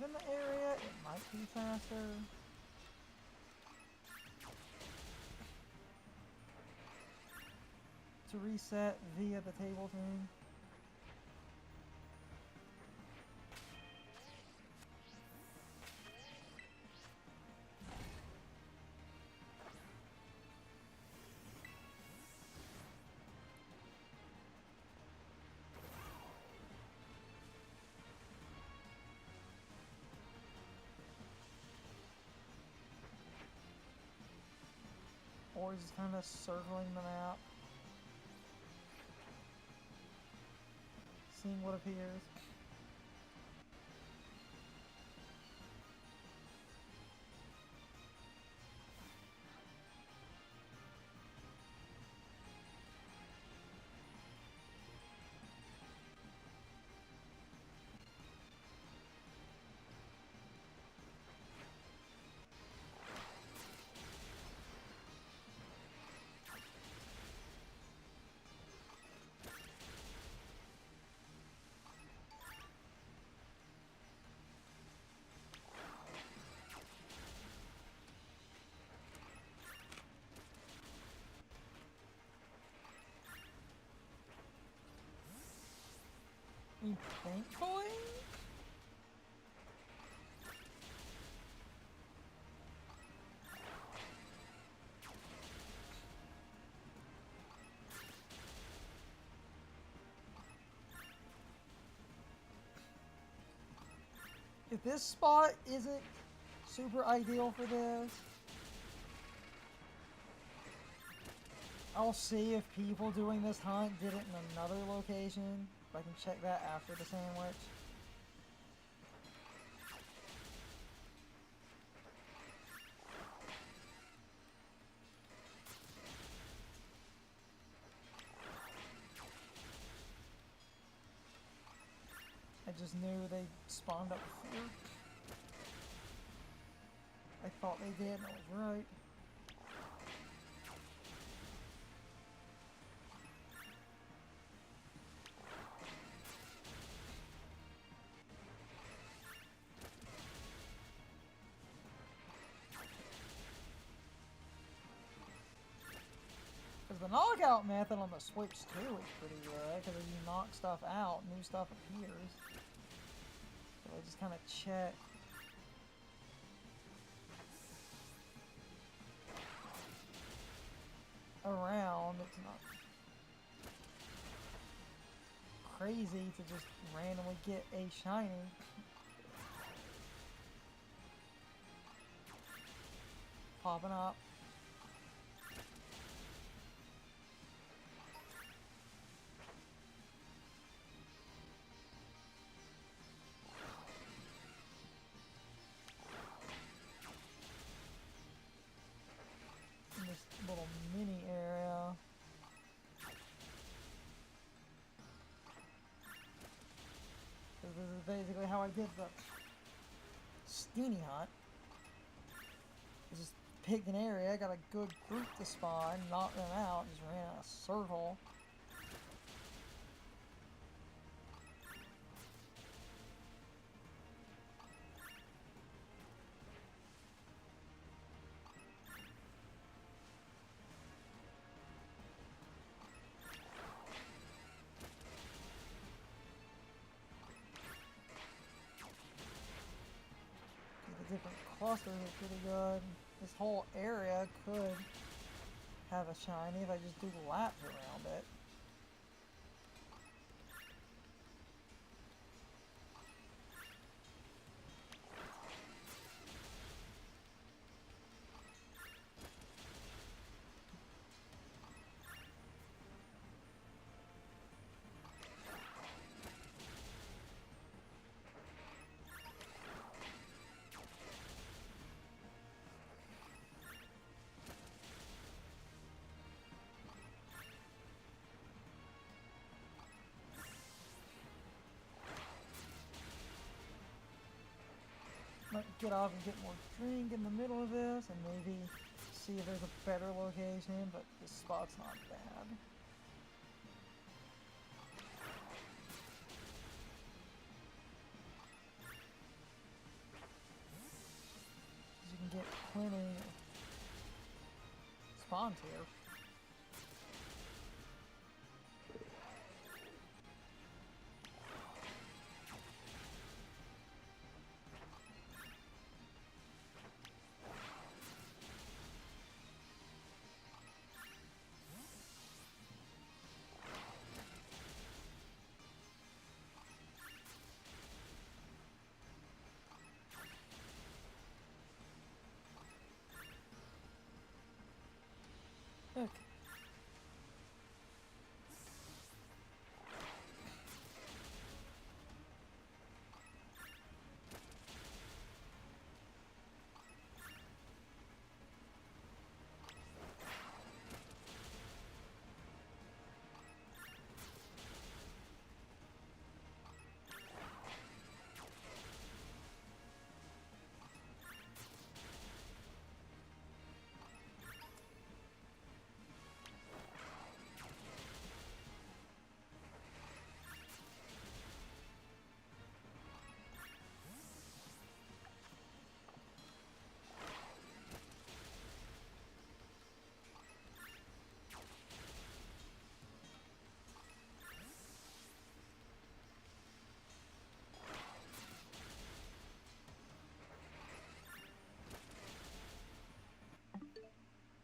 given the area, it might be faster. To reset via the table thing. Or just kind of circling the map. Seeing what appears. Thankfully? If this spot isn't super ideal for this, I'll see if people doing this hunt did it in another location. If I can check that after the sandwich. I just knew they spawned up here. I thought they did, and I was right. The knockout method on the Switch too is pretty good, because as you knock stuff out, new stuff appears. So I just kind of check. Around, it's not crazy to just randomly get a shiny. Popping up. Little mini area. This is basically how I did the Steenie hunt. I just picked an area, got a good group to spawn, knocked them out, just ran in a circle. Different clusters are pretty good. This whole area could have a shiny if I just do laps around it. Might get off and get more drink in the middle of this and maybe see if there's a better location, but this spot's not bad. plenty spawns here. Okay.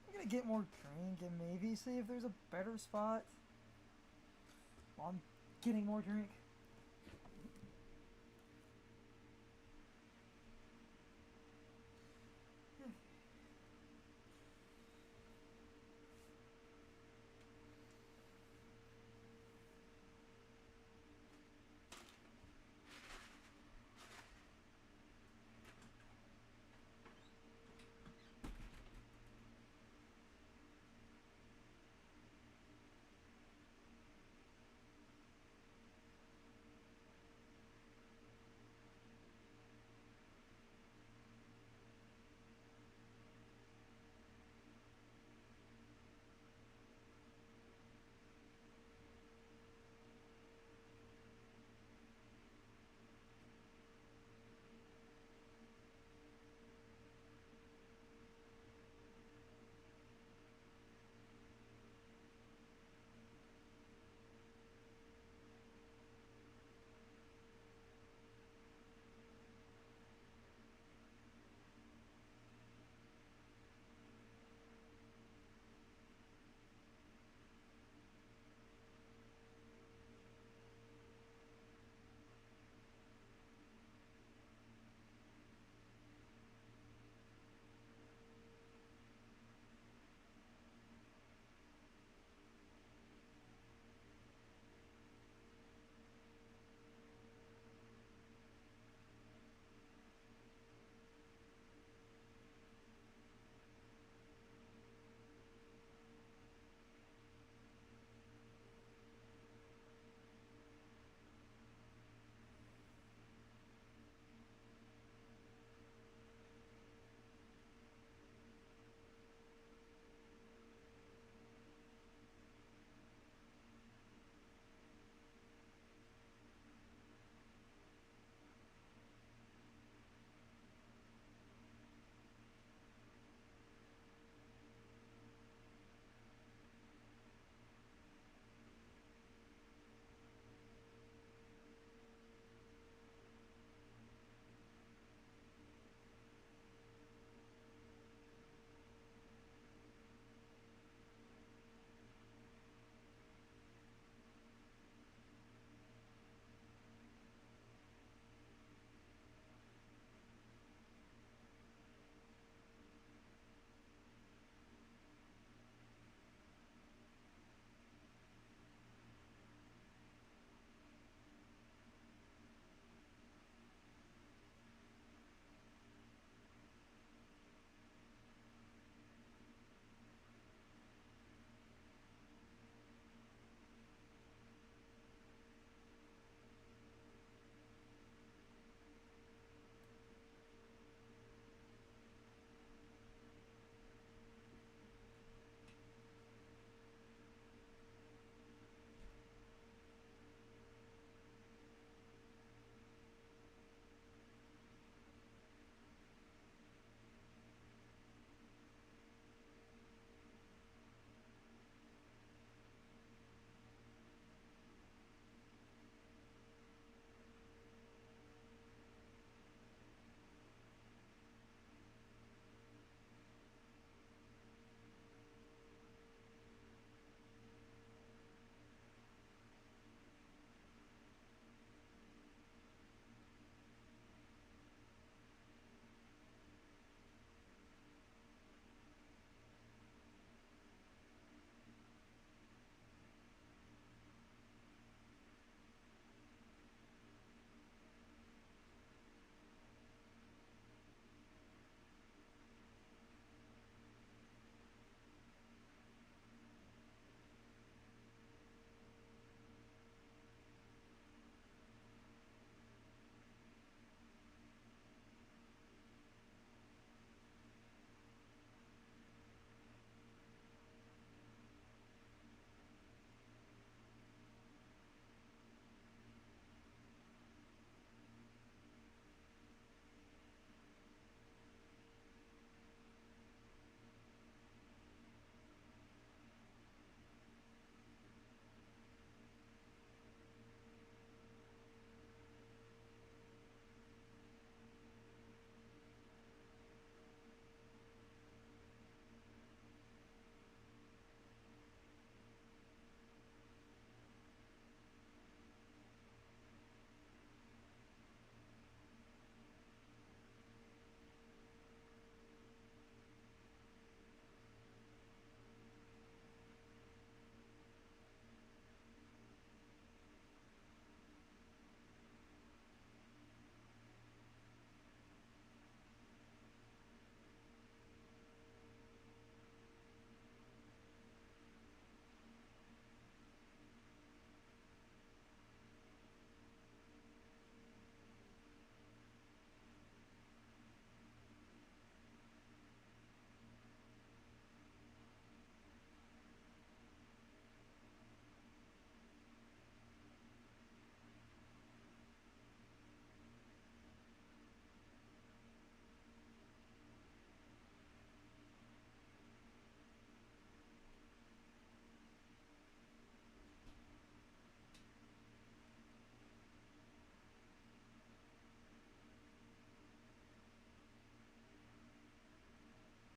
I'm gonna get more drink and maybe see if there's a better spot while I'm getting more drink.